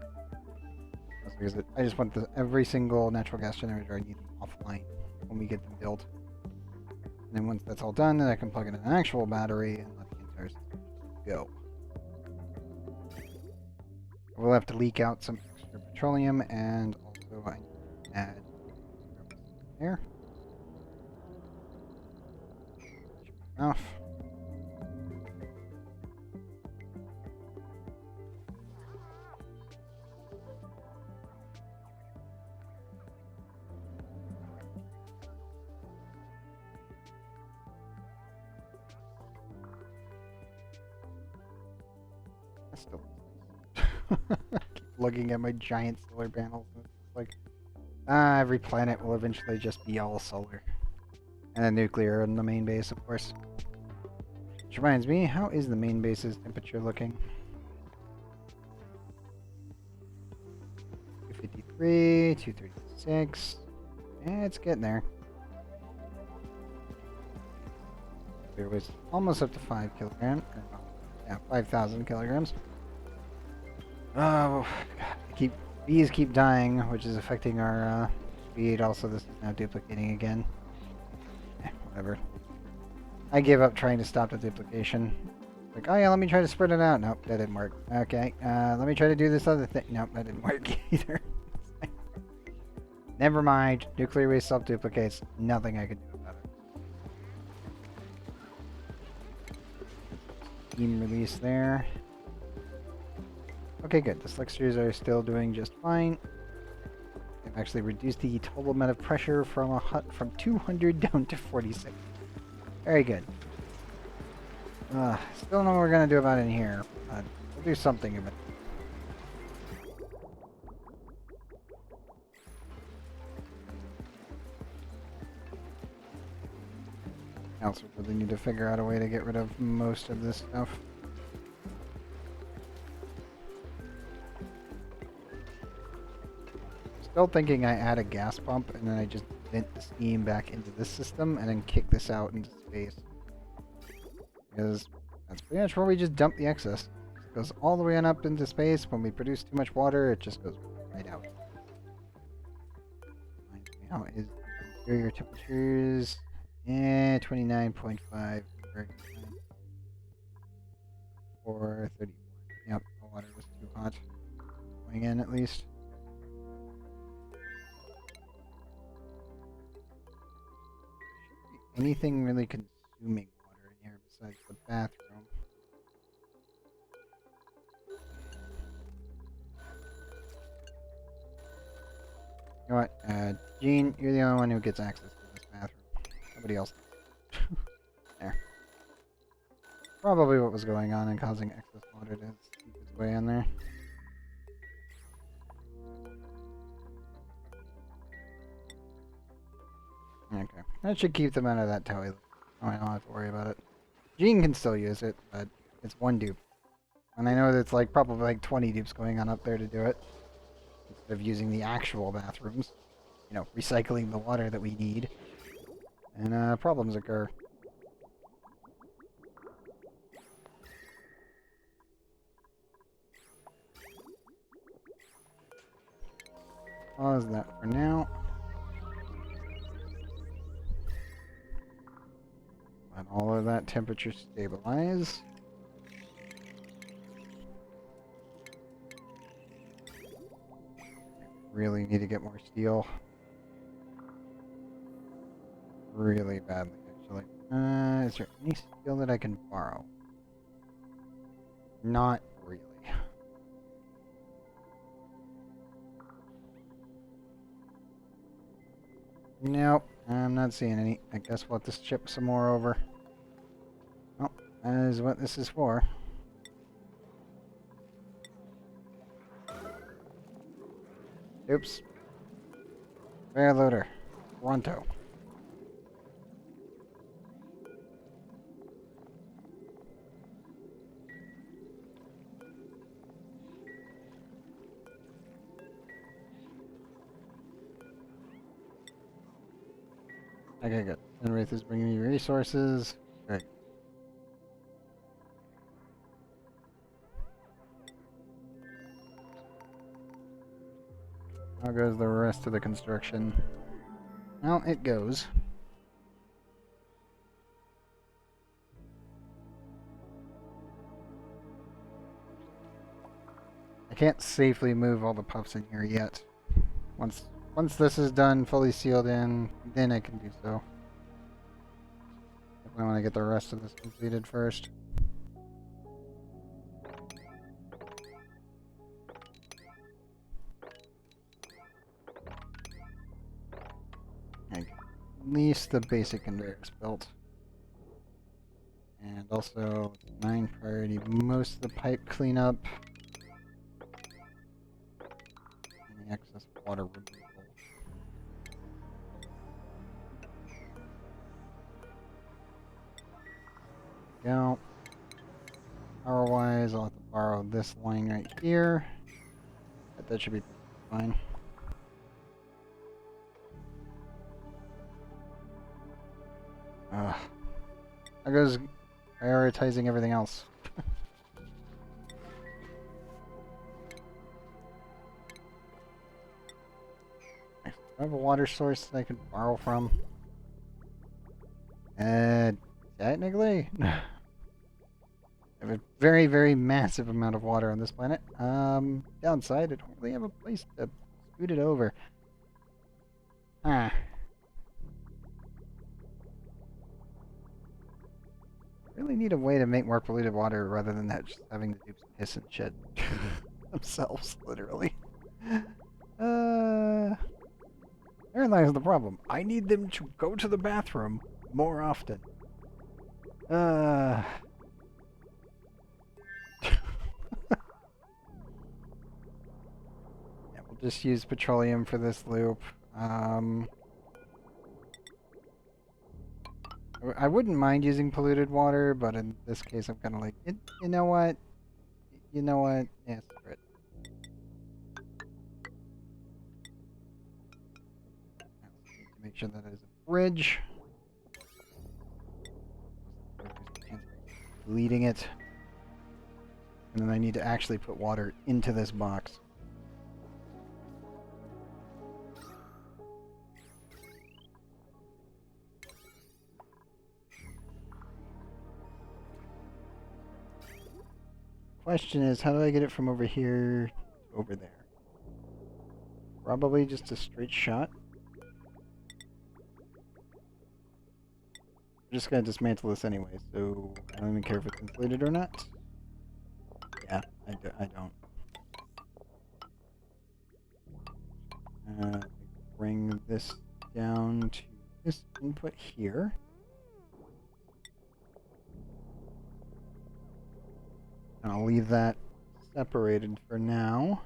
That's because I just want every single natural gas generator I need them offline when we get them built. And then once that's all done, then I can plug in an actual battery and let the entire system go. We'll have to leak out some extra petroleum, and also I need to add there. Enough. That's still keep looking at my giant solar panels. And it's like, every planet will eventually just be all solar. And then nuclear in the main base, of course. Which reminds me, how is the main base's temperature looking? 253, 236. Yeah, it's getting there. It was almost up to 5 kilograms. Or, yeah, 5,000 kilograms. Oh, bees keep dying, which is affecting our speed. Also, this is now duplicating again. Whatever. I gave up trying to stop the duplication. Like, oh yeah, let me try to spread it out. Nope, that didn't work. Okay, let me try to do this other thing. Nope, that didn't work either. Never mind. Nuclear waste self-duplicates. Nothing I can do about it. Steam release there. Okay, good. The slicksters are still doing just fine. They've actually reduced the total amount of pressure from 200 down to 46. Very good. Still don't know what we're gonna do about it in here, but we'll do something about it. I also really need to figure out a way to get rid of most of this stuff. Still thinking I add a gas pump and then I just vent the steam back into this system and then kick this out into space. Because that's pretty much where we just dump the excess. It goes all the way on up into space. When we produce too much water, it just goes right out. How is interior temperatures? 29.5. 431. Yep, the water was too hot. Going in at least. Anything really consuming water in here besides the bathroom. You know what, Gene, you're the only one who gets access to this bathroom. Nobody else. There. Probably what was going on and causing excess water to seep its way in there. Okay. That should keep them out of that toilet. I don't have to worry about it. Gene can still use it, but it's one dupe. And I know that's like probably like 20 dupes going on up there to do it. Instead of using the actual bathrooms. You know, recycling the water that we need. And problems occur. Pause that for now. Let all of that temperature stabilize. Really need to get more steel. Really badly, actually. Is there any steel that I can borrow? Not really. Nope, I'm not seeing any. I guess we'll have to ship some more over. Oh, that is what this is for. Oops. Fair loader. Toronto. Okay, good. And Wraith is bringing me resources. Great. How goes the rest of the construction? Well, it goes. I can't safely move all the puffs in here yet. Once this is done, fully sealed in, then I can do so. I want to get the rest of this completed first. At least the basic conveyors built. And also, 9 priority, most of the pipe cleanup. And the excess water removal. Go. Power-wise, I'll have to borrow this line right here. But that should be fine. That goes prioritizing everything else. I have a water source that I can borrow from? Technically. I have a very, very massive amount of water on this planet. Downside, I don't really have a place to scoot it over. Huh. Really need a way to make more polluted water rather than that just having the dupes piss and shit themselves, literally. Therein lies the problem. I need them to go to the bathroom more often. Yeah, we'll just use petroleum for this loop. I wouldn't mind using polluted water, but in this case I'm kind of like, you know what? You know what? Yeah, screw it. To make sure that it is a bridge. Leading it. And then I need to actually put water into this box. Question is, how do I get it from over here to over there? Probably just a straight shot. I'm just gonna dismantle this anyway, so I don't even care if it's insulated or not. Yeah, I don't. Bring this down to this input here. And I'll leave that separated for now.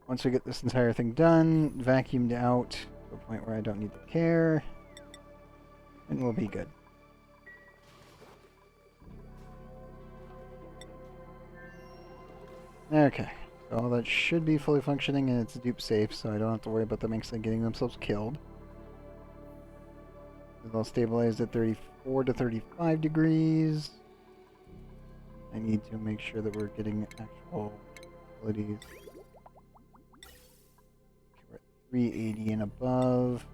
Once we get this entire thing done, vacuumed out to a point where I don't need to care, and we'll be good. Okay, so that should be fully functioning and it's dupe safe, so I don't have to worry about them actually getting themselves killed. They'll stabilize at 34 to 35 degrees. I need to make sure that we're getting actual abilities. Okay, we're at 380 and above.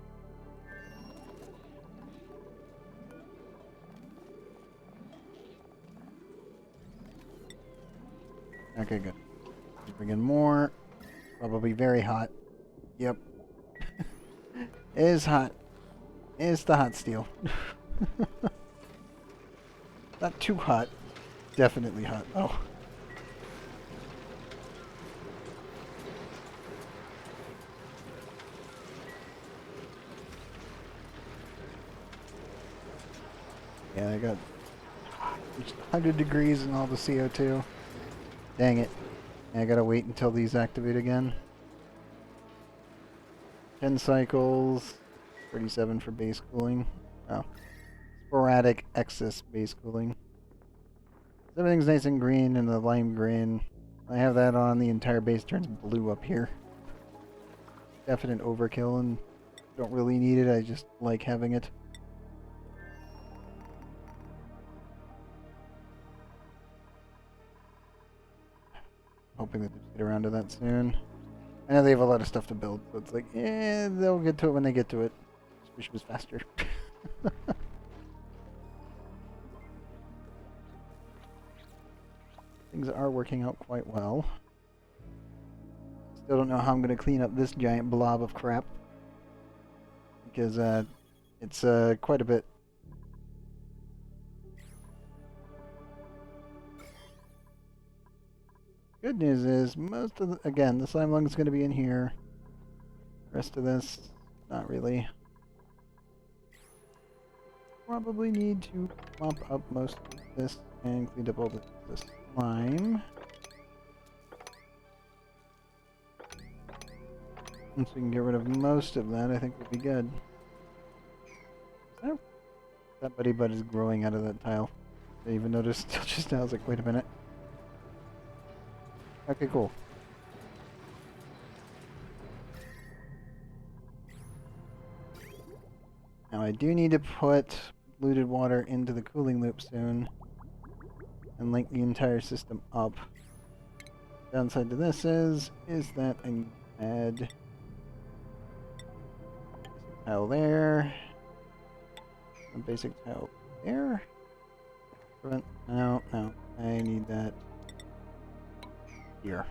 Okay, good. Bring in more. Probably very hot. Yep. It is hot. It's the hot steel. Not too hot. Definitely hot. Oh. Yeah, I got 100 degrees and all the CO2. Dang it. I gotta wait until these activate again. 10 cycles. 37 for base cooling. Oh. Sporadic excess base cooling. Everything's nice and green and the lime green. I have that on, the entire base turns blue up here. Definite overkill and don't really need it, I just like having it. Hoping that they get around to that soon. I know they have a lot of stuff to build, so it's like, they'll get to it when they get to it. Just wish it was faster. Things are working out quite well. Still don't know how I'm going to clean up this giant blob of crap. Because it's quite a bit. Good news is, most of the, again, the slime lung is going to be in here. The rest of this, not really. Probably need to mop up most of this and clean up all the slime. Once we can get rid of most of that, I think we'll be good. So, that buddy bud is growing out of that tile. I even noticed just now. I was like, wait a minute. Okay, cool. Now I do need to put polluted water into the cooling loop soon and link the entire system up. Downside to this is that I need to add tile there. A basic tile there. No, no. I need that here.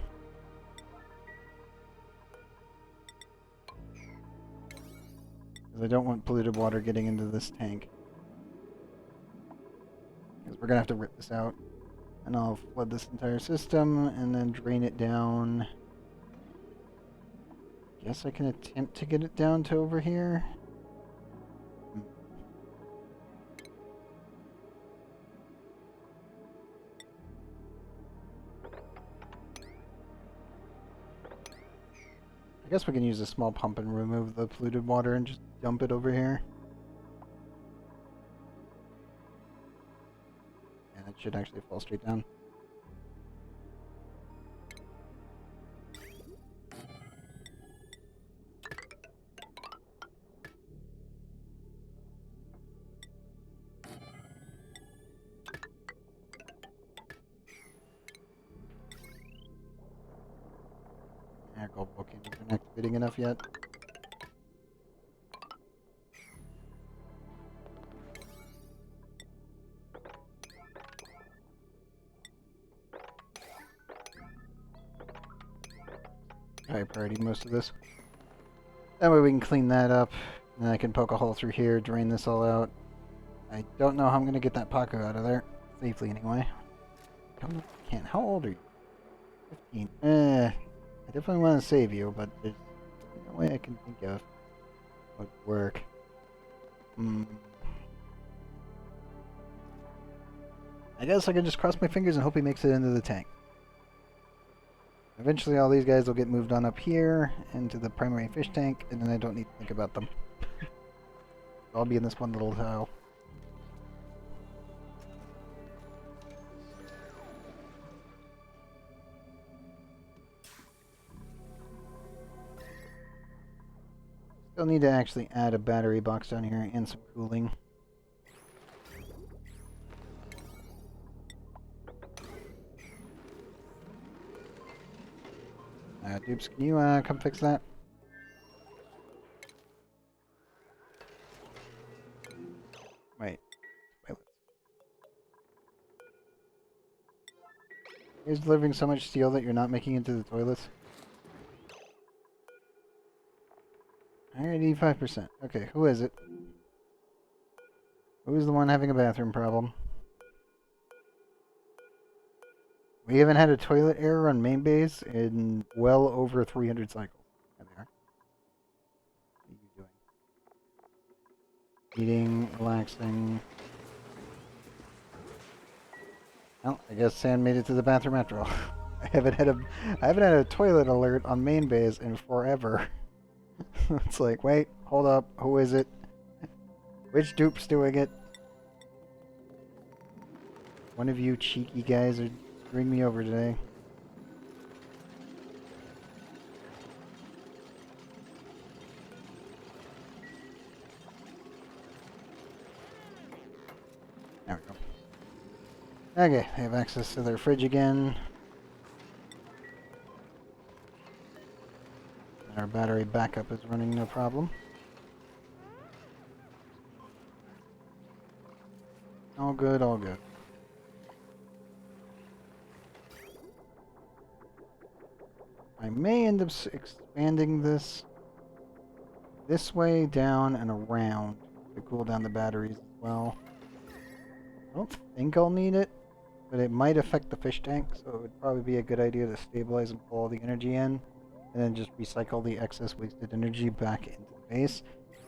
Because I don't want polluted water getting into this tank. Because we're going to have to rip this out. And I'll flood this entire system and then drain it down. Guess I can attempt to get it down to over here. I guess we can use a small pump and remove the polluted water and just dump it over here. And it should actually fall straight down. Our gold volcanoes aren't activating enough yet. High priority most of this. That way we can clean that up, and I can poke a hole through here, drain this all out. I don't know how I'm going to get that Paco out of there. Safely, anyway. I can't. How old are you? 15. I definitely want to save you, but there's no way I can think of what would work. I guess I can just cross my fingers and hope he makes it into the tank. Eventually all these guys will get moved on up here into the primary fish tank, and then I don't need to think about them. I'll be in this one little tile. Still need to actually add a battery box down here and some cooling. Dupes, can you come fix that? Wait. You're delivering so much steel that you're not making it to the toilets? Alright, 85%. Okay, who is it? Who's the one having a bathroom problem? We haven't had a toilet error on main base in well over 300 cycles. There they are. What are you doing? Eating, relaxing. Well, I guess Sand made it to the bathroom after all. I haven't had a toilet alert on main base in forever. It's like, wait, hold up, who is it? Which dupe's doing it? One of you cheeky guys are screwing me over today. There we go. Okay, they have access to their fridge again. Our battery backup is running no problem. All good, all good. I may end up expanding this way, down, and around to cool down the batteries as well. I don't think I'll need it, but it might affect the fish tank, so it would probably be a good idea to stabilize and pull all the energy in, and then just recycle the excess wasted energy back into the base.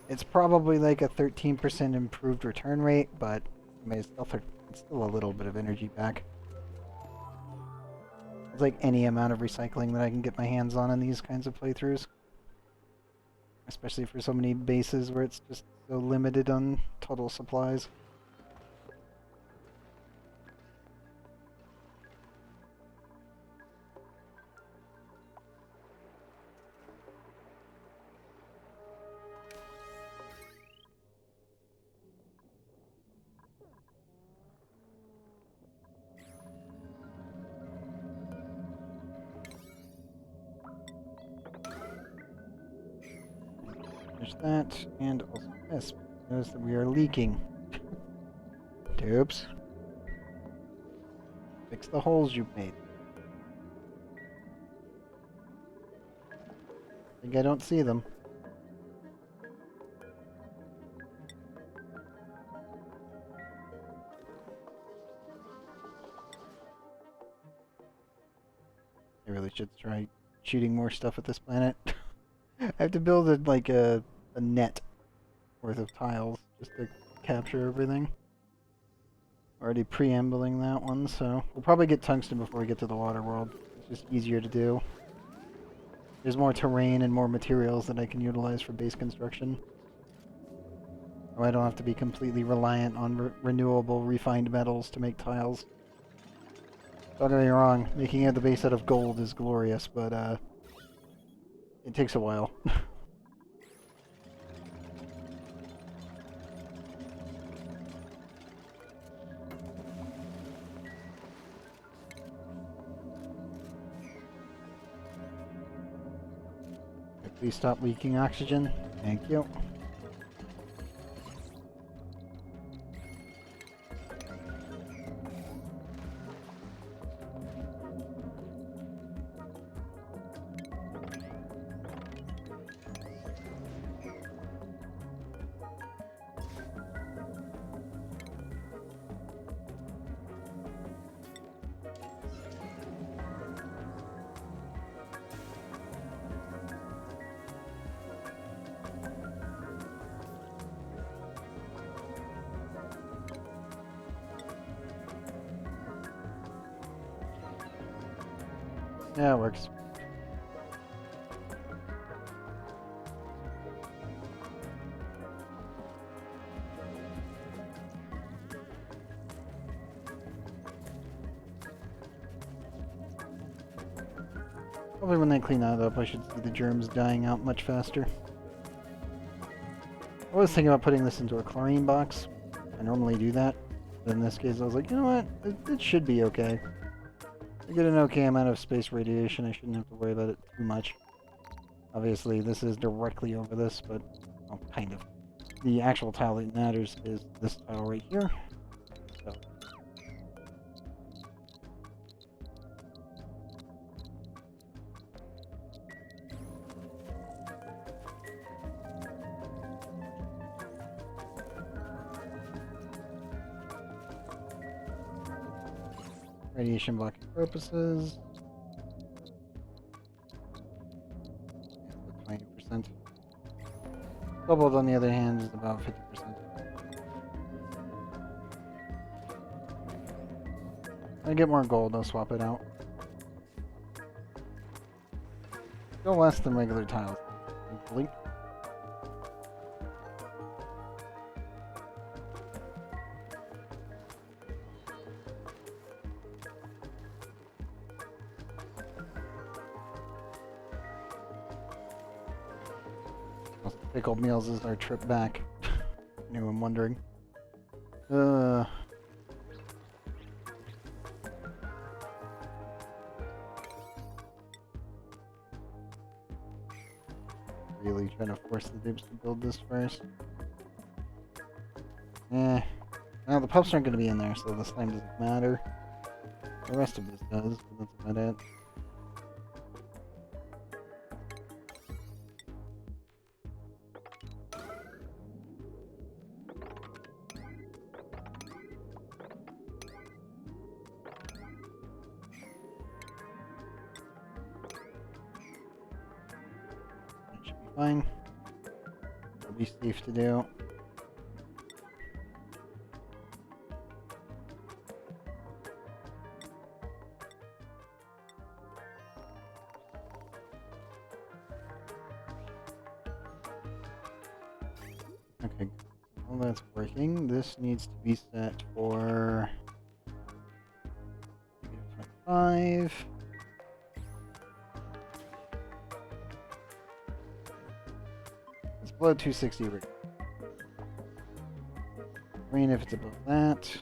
It's probably like a 13% improved return rate, but I mean, it's still a little bit of energy back. It's like any amount of recycling that I can get my hands on in these kinds of playthroughs. Especially for so many bases where it's just so limited on total supplies. Finish that, and also this. Notice that we are leaking. Oops. Fix the holes you've made. I think I don't see them. I really should try shooting more stuff at this planet. I have to build a net worth of tiles just to capture everything. Already preambling that one, so we'll probably get tungsten before we get to the water world. It's just easier to do. There's more terrain and more materials that I can utilize for base construction. So I don't have to be completely reliant on renewable refined metals to make tiles. Don't get me wrong, making the base out of gold is glorious, but it takes a while. Please stop leaking oxygen. Thank you. Yeah, it works. Probably when they clean that up, I should see the germs dying out much faster. I was thinking about putting this into a chlorine box. I normally do that. But in this case, I was like, you know what? It should be okay. I get an okay amount of space radiation. I shouldn't have to worry about it too much. Obviously, this is directly over this, but well, kind of. The actual tile that matters is this tile right here. So. Radiation blocking purposes. 20%. Cobalt, on the other hand, is about 50%. When I get more gold, I'll swap it out. Still less than regular tiles, thankfully. Pickled meals is our trip back. Anyone wondering? Really trying to force the dupes to build this first. Well, the pups aren't going to be in there, so the slime doesn't matter. The rest of this does, but that's about it. Fine. It'll be safe to do. Okay, well that's working. This needs to be set for 5. Below 260 green if it's above that.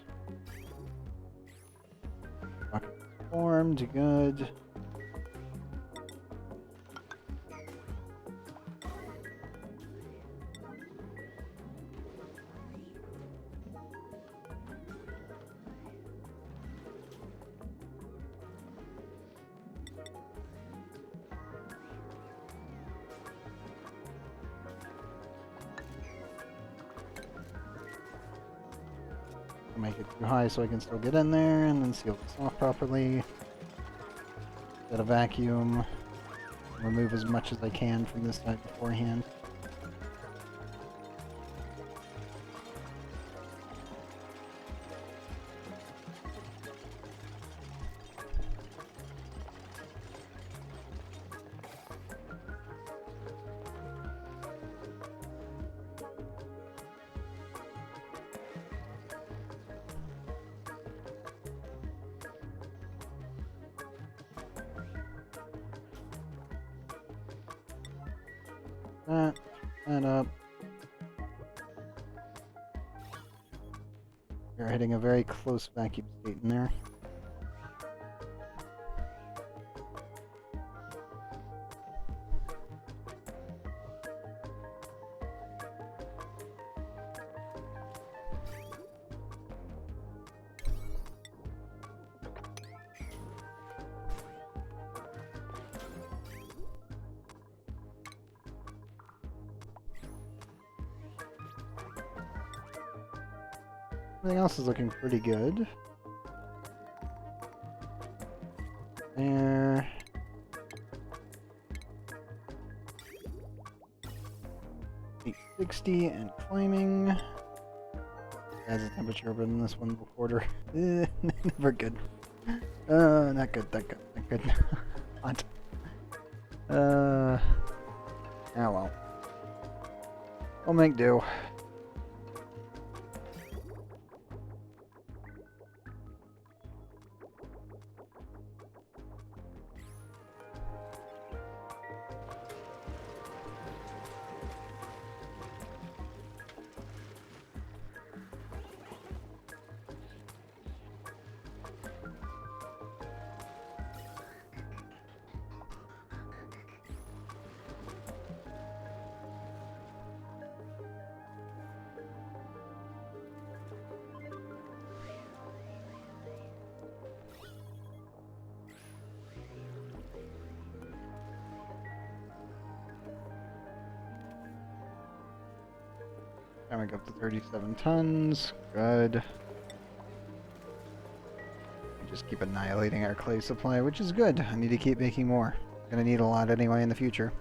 Bucket formed, good. Don't make it too high so I can still get in there, and then seal this off properly. Get a vacuum. Remove as much as I can from this side beforehand. That up. You're hitting a very close vacuum state in there. Everything else is looking pretty good. There. 860 and climbing. Has a temperature up in this one quarter. Never good. Not good, not good, not good. Hot. Oh well. I'll make do. Coming up to 37 tons. Good. Just keep annihilating our clay supply, which is good. I need to keep making more. Gonna need a lot anyway in the future.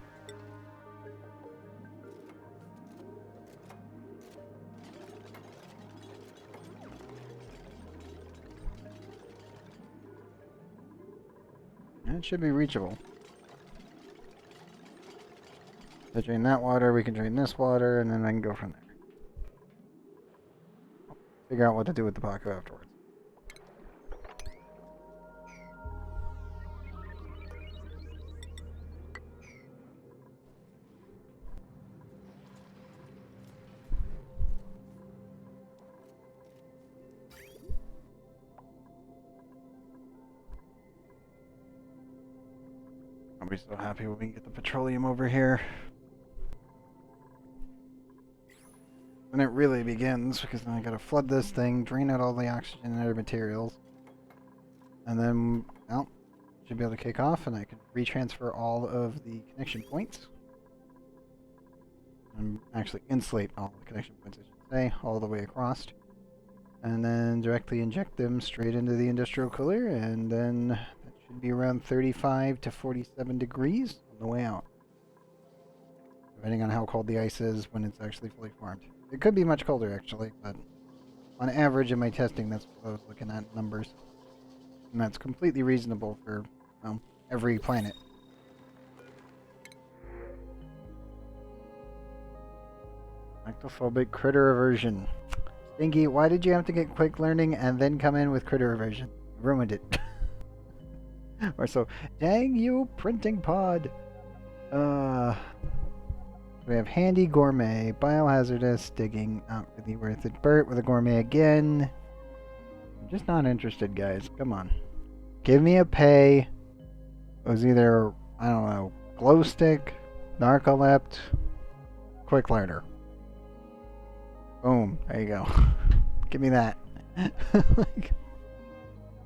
And it should be reachable. To drain that water, we can drain this water, and then I can go from there. Figure out what to do with the Paco afterwards. I'll be so happy when we can get the petroleum over here. When it really begins, because then I gotta flood this thing, drain out all the oxygen and other materials. And then, well, should be able to kick off, and I can retransfer all of the connection points. And actually insulate all the connection points, I should say, all the way across. And then directly inject them straight into the industrial cooler, and then that should be around 35 to 47 degrees on the way out. Depending on how cold the ice is when it's actually fully formed. It could be much colder, actually, but on average in my testing, that's what I was looking at, numbers. And that's completely reasonable for, well, every planet. Ectophobic critter aversion. Stinky, why did you have to get quick learning and then come in with critter aversion? You ruined it. Or so, dang you, printing pod! We have handy gourmet, biohazardous, digging, not really worth it. Bert with a gourmet again. I'm just not interested, guys. Come on. Give me a pay. It was either, I don't know, glow stick, narcolept, quick learner. Boom. There you go. Give me that.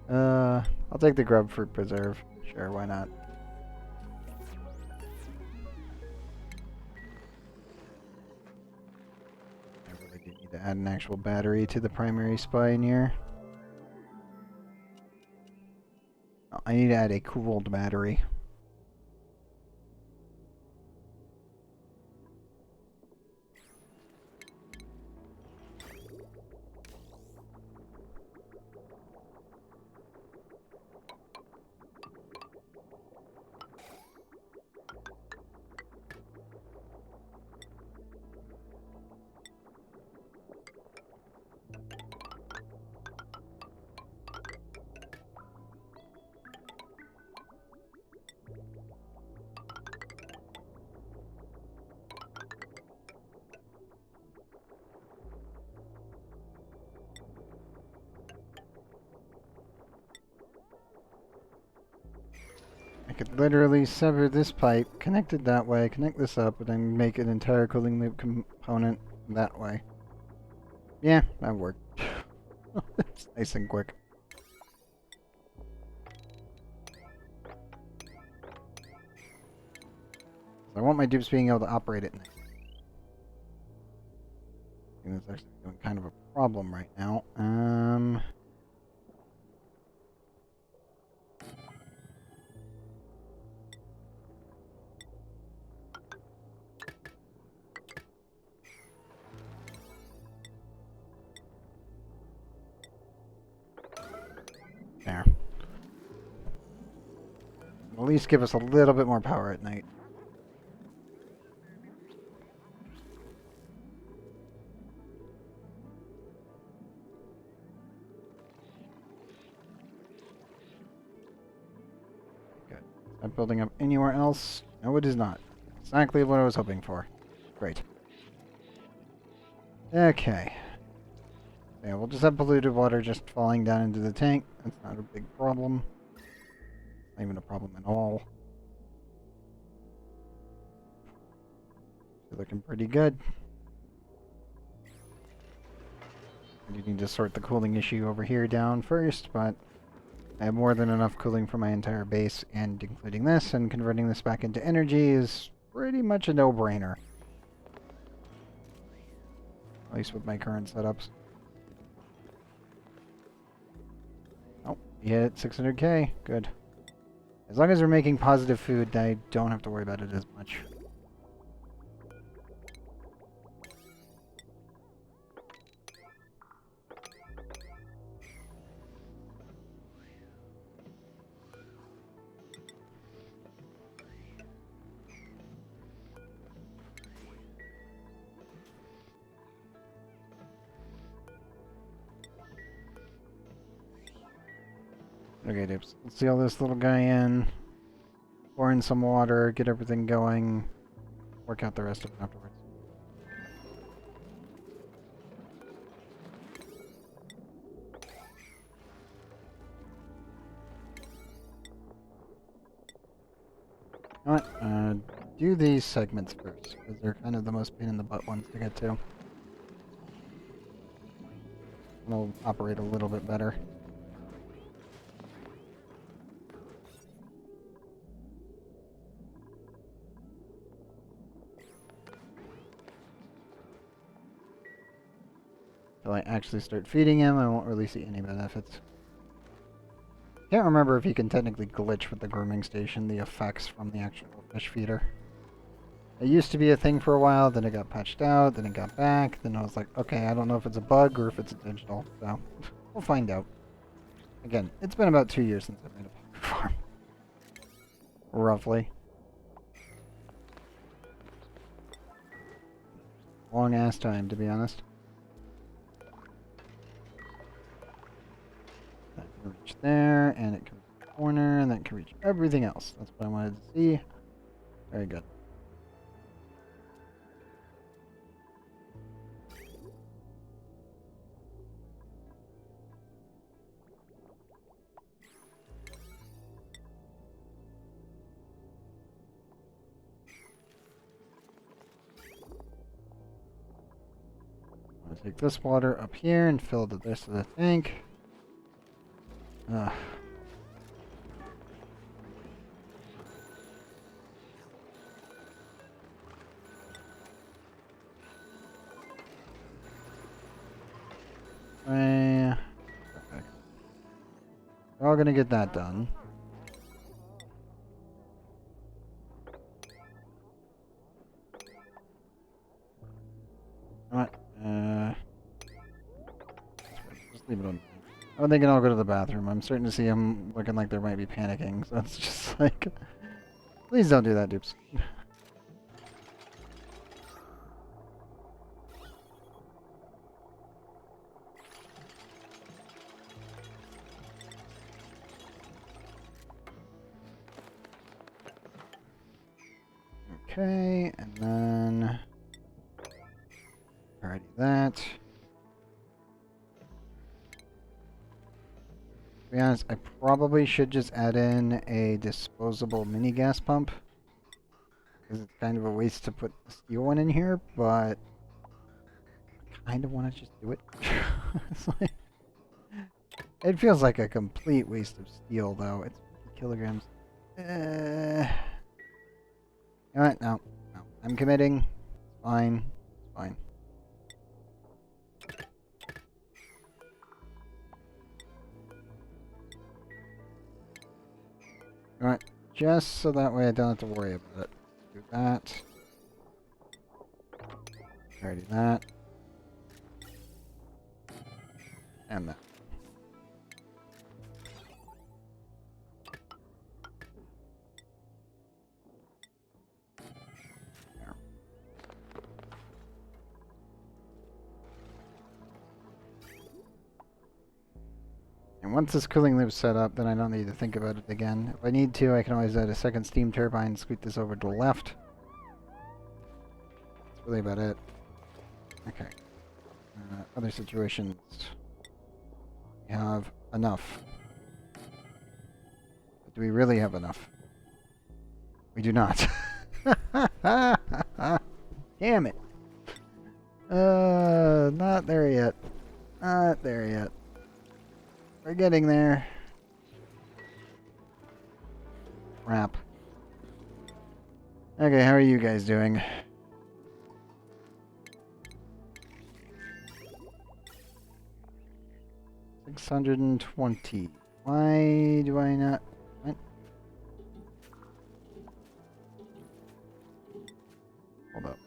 I'll take the grub fruit preserve. Sure, why not? add an actual battery to the primary spine here. Oh, I need to add a cooled battery. I could literally sever this pipe, connect it that way, connect this up, and then make an entire cooling loop component that way. Yeah, that worked. It's nice and quick. I want my dupes being able to operate at night. I think that's actually becoming kind of a problem right now. There. At least give us a little bit more power at night. Good. Is that building up anywhere else? No, it is not. Exactly what I was hoping for. Great. Okay. Yeah, we'll just have polluted water just falling down into the tank. That's not a big problem. Not even a problem at all. They're looking pretty good. I do need to sort the cooling issue over here down first, but I have more than enough cooling for my entire base, and including this, and converting this back into energy is pretty much a no-brainer. At least with my current setups. Oh, we hit 600k. Good. As long as we're making positive food, I don't have to worry about it as much. Okay, dupes. Let's seal this little guy in. Pour in some water, get everything going. Work out the rest of it afterwards. You know what? Do these segments first, because they're kind of the most pain in the butt ones to get to. They'll operate a little bit better. Until I actually start feeding him, I won't really see any benefits. Can't remember if you can technically glitch with the grooming station the effects from the actual fish feeder. It used to be a thing for a while, then it got patched out, then it got back, then I was like, okay, I don't know if it's a bug or if it's digital, so we'll find out. Again, it's been about 2 years since I made a pug farm. Roughly. Long ass time, to be honest. That can reach there, and it can reach the corner, and that can reach everything else. That's what I wanted to see. Very good. I'm gonna take this water up here and fill the rest of the tank. Ugh. way. Perfect. We're all gonna get that done. Alright, just leave it on. I'm thinking I'll go to the bathroom. I'm starting to see them looking like they might be panicking, so it's just like... Please don't do that, dupes. Okay, and then... Alrighty, that. To be honest, I probably should just add in a disposable mini gas pump. Because it's kind of a waste to put the steel one in here, but I kind of want to just do it. It's like, it feels like a complete waste of steel, though. It's 50 kilograms. You know what? No. No. I'm committing. It's fine. It's fine. Alright. Just so that way I don't have to worry about it. Do that. Already that. And that. There. And once this cooling loop's set up, then I don't need to think about it again. If I need to, I can always add a second steam turbine and scoot this over to the left. That's really about it. Okay. Other situations. We have enough. But do we really have enough? We do not. Damn it. Not there yet. Not there yet. We're getting there. Crap. Okay, how are you guys doing? $620. Why do I not... What? Hold up.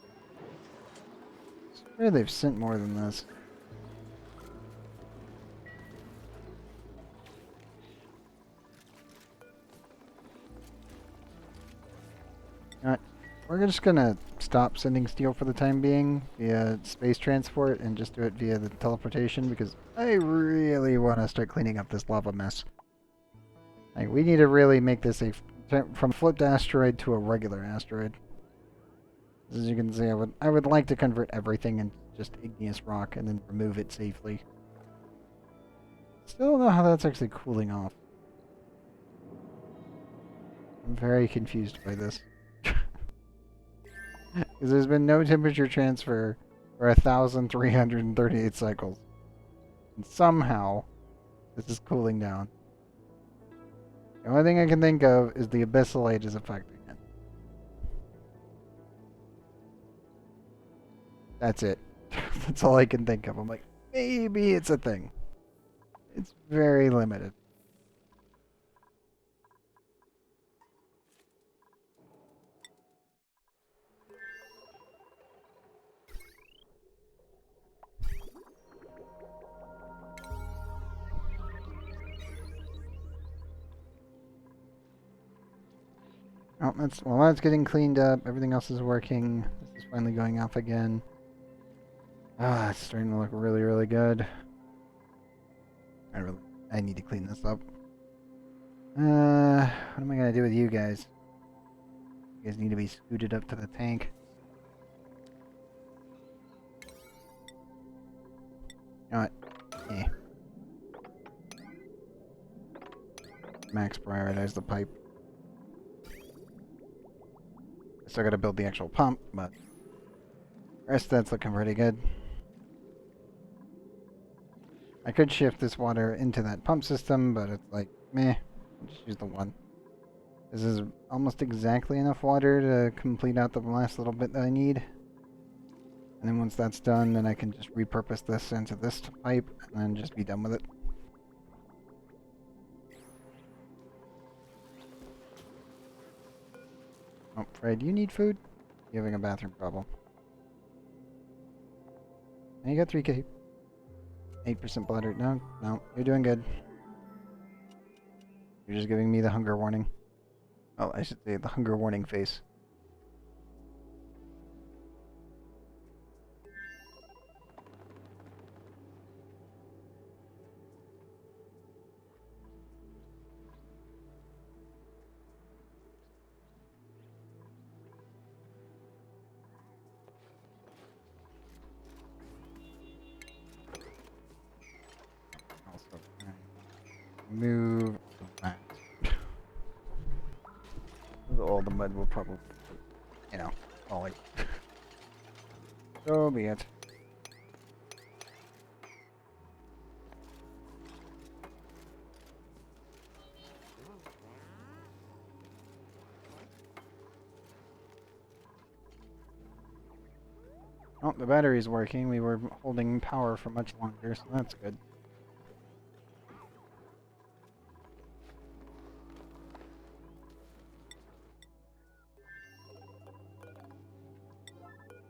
I swear they've sent more than this. Alright, we're just gonna stop sending steel for the time being via space transport and just do it via the teleportation because I really want to start cleaning up this lava mess. Like, we need to really make this from a flipped asteroid to a regular asteroid. As you can see, I would like to convert everything into just igneous rock and then remove it safely. Still don't know how that's actually cooling off. I'm very confused by this. Because there's been no temperature transfer for 1,338 cycles. And somehow, this is cooling down. The only thing I can think of is the abyssal age is affecting it. That's it. That's all I can think of. I'm like, maybe it's a thing. It's very limited. Oh, that's getting cleaned up. Everything else is working. This is finally going off again. Ah, it's starting to look really, really good. I need to clean this up. What am I gonna do with you guys? You guys need to be scooted up to the tank. You know what? Eh. Max prioritize the pipe. I still gotta build the actual pump, but the rest of that's looking pretty good. I could shift this water into that pump system, but it's like, meh. I'll just use the one. This is almost exactly enough water to complete out the last little bit that I need. And then once that's done, then I can just repurpose this into this pipe and then just be done with it. Oh, Fred, you need food? You're having a bathroom problem. And you got 3K. 8% bladder. No, no, you're doing good. You're just giving me the hunger warning. Oh, I should say the hunger warning face. Also, move that. All the mud will probably, you know, falling. So be it. Oh, the battery's working. We were holding power for much longer, so that's good.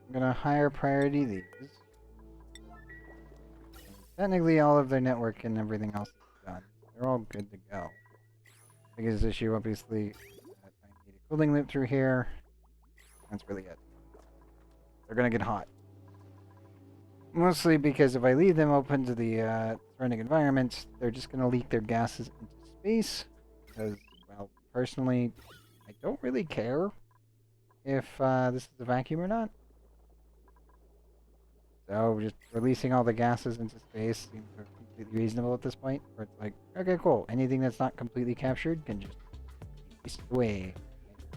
I'm gonna higher priority these. Technically, all of their network and everything else is done. They're all good to go. Biggest issue, obviously, that I need a cooling loop through here. That's really it. They're gonna get hot. Mostly because if I leave them open to the surrounding environment, they're just gonna leak their gases into space. Because, well, personally, I don't really care if this is a vacuum or not. So just releasing all the gases into space seems completely reasonable at this point. Where it's like, okay, cool. Anything that's not completely captured can just be released away.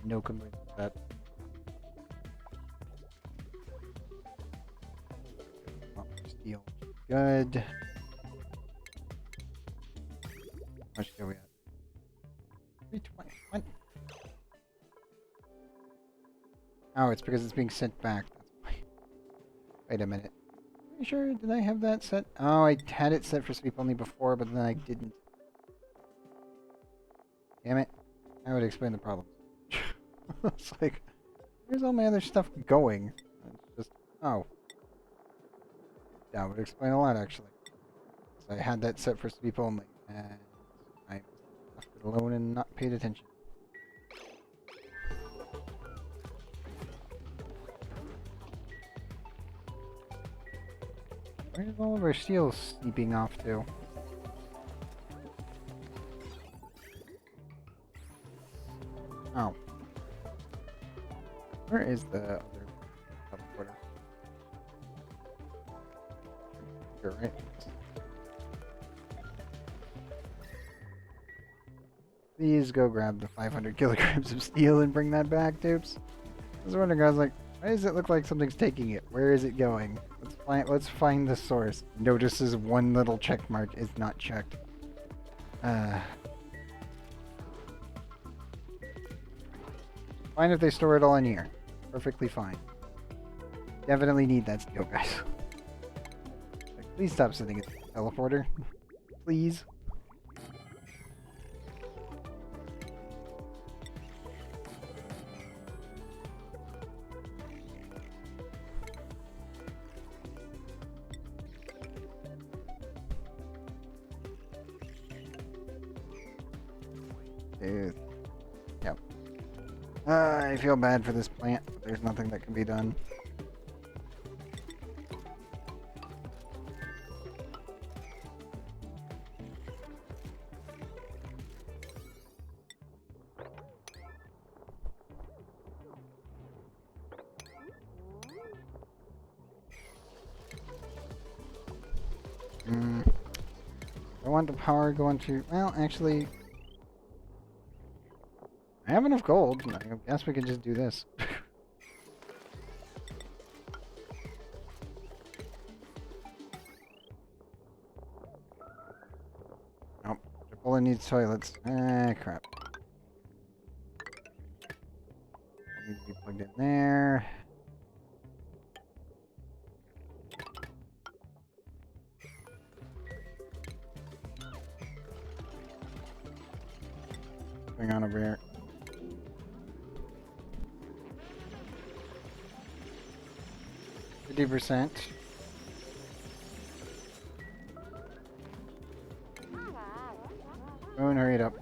No complaints with that. Oh, steel. Good. How much are we at? 320. What? Oh, it's because it's being sent back. That's why. Wait a minute. Are you sure? Did I have that set? Oh, I had it set for sleep only before, but then I didn't. Damn it. That would explain the problem. It's like, where's all my other stuff going? It's just, oh. That would explain a lot, actually. So I had that set for sleep only, and I left it alone and not paid attention. Where's all of our steel seeping off to? Oh. Where is the other teleporter? Here, right? Please go grab the 500 kilograms of steel and bring that back, dupes. I was wondering, I was like, why does it look like something's taking it? Where is it going? Let's find the source. Notices one little check mark is not checked. Fine if they store it all in here. Perfectly fine. Definitely need that steel, guys. Like, please stop sitting at the teleporter. Please. Dude. Yep. I feel bad for this plant, but there's nothing that can be done. I want the power going to... Well, actually... I have enough gold. I guess we can just do this. Nope. Chipotle needs toilets. Ah, crap. Needs to be plugged in there. going on over here? %. Moon, hurry it up.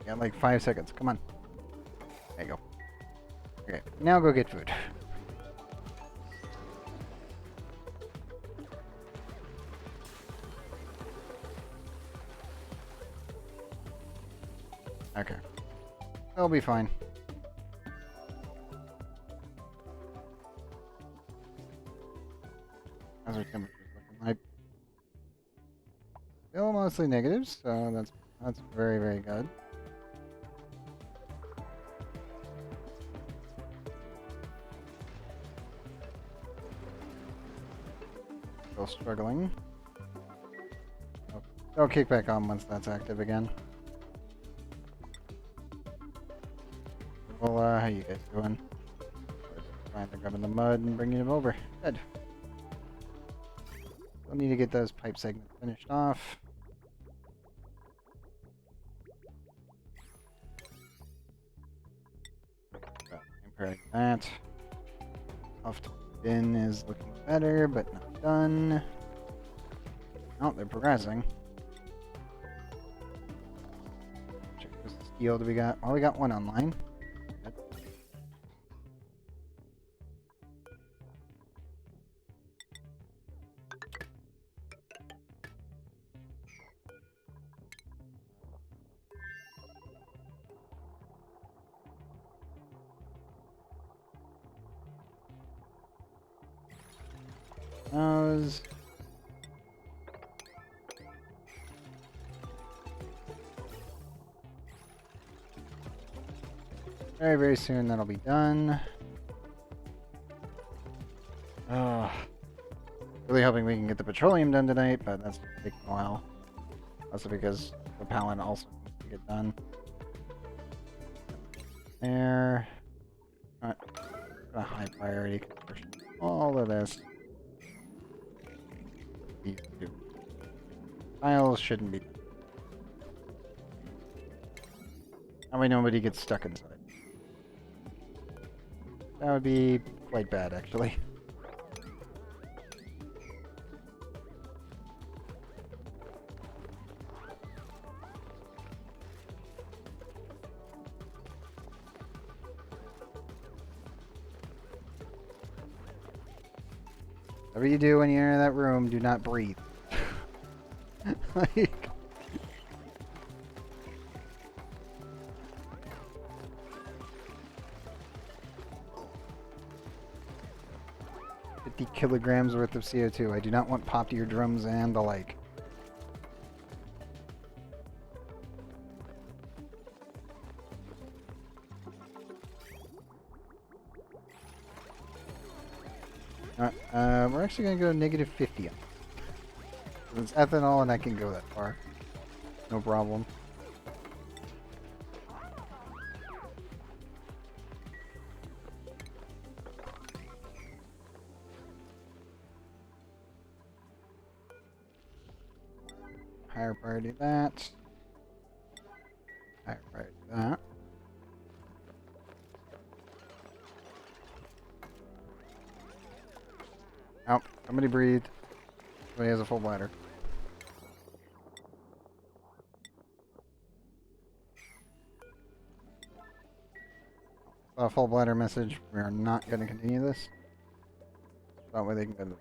You got like 5 seconds. Come on. There you go. Okay, now go get food. Okay. They'll be fine. How's our temperatures looking like? Still mostly negatives, so that's very, very good. Still struggling. They'll kick back on once that's active again. Well, how you guys doing? Trying to grab in the mud and bringing them over. Good. We'll need to get those pipe segments finished off. Comparing that. Off to bin is looking better, but not done. Oh, they're progressing. Check this steel that we got. Oh, we got one online. Good. Those. Very, very soon that'll be done. Really hoping we can get the petroleum done tonight, but that's taking a while. Also because the pallet also needs to get done. There. Not a high priority conversion. All of this. These two tiles shouldn't be. That way nobody gets stuck inside. That would be quite bad, actually. Whatever you do when you enter that room, do not breathe. Like... 50 kilograms worth of CO2. I do not want popped eardrums and the like. We're actually going to go -50 on it. It's ethanol and I can go that far. No problem. Higher priority that. Higher priority that. Oh, somebody breathed. Somebody has a full bladder. A full bladder message. We are not going to continue this. That way they can go to the...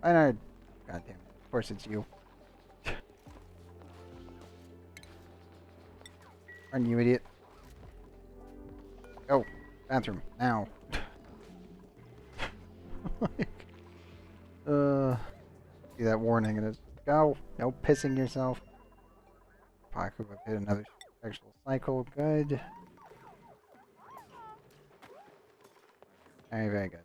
I know. God damn it. Of course it's you. Aren't you idiot? Go. Bathroom. Now. See that warning and it's go. No pissing yourself. Paku have hit another sexual cycle. Good. Very, very good.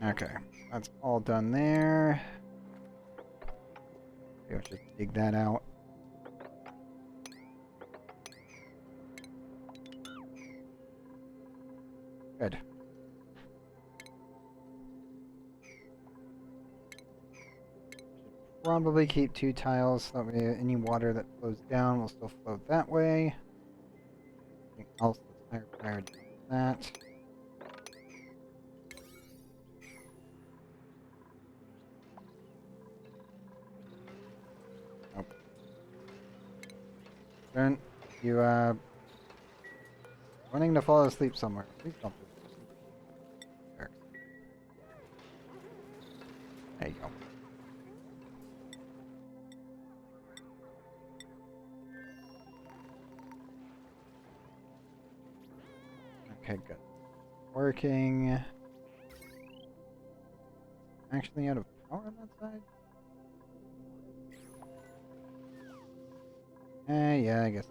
Okay, that's all done there. Maybe I'll just dig that out. Good. Probably keep 2 tiles so that way any water that flows down will still flow that way. Anything else that's higher priority than that. Nope. Turn, you wanting to fall asleep somewhere. Please don't do this. There. There you go. Okay, good. Working. Actually out of power on that side? Yeah, I guess.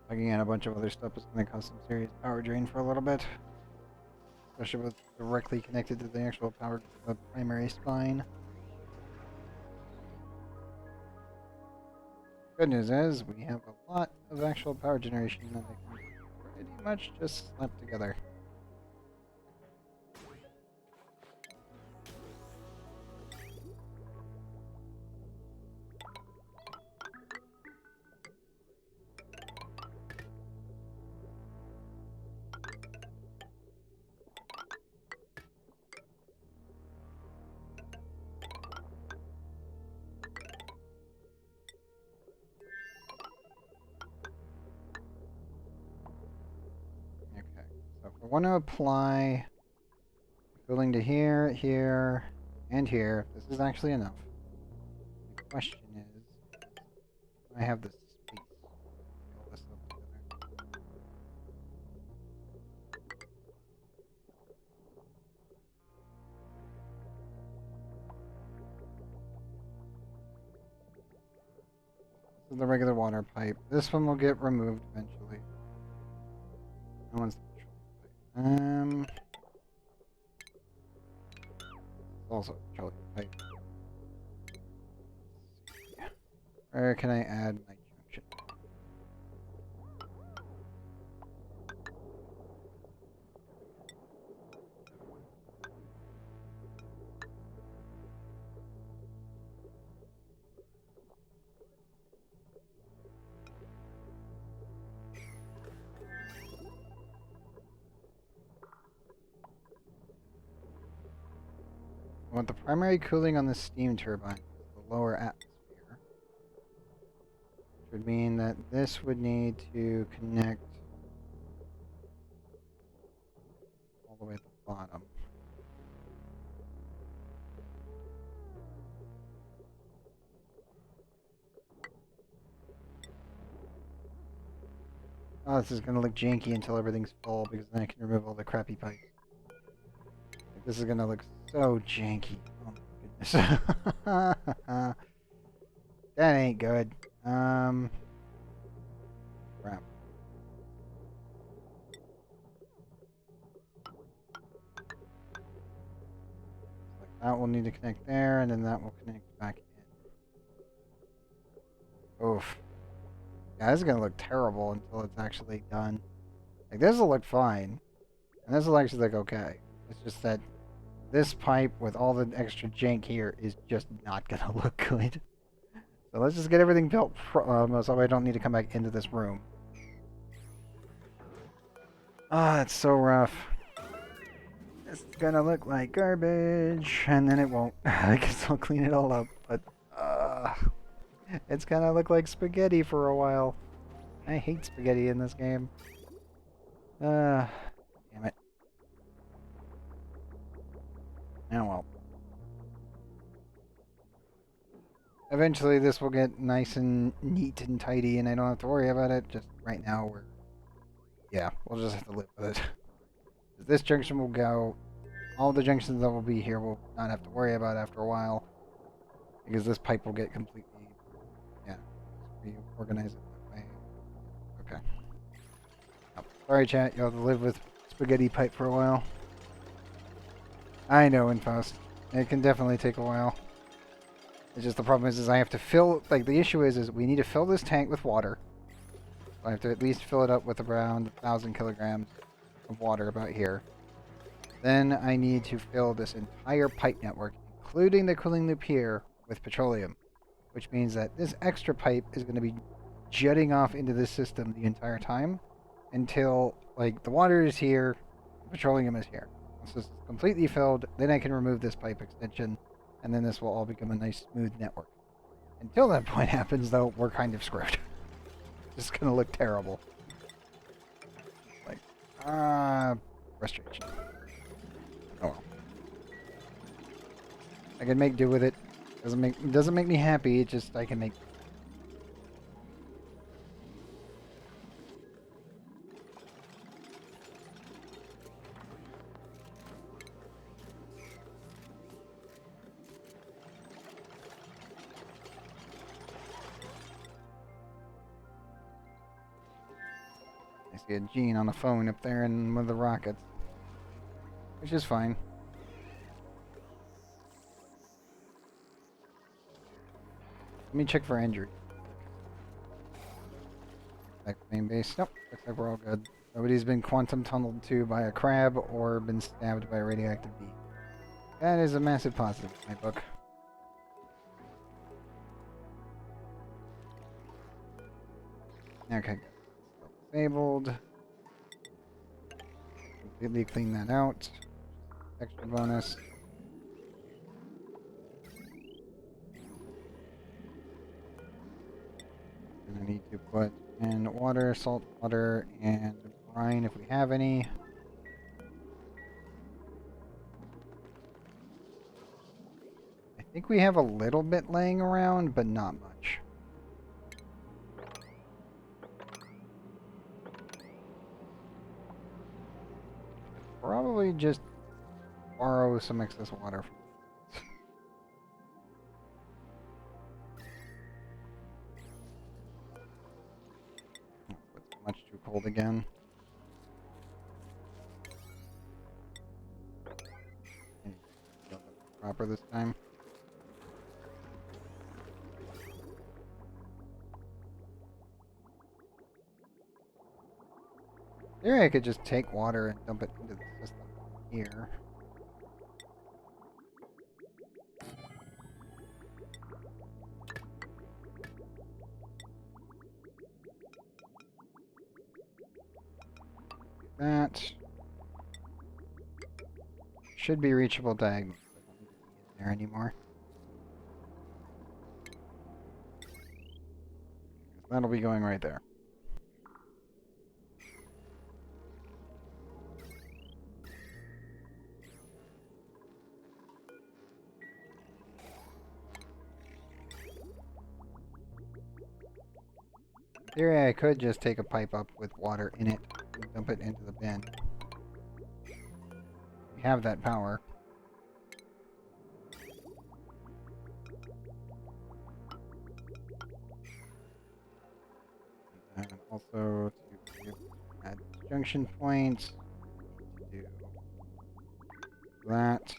Plugging in a bunch of other stuff is going to cause some serious power drain for a little bit. Especially with directly connected to the actual power, the primary spine. Good news is, we have a lot of actual power generation that I can pretty much just slap together. Okay, so if I want to apply cooling to here, here, and here, this is actually enough. The question is, do I have the space to fill this up together? This is the regular water pipe. This one will get removed eventually. That one's the petroleum pipe. It's also a petroleum pipe. Where can I add my junction? I want the primary cooling on the steam turbine, the lower atmosphere, which would mean that this would need to connect all the way at the bottom. Oh, this is going to look janky until everything's full, because then I can remove all the crappy pipes. Like, this is going to look so janky. Oh my goodness. That ain't good. Crap. Like that will need to connect there, and then that will connect back in. Oof. Yeah, this is gonna look terrible until it's actually done. Like, this will look fine. And this will actually look okay. It's just that this pipe with all the extra jank here is just not gonna look good. So let's just get everything built so I don't need to come back into this room. Ah, it's so rough. It's gonna look like garbage, and then it won't. I guess I'll clean it all up, but it's gonna look like spaghetti for a while. I hate spaghetti in this game. Damn it. Oh well. Eventually this will get nice and neat and tidy, and I don't have to worry about it. Just right now we'll just have to live with it. This junction will go. All the junctions that will be here will not have to worry about after a while, because this pipe will get completely, reorganize it that way. Okay. Oh, sorry, chat. You'll have to live with spaghetti pipe for a while. I know, in post. It can definitely take a while. It's just the problem is I have to fill, like the issue is we need to fill this tank with water. I have to at least fill it up with around 1,000 kilograms of water about here. Then I need to fill this entire pipe network, including the cooling loop here, with petroleum. Which means that this extra pipe is going to be jetting off into this system the entire time until, like, the water is here, the petroleum is here. Once this is completely filled, then I can remove this pipe extension, and then this will all become a nice, smooth network. Until that point happens, though, we're kind of screwed. It's going to look terrible. Like, frustration. Oh well. I can make do with it. Doesn't make me happy, it just I can make. I see a Gene on the phone up there and with the rockets. Which is fine. Let me check for injury. Back to main base. Nope, looks like we're all good. Nobody's been quantum tunneled to by a crab or been stabbed by a radioactive bee. That is a massive positive in my book. Okay, good. Still disabled. Completely clean that out. Extra bonus. And I need to put in water, salt water, and brine if we have any. I think we have a little bit laying around, but not much. Probably just borrow some excess water from it's much too cold again. Proper this time. There I could just take water and dump it into the system here. That should be reachable diagonally. I don't need to be in there anymore. That'll be going right there. In theory, I could just take a pipe up with water in it and dump it into the bin. We have that power. And also to be able to add junction points, I need to do that.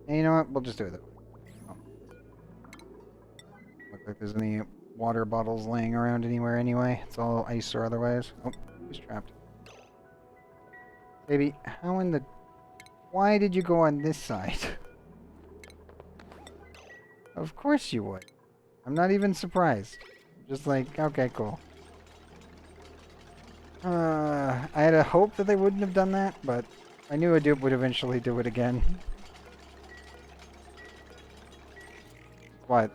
And you know what? We'll just do it that way. Oh. Look like there's any water bottles laying around anywhere anyway. It's all ice or otherwise. Oh, he's trapped. Baby, how in the... Why did you go on this side? Of course you would. I'm not even surprised. I'm just like, okay, cool. I had a hope that they wouldn't have done that, but I knew a dupe would eventually do it again. What?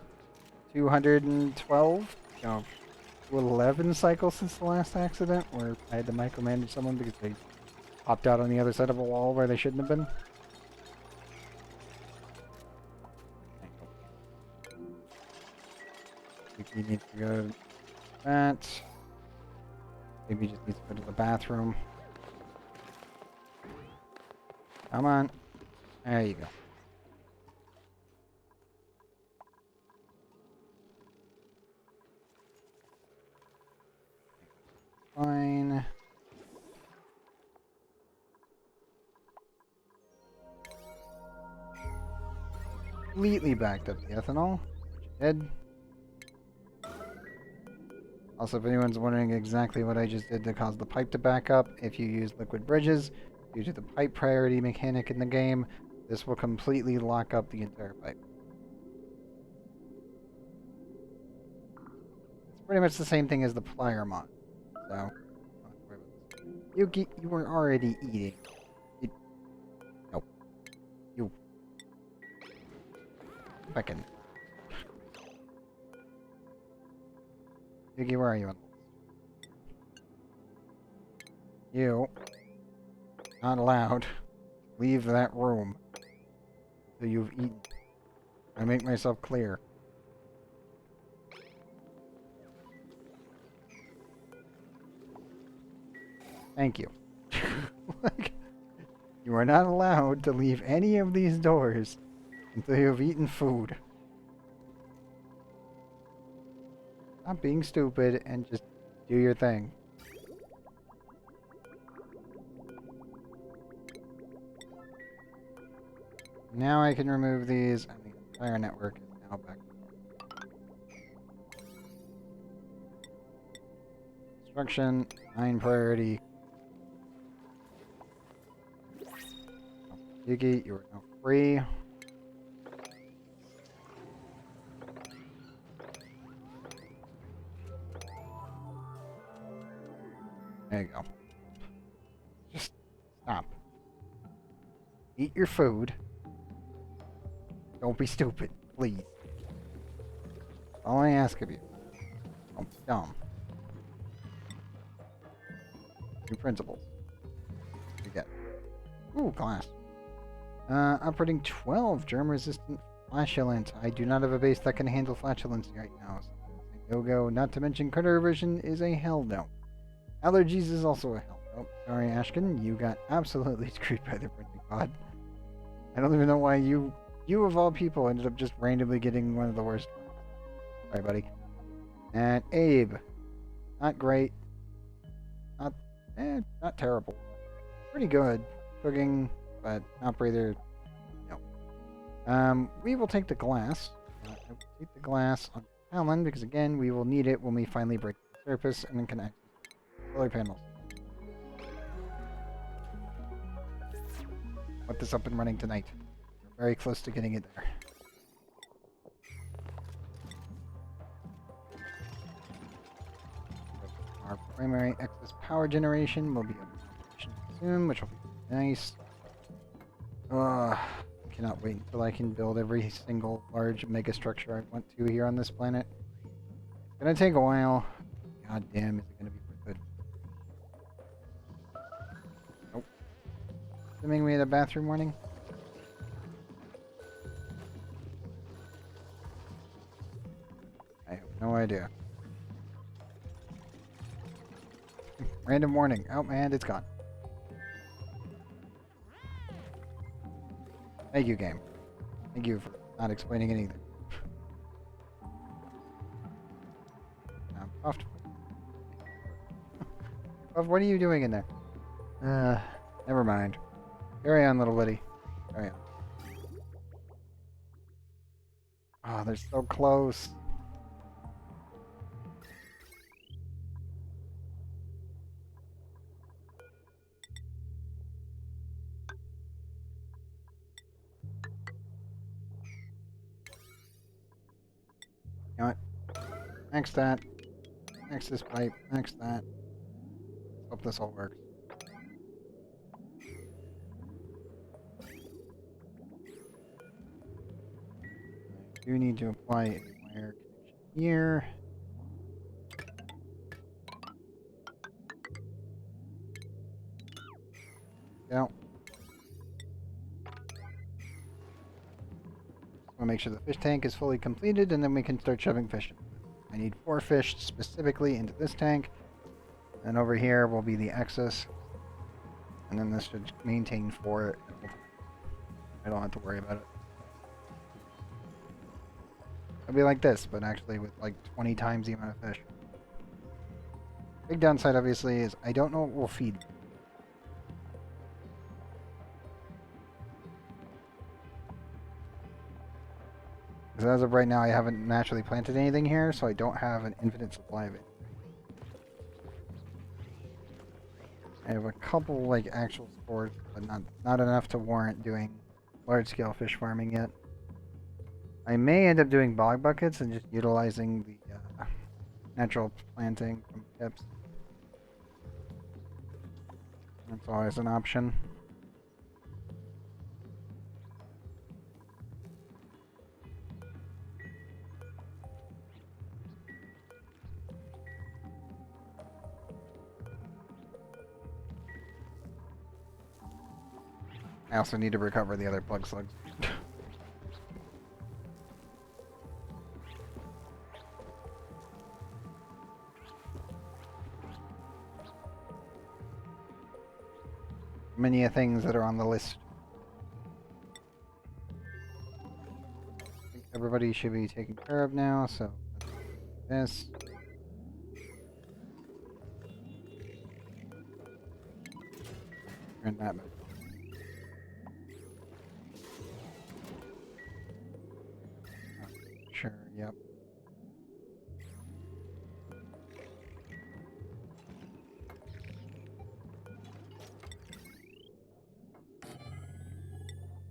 212? No, 11 cycles since the last accident where I had to micromanage someone because they popped out on the other side of a wall where they shouldn't have been. He needs to go to that. Maybe he just needs to go to the bathroom. Come on. There you go. Fine. completely backed up the ethanol, which it did. Also, if anyone's wondering exactly what I just did to cause the pipe to back up, if you use liquid bridges, due to the pipe priority mechanic in the game, this will completely lock up the entire pipe. It's pretty much the same thing as the plier mod, so don't have to worry about this. Yuki, you were already eating. No. You. Back in. Yuki, where are you on the list? You. Not allowed. Leave that room. Until you've eaten. I make myself clear. Thank you. Like, you are not allowed to leave any of these doors until you have eaten food. Stop being stupid and just do your thing. Now I can remove these, and the entire network is now back to normal. Construction, 9 priority. Yuki, you are now free. There you go. Just stop. Eat your food. Don't be stupid, please. That's all I ask of you. Don't be dumb. New principles. You get. Ooh, glass. Operating 12 germ-resistant flatulence. I do not have a base that can handle flatulence right now. So that's a no-go. Not to mention critter aversion is a hell no. Allergies is also a hell no. Sorry, Ashkin. You got absolutely screwed by the printing pod. I don't even know why you of all people ended up just randomly getting one of the worst ones. Sorry, buddy. And Abe. Not great. Not terrible. Pretty good. Cooking, but not breather. No. We will take the glass. I will take the glass on Alan because again, we will need it when we finally break the surface and then connect solar panels. Want this up and running tonight. We're very close to getting it there. Our primary excess power generation will be up soon, which will be nice. Cannot wait until I can build every single large mega structure I want to here on this planet. It's gonna take a while. God damn, is it gonna be worth it? Nope. Assuming we had a bathroom warning. I have no idea. Random warning. Oh, and it's gone. Thank you, game. Thank you for not explaining anything. Puff. Puff, what are you doing in there? Never mind. Carry on, little Liddy. Carry on. Oh, they're so close. You know what? Next that. Next this pipe. Next that. Let's hope this all works. I do need to apply a wire connection here. Go. Want to make sure the fish tank is fully completed, and then we can start shoving fish in. I need 4 fish specifically into this tank, and over here will be the excess, and then this should maintain 4. I don't have to worry about it. It'll be like this, but actually with like 20 times the amount of fish. Big downside, obviously, is I don't know what we'll feed. Because as of right now, I haven't naturally planted anything here, so I don't have an infinite supply of it. I have a couple like actual spores, but not enough to warrant doing large-scale fish farming yet. I may end up doing bog buckets and just utilizing the natural planting from tips. That's always an option. I also need to recover the other plug slugs. Many things that are on the list. I think everybody should be taken care of now, so let's do this. Turn that back. Sure, yep.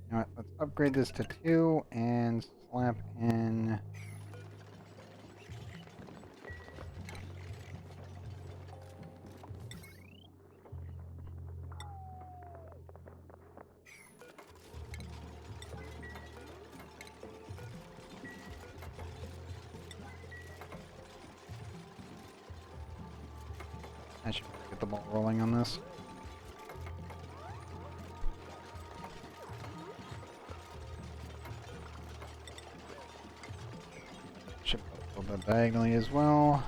You know what, let's upgrade this to 2 and slap in... I should get the ball rolling on this. Should put a little bit diagonally as well.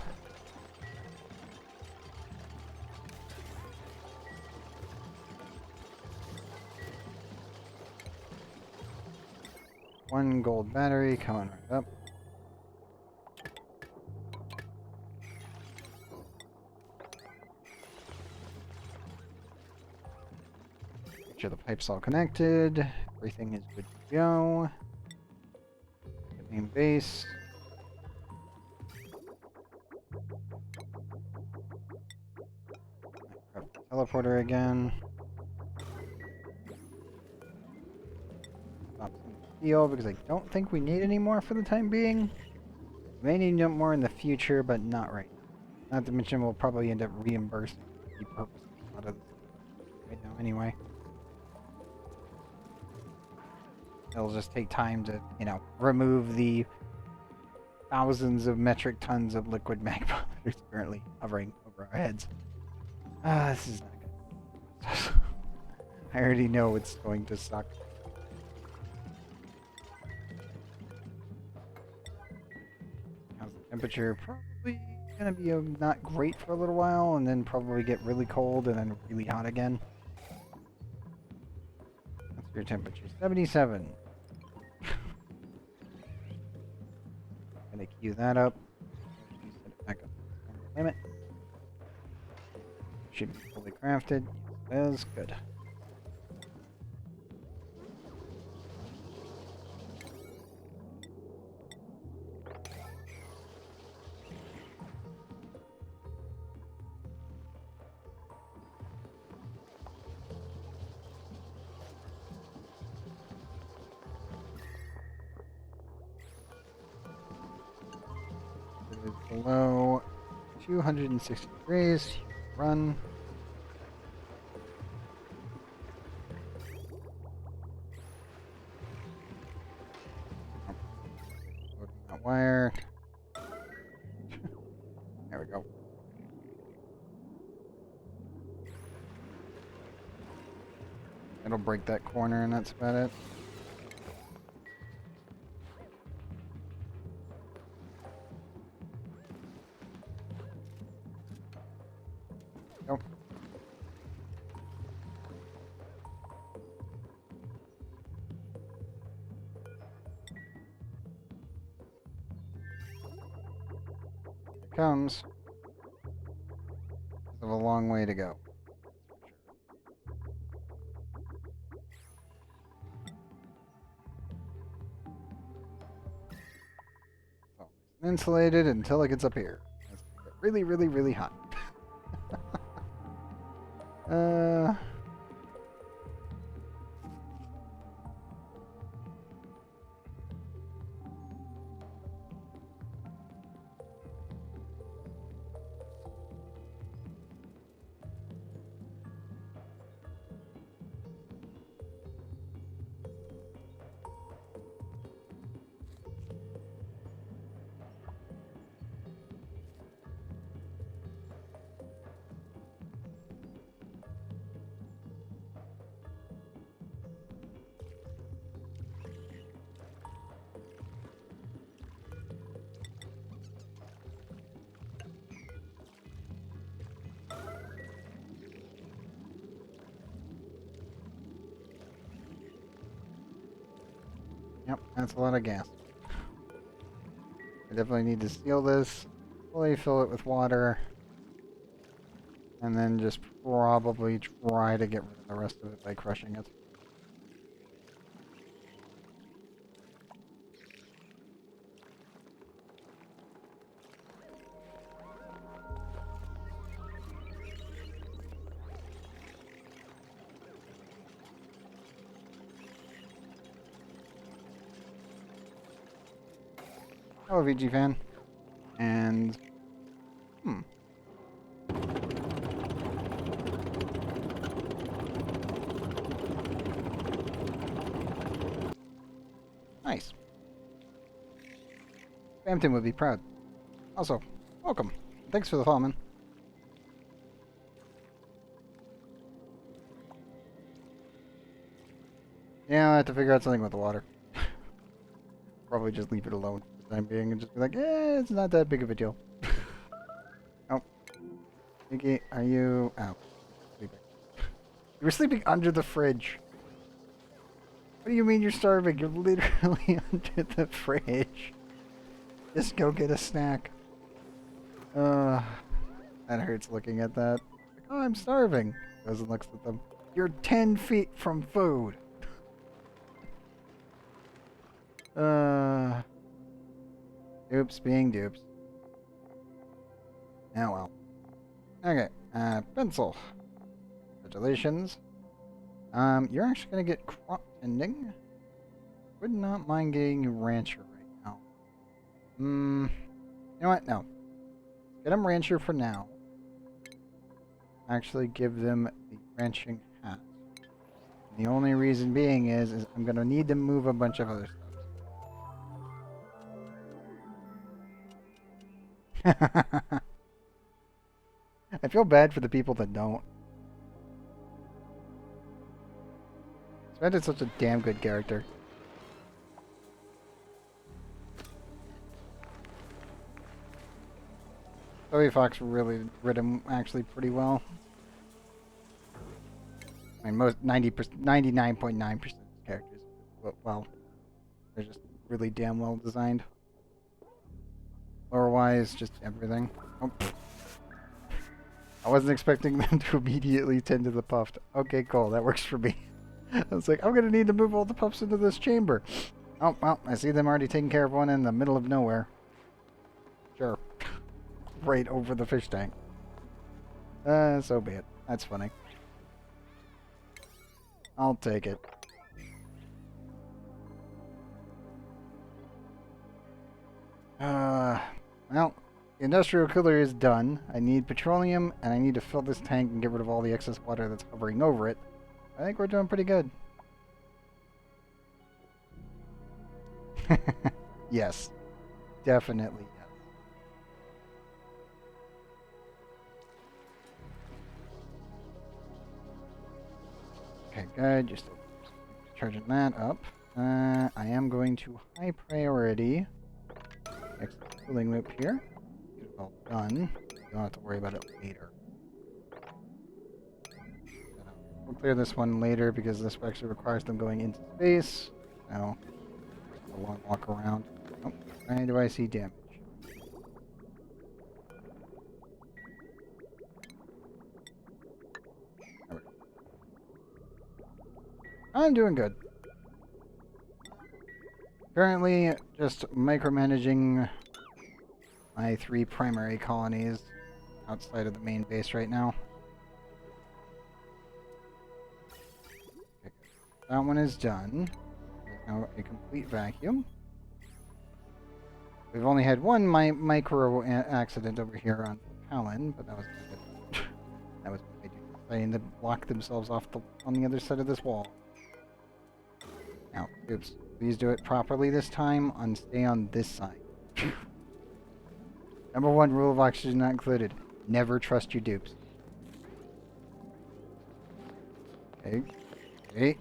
One gold battery coming right up. Make sure the pipe's all connected. Everything is good to go. The main base. Grab the teleporter again. Stop some steel because I don't think we need any more for the time being. We may need more in the future, but not right now. Not to mention we'll probably end up reimbursing the purpose of a lot of this right now anyway. It'll just take time to, you know, remove the thousands of metric tons of liquid magma that is currently hovering over our heads. This is not good. I already know it's going to suck. How's the temperature? Probably gonna be not great for a little while, and then probably get really cold and then really hot again. What's your temperature? 77. Gonna queue that up. Set it back up to the limit. Should be fully crafted. Yes, it is. Good. It is below 260 degrees. Run. Loading that wire. There we go. It'll break that corner and that's about it. Nope. Here it comes. We have a long way to go. insulated until it gets up here. It's gonna get really, really, really hot. uh... Yep, that's a lot of gas. I definitely need to seal this, fully fill it with water, and then just probably try to get rid of the rest of it by crushing it. Hello, VG fan. And... Nice. Bampton would be proud. Also, welcome. Thanks for the follow, man. Yeah, I have to figure out something with the water. Probably just leave it alone for the time being and just be like, eh, it's not that big of a deal. Oh. Iggy, are you... Oh. Sleeping. You were sleeping under the fridge. What do you mean you're starving? You're literally under the fridge. Just go get a snack. That hurts looking at that. Like, oh, I'm starving. Goes and looks at them. You're 10 feet from food. Dupes being dupes. Oh well. Okay, pencil. Congratulations. You're actually gonna get crop tending. Would not mind getting you rancher right now. You know what? No. Get them rancher for now. Actually give them the ranching hat. And the only reason being is I'm gonna need to move a bunch of other stuff. I feel bad for the people that don't. Spencer's such a damn good character. Zoe Fox really read him actually pretty well. I mean, most 99.9% of characters, well, they're just really damn well designed. Lore-wise, just everything. Oh. I wasn't expecting them to immediately tend to the puffed. Okay, cool. That works for me. I was like, I'm going to need to move all the puffs into this chamber. Oh, well, I see them already taking care of one in the middle of nowhere. Sure. Right over the fish tank. So be it. That's funny. I'll take it. Well, the industrial cooler is done. I need petroleum, and I need to fill this tank and get rid of all the excess water that's hovering over it. I think we're doing pretty good. Yes. Definitely yes. Okay, good. Just charging that up. I am going to high priority next cooling loop here. Get it all done. You don't have to worry about it later. We'll clear this one later because this actually requires them going into space. So, a long walk around. Oh, why do I see damage? I'm doing good. Currently, just micromanaging my 3 primary colonies outside of the main base right now. Okay, that one is done. There's now a complete vacuum. We've only had one micro accident over here on Palin, but that was that was what they do, deciding to block themselves off on the other side of this wall. Now, oops. Please do it properly this time. Stay on this side. Number 1 rule of oxygen not included. Never trust your dupes. Okay. Baby.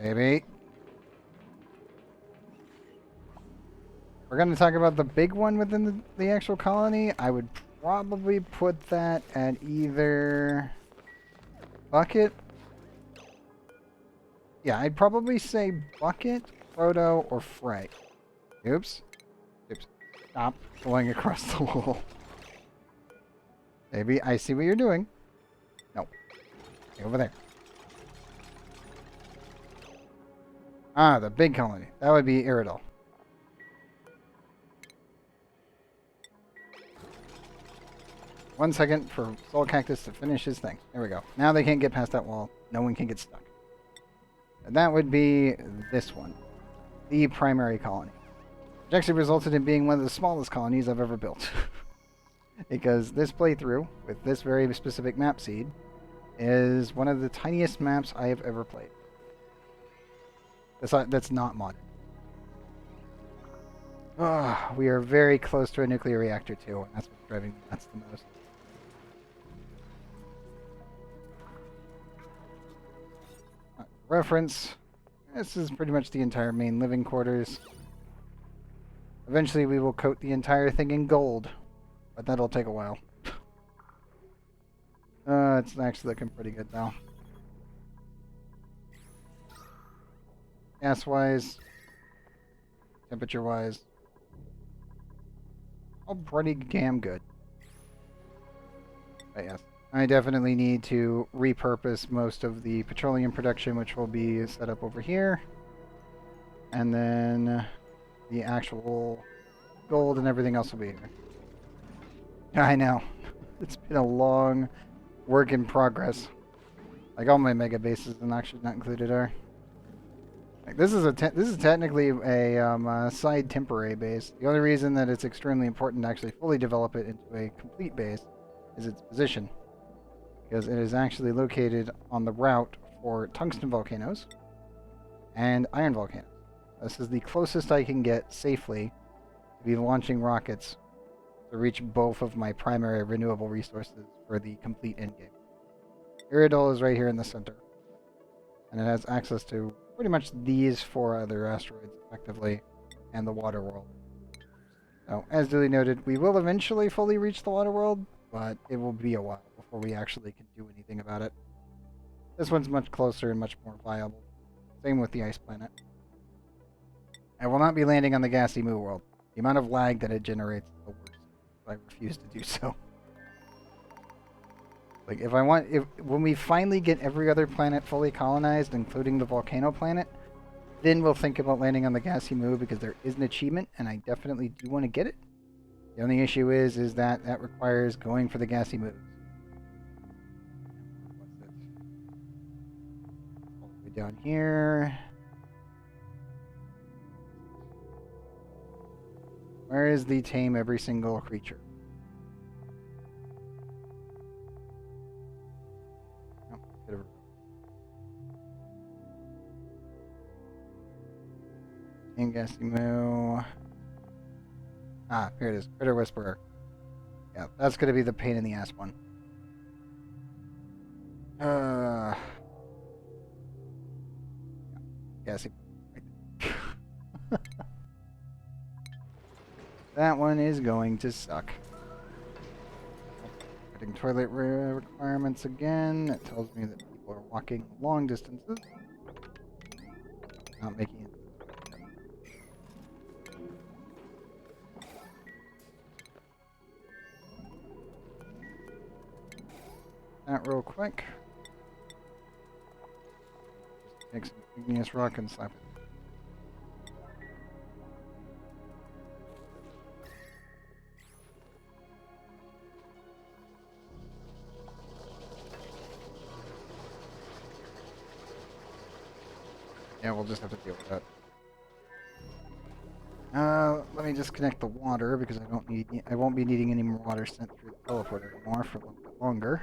Baby. We're going to talk about the big one within the actual colony. I would probably put that at either Bucket. Yeah, I'd probably say Bucket, Frodo, or Frey. Oops. Oops. Stop going across the wall. Maybe I see what you're doing. No. Stay over there. Ah, the big colony. That would be Iridol. One second for Soul Cactus to finish his thing. There we go. Now they can't get past that wall. No one can get stuck. And that would be this one. The primary colony. Which actually resulted in being one of the smallest colonies I've ever built. Because this playthrough, with this very specific map seed, is one of the tiniest maps I have ever played. That's not modded. Oh, we are very close to a nuclear reactor too, and that's what's driving me nuts the most. Reference, this is pretty much the entire main living quarters. Eventually we will coat the entire thing in gold, but that'll take a while. It's actually looking pretty good now. Gas-wise, temperature-wise, all pretty damn good. But yes, I definitely need to repurpose most of the petroleum production, which will be set up over here. And then the actual gold and everything else will be here. I know. It's been a long work in progress. Like all my mega bases and actually not included are. Like this is technically a side temporary base. The only reason that it's extremely important to actually fully develop it into a complete base is its position. Because it is actually located on the route for tungsten volcanoes and iron volcanoes. This is the closest I can get safely to be launching rockets to reach both of my primary renewable resources for the complete endgame. Iridol is right here in the center. And it has access to pretty much these 4 other asteroids, effectively, and the water world. So, as duly noted, we will eventually fully reach the water world, but it will be a while before we actually can do anything about it. This one's much closer and much more viable. Same with the ice planet. I will not be landing on the gassy moo world. The amount of lag that it generates is the worst. I refuse to do so. Like, when we finally get every other planet fully colonized, including the volcano planet, then we'll think about landing on the gassy moo, because there is an achievement, and I definitely do want to get it. The only issue is that that requires going for the gassy moos. What's it? All the way down here. Where is the tame every single creature? Oh, bit of a... Tame gassy moo. Ah, here it is. Critter Whisperer. Yeah, that's going to be the pain in the ass one. Yeah, gassy. That one is going to suck. Getting toilet requirements again. It tells me that people are walking long distances. Not making it. That real quick. Just take some igneous rock and slap it. Yeah, we'll just have to deal with that. Let me just connect the water because I won't be needing any more water sent through the teleporter anymore for a little bit longer.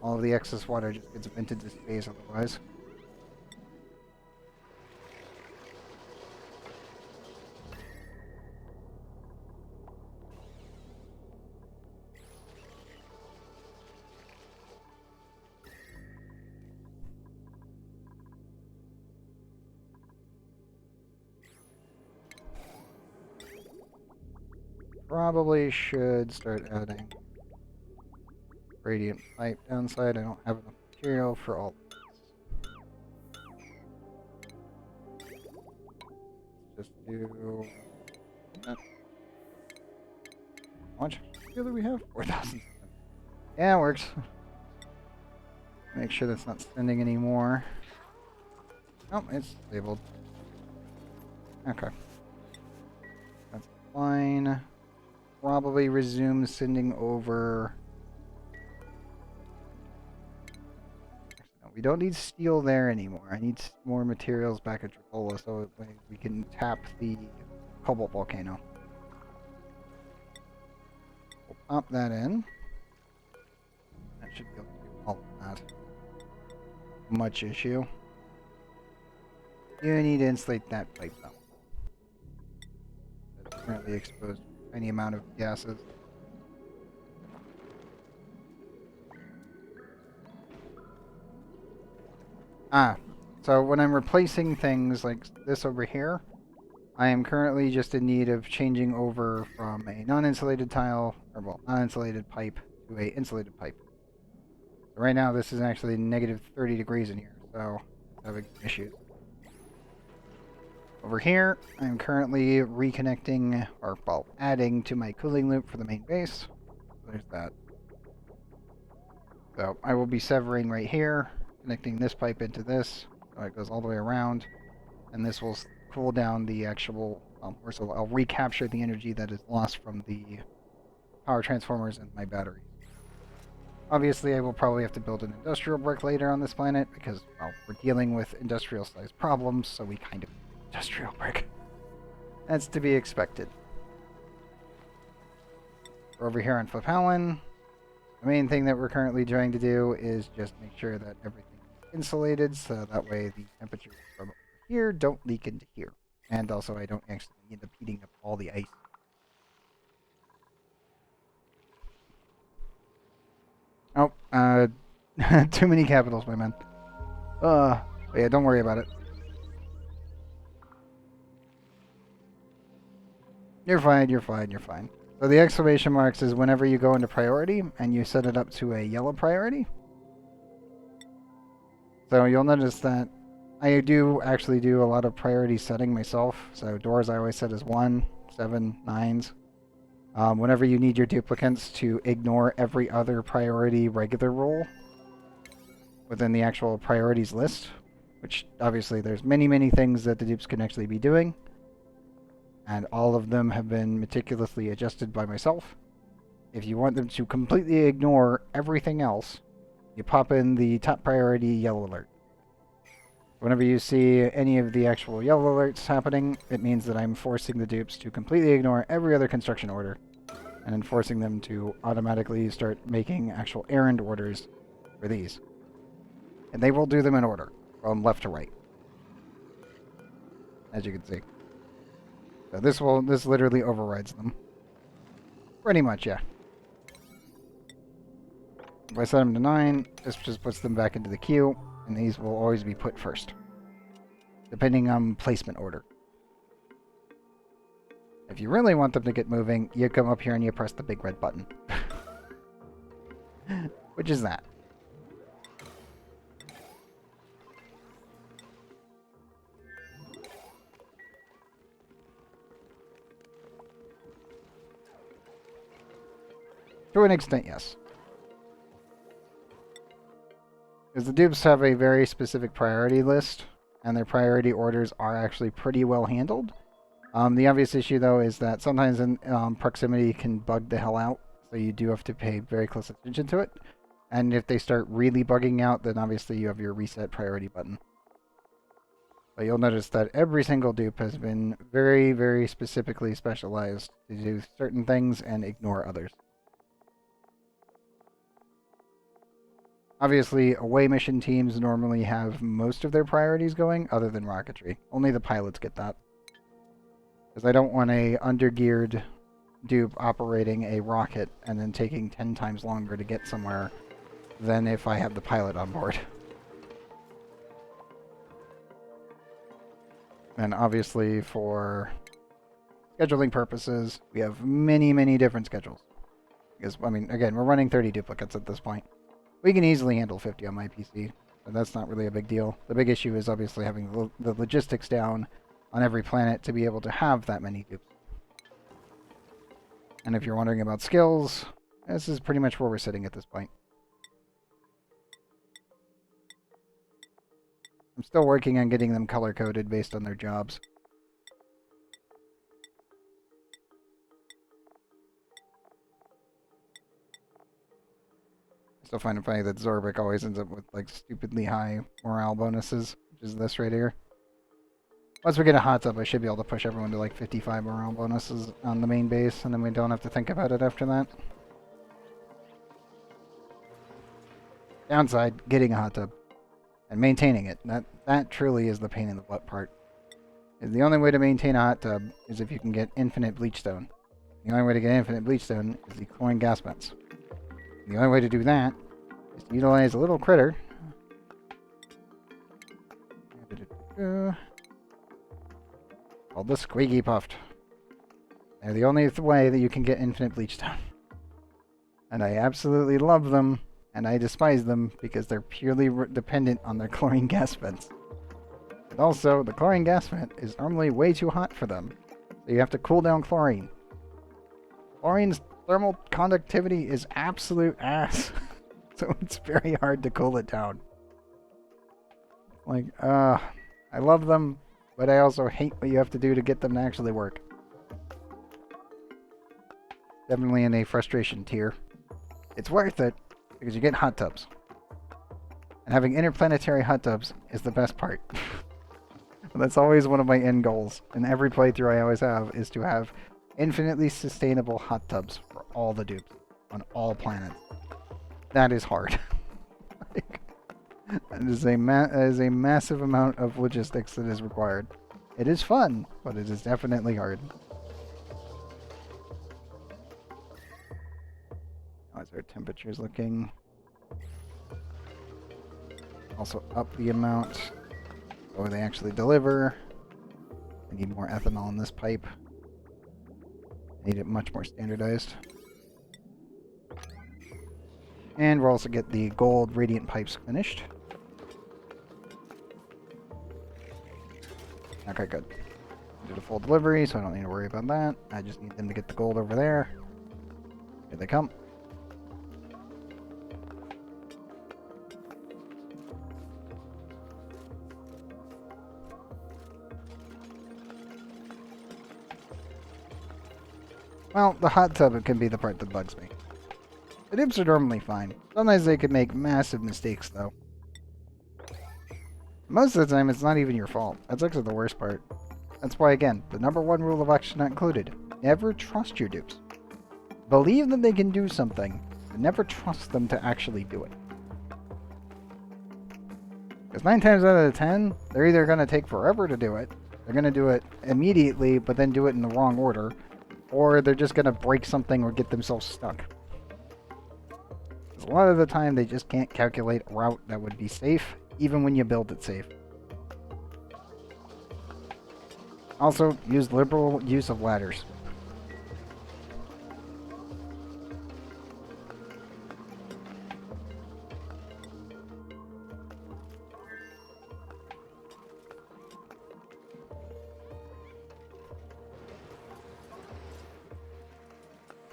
All of the excess water just gets vented to space otherwise. Probably should start adding radiant pipe downside. I don't have enough material for all of this. Just do that. How much steel do we have? 4,000. Yeah, it works. Make sure that's not sending any more. Oh, it's labeled. Okay. That's fine. Probably resume sending over. No, we don't need steel there anymore. I need more materials back at Dracola so we can tap the cobalt volcano. We'll pop that in. That should be able to do all of that. Much issue. You need to insulate that pipe though. It's currently exposed to any amount of gases. So when I'm replacing things like this over here, I am currently just in need of changing over from a non-insulated tile, or well, non-insulated pipe to a insulated pipe. So right now this is actually negative 30 degrees in here, so it's having issues. Over here, I'm currently reconnecting, or well, adding to my cooling loop for the main base. There's that. So I will be severing right here, connecting this pipe into this, so it goes all the way around, and this will cool down the actual, or so I'll recapture the energy that is lost from the power transformers and my batteries. Obviously, I will probably have to build an industrial brick later on this planet, because, well, we're dealing with industrial-sized problems, so we kind of industrial brick. That's to be expected. We're over here on Fliphallen. The main thing that we're currently trying to do is just make sure that everything is insulated, so that way the temperatures from here don't leak into here. And also I don't actually end up heating up all the ice. Oh, too many capitals, my man. Yeah, don't worry about it. You're fine, you're fine, you're fine. So the exclamation marks is whenever you go into priority and you set it up to a yellow priority. So you'll notice that I do actually do a lot of priority setting myself. So doors I always set as 1, 7, 9s. Whenever you need your duplicants to ignore every other priority regular role within the actual priorities list, which obviously there's many things that the dupes can actually be doing. And all of them have been meticulously adjusted by myself. If you want them to completely ignore everything else, you pop in the top priority yellow alert. Whenever you see any of the actual yellow alerts happening, it means that I'm forcing the dupes to completely ignore every other construction order, and then forcing them to automatically start making actual errand orders for these. And they will do them in order, from left to right, as you can see. So this literally overrides them. Pretty much, yeah. If I set them to 9, this just puts them back into the queue, and these will always be put first, depending on placement order. If you really want them to get moving, you come up here and you press the big red button. Which is that. To an extent, yes. Because the dupes have a very specific priority list, and their priority orders are actually pretty well handled. The obvious issue, though, is that sometimes in proximity can bug the hell out, so you do have to pay very close attention to it. And if they start really bugging out, then obviously you have your reset priority button. But you'll notice that every single dupe has been very, very specifically specialized to do certain things and ignore others. Obviously, away mission teams normally have most of their priorities going, other than rocketry. Only the pilots get that. Because I don't want a undergeared dupe operating a rocket and then taking 10 times longer to get somewhere than if I have the pilot on board. And obviously for scheduling purposes, we have many, many different schedules. Because, I mean, again, we're running 30 duplicates at this point. We can easily handle 50 on my PC, but that's not really a big deal. The big issue is obviously having the logistics down on every planet to be able to have that many dupes. And if you're wondering about skills, this is pretty much where we're sitting at this point. I'm still working on getting them color-coded based on their jobs. I still find it funny that Zorbic always ends up with like stupidly high morale bonuses, which is this right here. Once we get a hot tub, I should be able to push everyone to like 55 morale bonuses on the main base, and then we don't have to think about it after that. Downside, getting a hot tub and maintaining it. That truly is the pain in the butt part. The only way to maintain a hot tub is if you can get infinite bleachstone. The only way to get infinite bleachstone is the chlorine gas vents. The only way to do that is to utilize a little critter. Called the Squeaky Puffed. They're the only way that you can get infinite bleachstone. And I absolutely love them, and I despise them because they're purely dependent on their chlorine gas vents. And also, the chlorine gas vent is normally way too hot for them, so you have to cool down chlorine. Chlorine's thermal conductivity is absolute ass, so it's very hard to cool it down. Like, I love them, but I also hate what you have to do to get them to actually work. Definitely in a frustration tier. It's worth it, because you get hot tubs. And having interplanetary hot tubs is the best part. That's always one of my end goals. In every playthrough I always have is to have infinitely sustainable hot tubs for all the dupes on all planets. That is hard. That is a massive amount of logistics that is required. It is fun, but it is definitely hard. How's our temperatures looking? Also up the amount so they actually deliver. We need more ethanol in this pipe. Need it much more standardized. And we'll also get the gold radiant pipes finished. Okay, good. Did a full delivery, so I don't need to worry about that. I just need them to get the gold over there. Here they come. Well, the hot tub can be the part that bugs me. The dupes are normally fine. Sometimes they can make massive mistakes, though. Most of the time, it's not even your fault. That's actually the worst part. That's why, again, the #1 rule of Action Not Included. Never trust your dupes. Believe that they can do something, but never trust them to actually do it. Because 9 times out of 10, they're either going to take forever to do it, they're going to do it immediately, but then do it in the wrong order, or they're just going to break something or get themselves stuck. A lot of the time, they just can't calculate a route that would be safe, even when you build it safe. Also, use liberal use of ladders.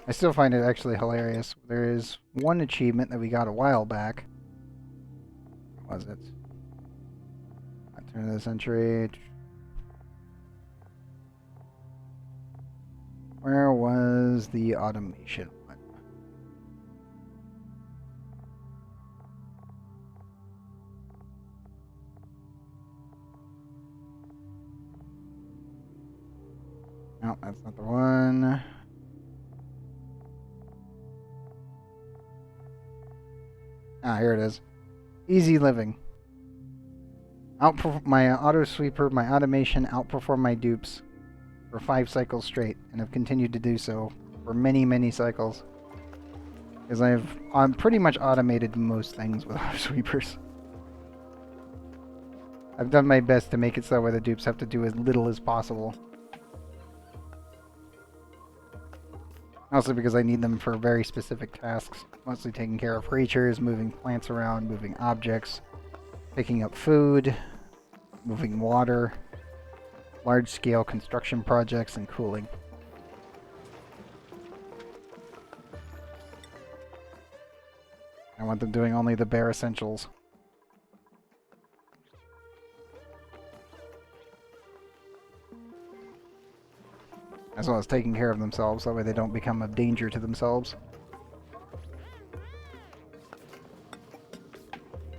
I still find it actually hilarious. There is one achievement that we got a while back. What was it? At turn of the century. Where was the automation one? No, that's not the one. Ah, here it is. Easy living. My auto sweeper, my automation outperformed my dupes for 5 cycles straight, and have continued to do so for many, many cycles. Because I'm pretty much automated most things with auto sweepers. I've done my best to make it so where the dupes have to do as little as possible. Also because I need them for very specific tasks. Mostly taking care of creatures, moving plants around, moving objects, picking up food, moving water, large-scale construction projects, and cooling. I want them doing only the bare essentials. As well as taking care of themselves, that way they don't become a danger to themselves.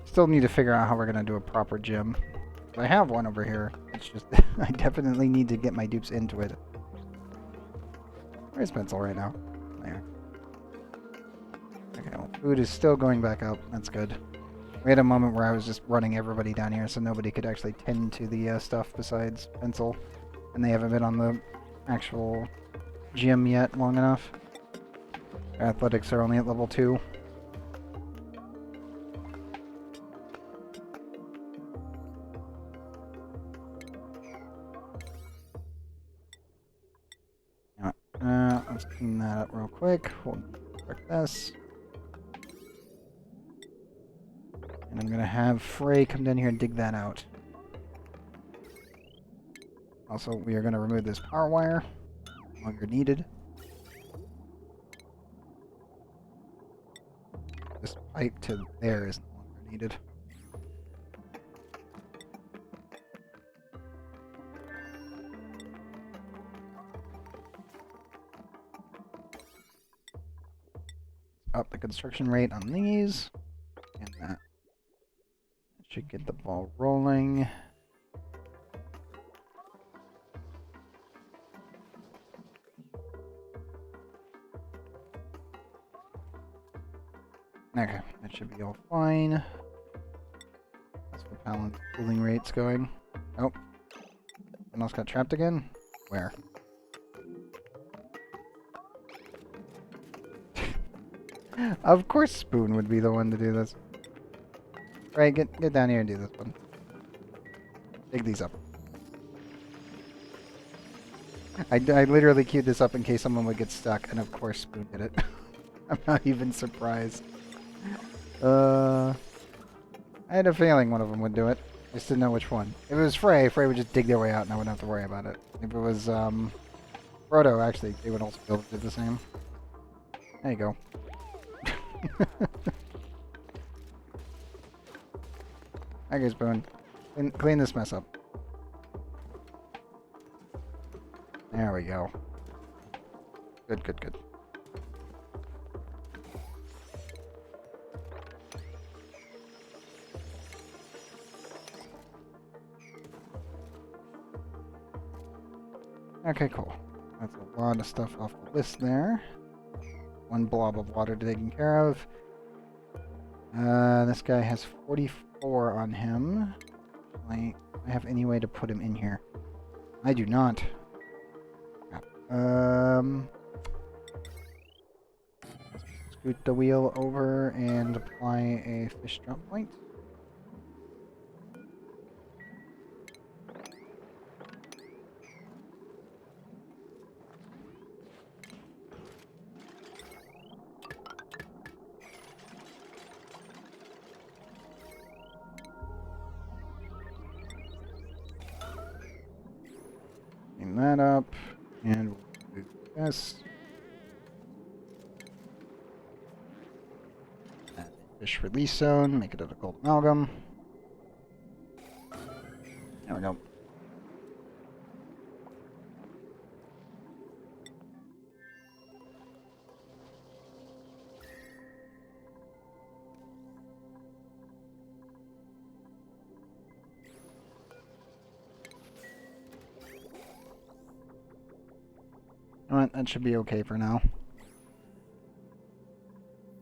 Still need to figure out how we're going to do a proper gym. I have one over here. It's just, I definitely need to get my dupes into it. Where's Pencil right now? There. Okay, well, food is still going back up. That's good. We had a moment where I was just running everybody down here so nobody could actually tend to the stuff besides Pencil. And they haven't been on the actual gym yet long enough. Athletics are only at level 2. Let's clean that up real quick. We'll check this. And I'm going to have Frey come down here and dig that out. Also, we are going to remove this power wire. No longer needed. This pipe to there is no longer needed. Up the construction rate on these. And that should get the ball rolling. Okay, that should be all fine. That's the balance cooling rates going. Oh. Someone else got trapped again? Where? Of course Spoon would be the one to do this. Right, get down here and do this one. Dig these up. I literally queued this up in case someone would get stuck, and of course Spoon did it. I'm not even surprised. I had a feeling one of them would do it. I just didn't know which one. If it was Frey would just dig their way out and I wouldn't have to worry about it. If it was, Frodo, actually, they would also be able to do the same. There you go. Okay, Spoon. Clean this mess up. There we go. Good, good, good. Okay, cool. That's a lot of stuff off the list there. One blob of water taken care of. This guy has 44 on him. I have any way to put him in here? I do not. Scoot the wheel over and apply a fish drop point. Clean that up, and we'll do this. Fish release zone, make it a gold amalgam. There we go. Alright, that should be okay for now.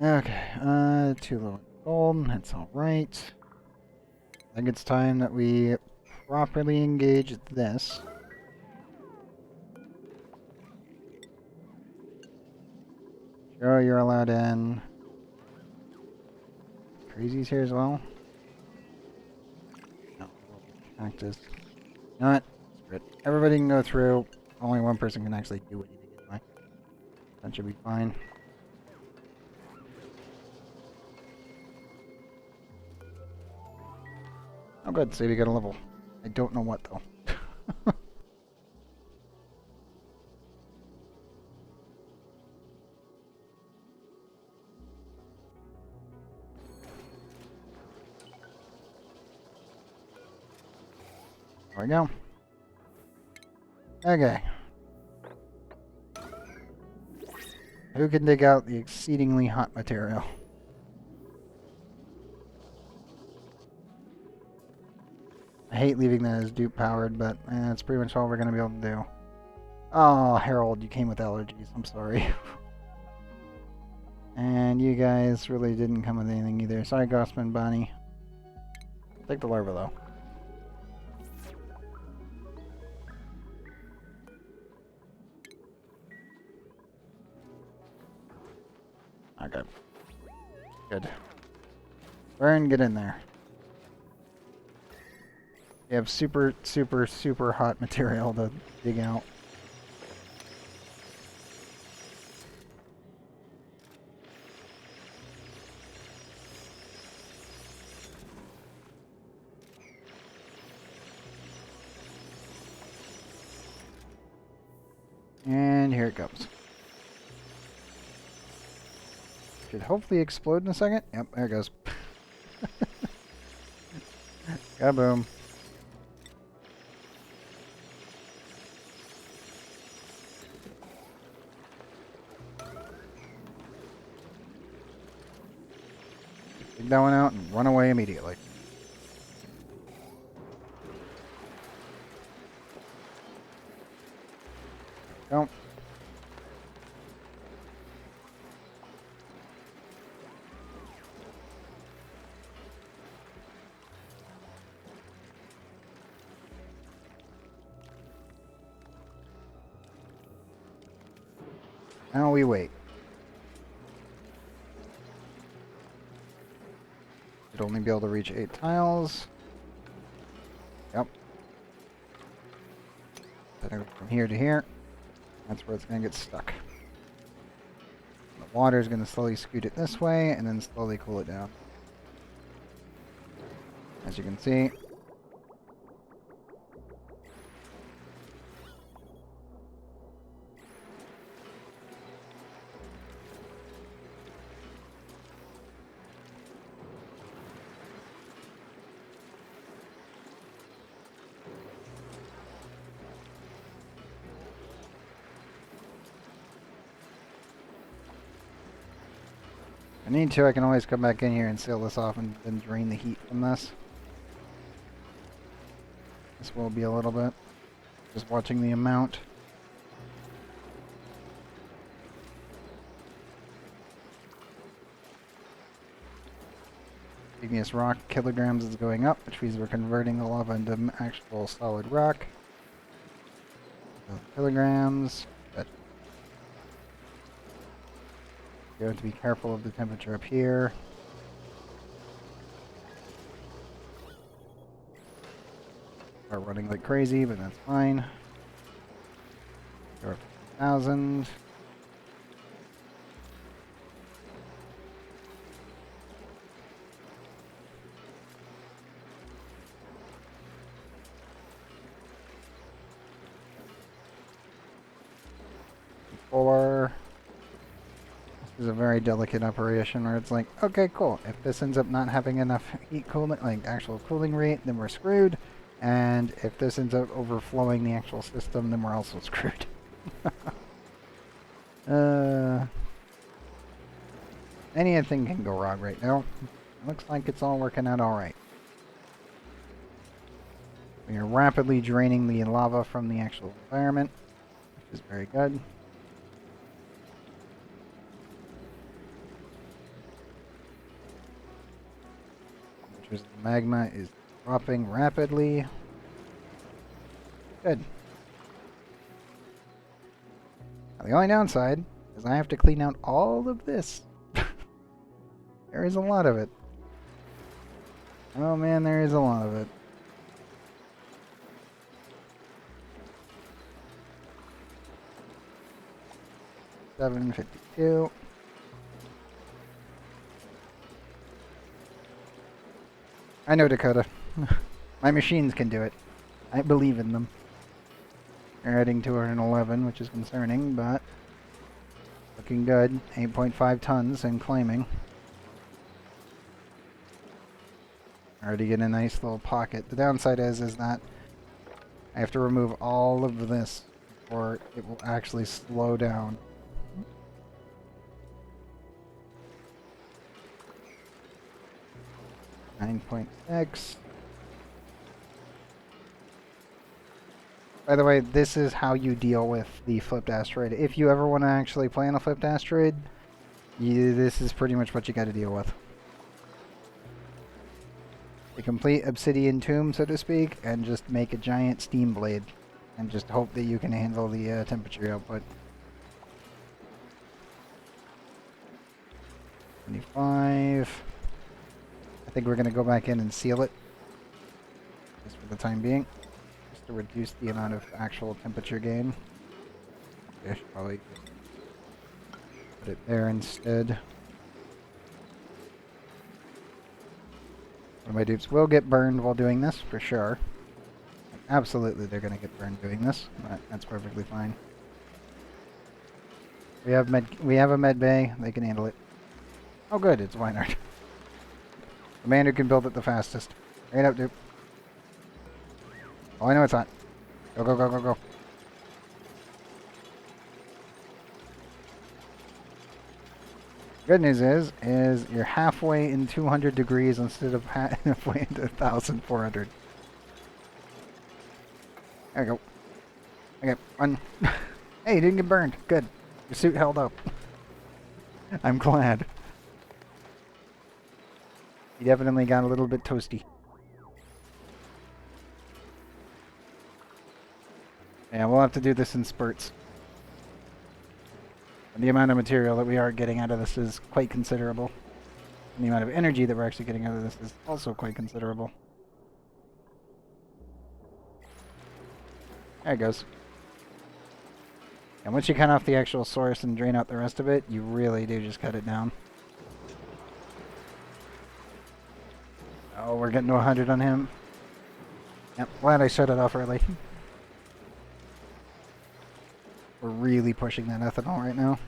Okay, too low in gold, that's alright. I think it's time that we properly engage this. Sure, you're allowed in. Crazies here as well? No, cactus. You know what? Screw it. Everybody can go through. Only one person can actually do anything anyway. That should be fine. Oh good, say we got a level. I don't know what though. There we go. Okay. Who can dig out the exceedingly hot material? I hate leaving that as dupe powered, but that's pretty much all we're going to be able to do. Oh, Harold, you came with allergies. I'm sorry. And you guys really didn't come with anything either. Sorry, Gossman Bonnie. Take the larva, though. Okay. Good. Burn, get in there. You have super, super, super hot material to dig out. And here it comes. Should hopefully explode in a second. Yep, there it goes. Kaboom. Take that one out and run away immediately. Don't. Now we wait. Should only be able to reach 8 tiles. Yep. From here to here. That's where it's going to get stuck. The water is going to slowly scoot it this way and then slowly cool it down. As you can see. If I need to, I can always come back in here and seal this off and then drain the heat from this. This will be a little bit. Just watching the amount. Igneous rock kilograms is going up, which means we're converting the lava into actual solid rock. Kilograms. But you have to be careful of the temperature up here. Are running like crazy, but that's fine. Go up to 1,000. This is a very delicate operation where it's like, okay, cool. If this ends up not having enough heat cooling, like actual cooling rate, then we're screwed. And if this ends up overflowing the actual system, then we're also screwed. Anything can go wrong right now. Looks like it's all working out alright. We are rapidly draining the lava from the actual environment, which is very good. The magma is dropping rapidly. Good. Now, the only downside is I have to clean out all of this. There is a lot of it. Oh man, there is a lot of it. $7.52. I know, Dakota. My machines can do it. I believe in them. They're adding 211, which is concerning, but looking good. 8.5 tons and climbing. Already get a nice little pocket. The downside is that I have to remove all of this before it will actually slow down. $9.6. By the way, this is how you deal with the flipped asteroid. If you ever want to actually play on a flipped asteroid, this is pretty much what you got to deal with. A complete obsidian tomb, so to speak, and just make a giant steam blade. And just hope that you can handle the temperature output. 25. I think we're going to go back in and seal it. Just for the time being. Just to reduce the amount of actual temperature gain. I should probably put it there instead. One of my dupes will get burned while doing this, for sure. Absolutely, they're going to get burned doing this, but that's perfectly fine. We have a med bay. They can handle it. Oh, good, it's Weinhardt. The man who can build it the fastest. Right up, dupe. Oh, I know it's hot. Go, go, go, go, go. Good news is you're halfway in 200 degrees instead of halfway into 1,400. There we go. Okay, run. Hey, you didn't get burned. Good. Your suit held up. I'm glad. You definitely got a little bit toasty. Yeah, we'll have to do this in spurts. And the amount of material that we are getting out of this is quite considerable. And the amount of energy that we're actually getting out of this is also quite considerable. There it goes. And once you cut off the actual source and drain out the rest of it, you really do just cut it down. Oh, we're getting to 100 on him. Yep, glad I shut it off early. We're really pushing that ethanol right now.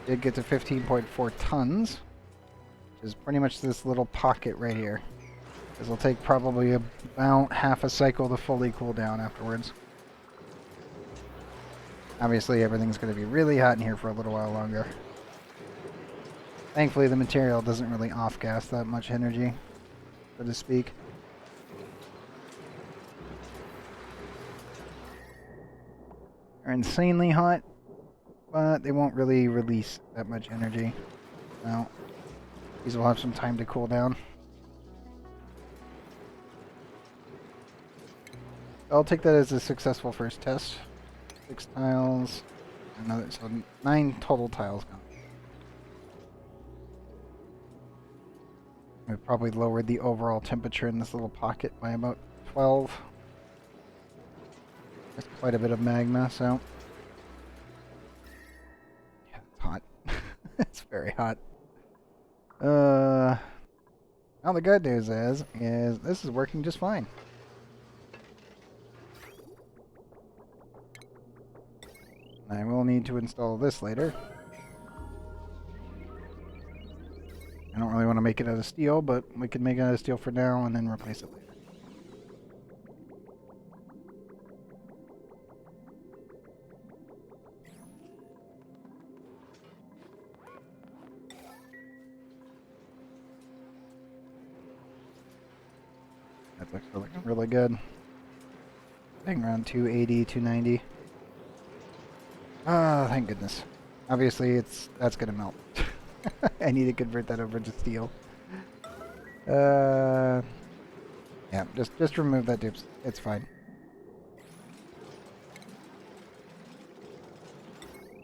We did get to 15.4 tons, which is pretty much this little pocket right here. This will take probably about half a cycle to fully cool down afterwards. Obviously, everything's going to be really hot in here for a little while longer. Thankfully, the material doesn't really off-gas that much energy, so to speak. They're insanely hot, but they won't really release that much energy. Now, these will have some time to cool down. I'll take that as a successful first test. 6 tiles, another, so 9 total tiles gone. We've probably lowered the overall temperature in this little pocket by about 12. There's quite a bit of magma, so yeah, it's hot. It's very hot. Now the good news is this is working just fine. I will need to install this later. I don't really want to make it out of steel, but we can make it out of steel for now and then replace it later. Looks looking really good. Hang around 280, 290. Ah, thank goodness. Obviously, that's gonna melt. I need to convert that over to steel. Yeah, just remove that dupes. It's fine.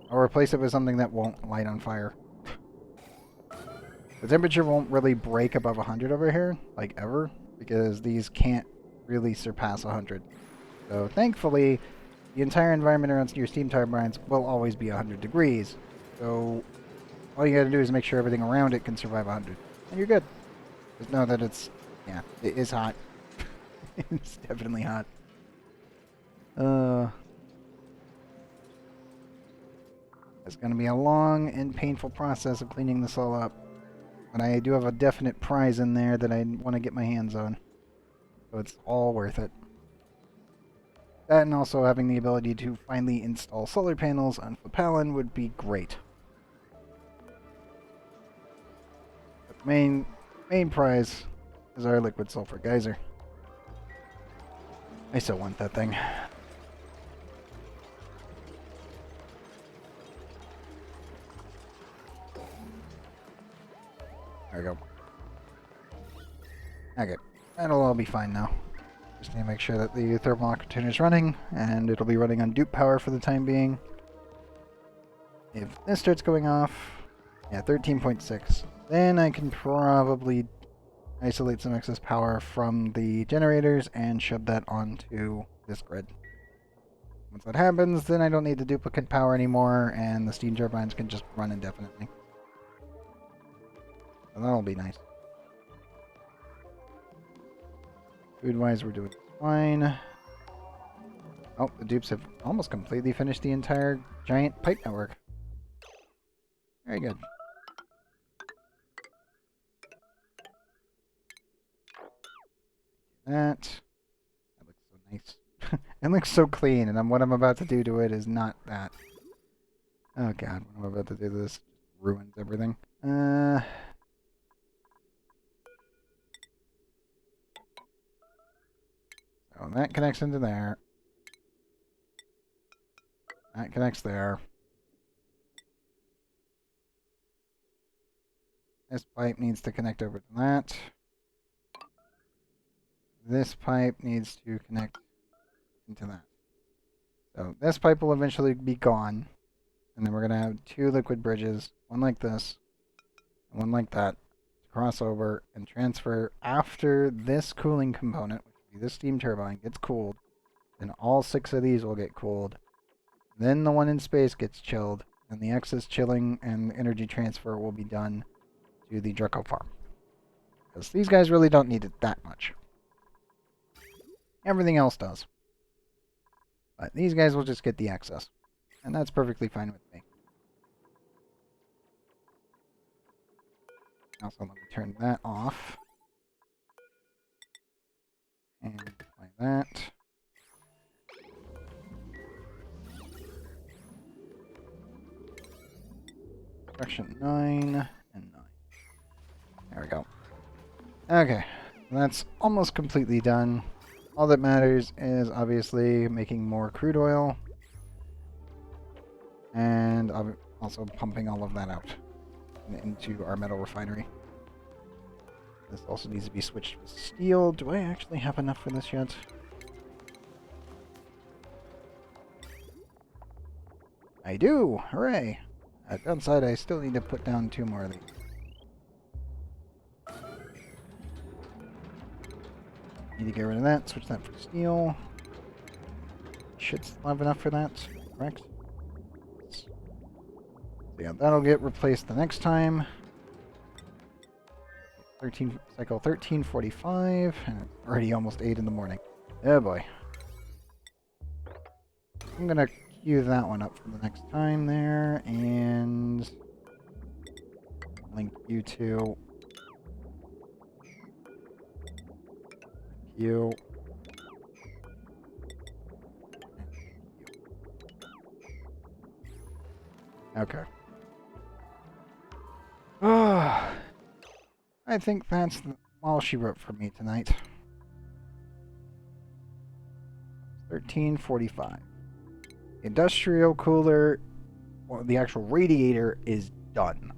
I'll replace it with something that won't light on fire. The temperature won't really break above 100 over here, like ever, because these can't really surpass 100. So thankfully, the entire environment around your steam turbines will always be 100 degrees. So all you gotta do is make sure everything around it can survive 100. And you're good. Just know that it's, yeah, it is hot. It's definitely hot. It's gonna be a long and painful process of cleaning this all up. But I do have a definite prize in there that I want to get my hands on. So it's all worth it. That and also having the ability to finally install solar panels on Fapalin would be great. But the main prize is our liquid sulfur geyser. I still want that thing. There we go. Okay, that'll all be fine now. Just need to make sure that the thermal container is running, and it'll be running on dupe power for the time being. If this starts going off, yeah, 13.6, then I can probably isolate some excess power from the generators and shove that onto this grid. Once that happens, then I don't need the duplicate power anymore, and the steam turbines can just run indefinitely. So that'll be nice. Food-wise, we're doing fine. Oh, the dupes have almost completely finished the entire giant pipe network. Very good. That looks so nice. It looks so clean, and what I'm about to do to it is not that. Oh god, what I'm about to do to this ruins everything. So that connects into there. That connects there. This pipe needs to connect over to that. This pipe needs to connect into that. So this pipe will eventually be gone. And then we're going to have two liquid bridges, one like this, and one like that, to cross over and transfer after this cooling component, which will be this steam turbine, gets cooled. Then all 6 of these will get cooled. Then the one in space gets chilled, and the excess chilling and energy transfer will be done to the Draco farm. Because these guys really don't need it that much. Everything else does. But these guys will just get the excess. And that's perfectly fine with me. Also, let me turn that off. And apply that. Section 9 and 9. There we go. Okay, that's almost completely done. All that matters is obviously making more crude oil. And also pumping all of that out into our metal refinery. This also needs to be switched with steel. Do I actually have enough for this yet? I do! Hooray! Downside, I still need to put down 2 more of these. Need to get rid of that, switch that for steel. Should still have enough for that, correct? So yeah, that'll get replaced the next time. Cycle 1345, and it's already almost 8 in the morning. Oh boy. I'm gonna queue that one up for the next time there, and link you to you. Okay. I think that's all she wrote for me tonight. 1345. Industrial cooler, well, the actual radiator is done.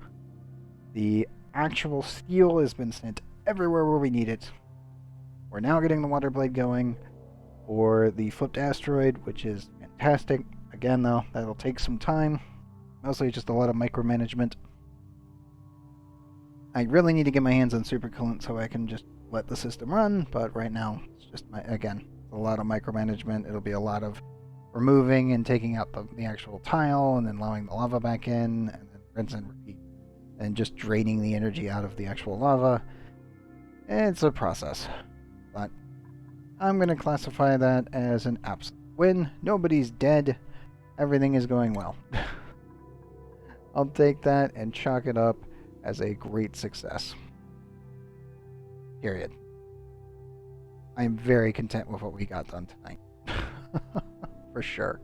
The actual steel has been sent everywhere where we need it. We're now getting the water blade going for the flipped asteroid, which is fantastic. Again, though, that'll take some time. Mostly just a lot of micromanagement. I really need to get my hands on supercoolant so I can just let the system run, but right now, it's just, again, a lot of micromanagement. It'll be a lot of removing and taking out the actual tile, and then allowing the lava back in, and then rinse and repeat. And just draining the energy out of the actual lava. It's a process. But I'm going to classify that as an absolute win. Nobody's dead. Everything is going well. I'll take that and chalk it up as a great success. Period. I'm very content with what we got done tonight. For sure.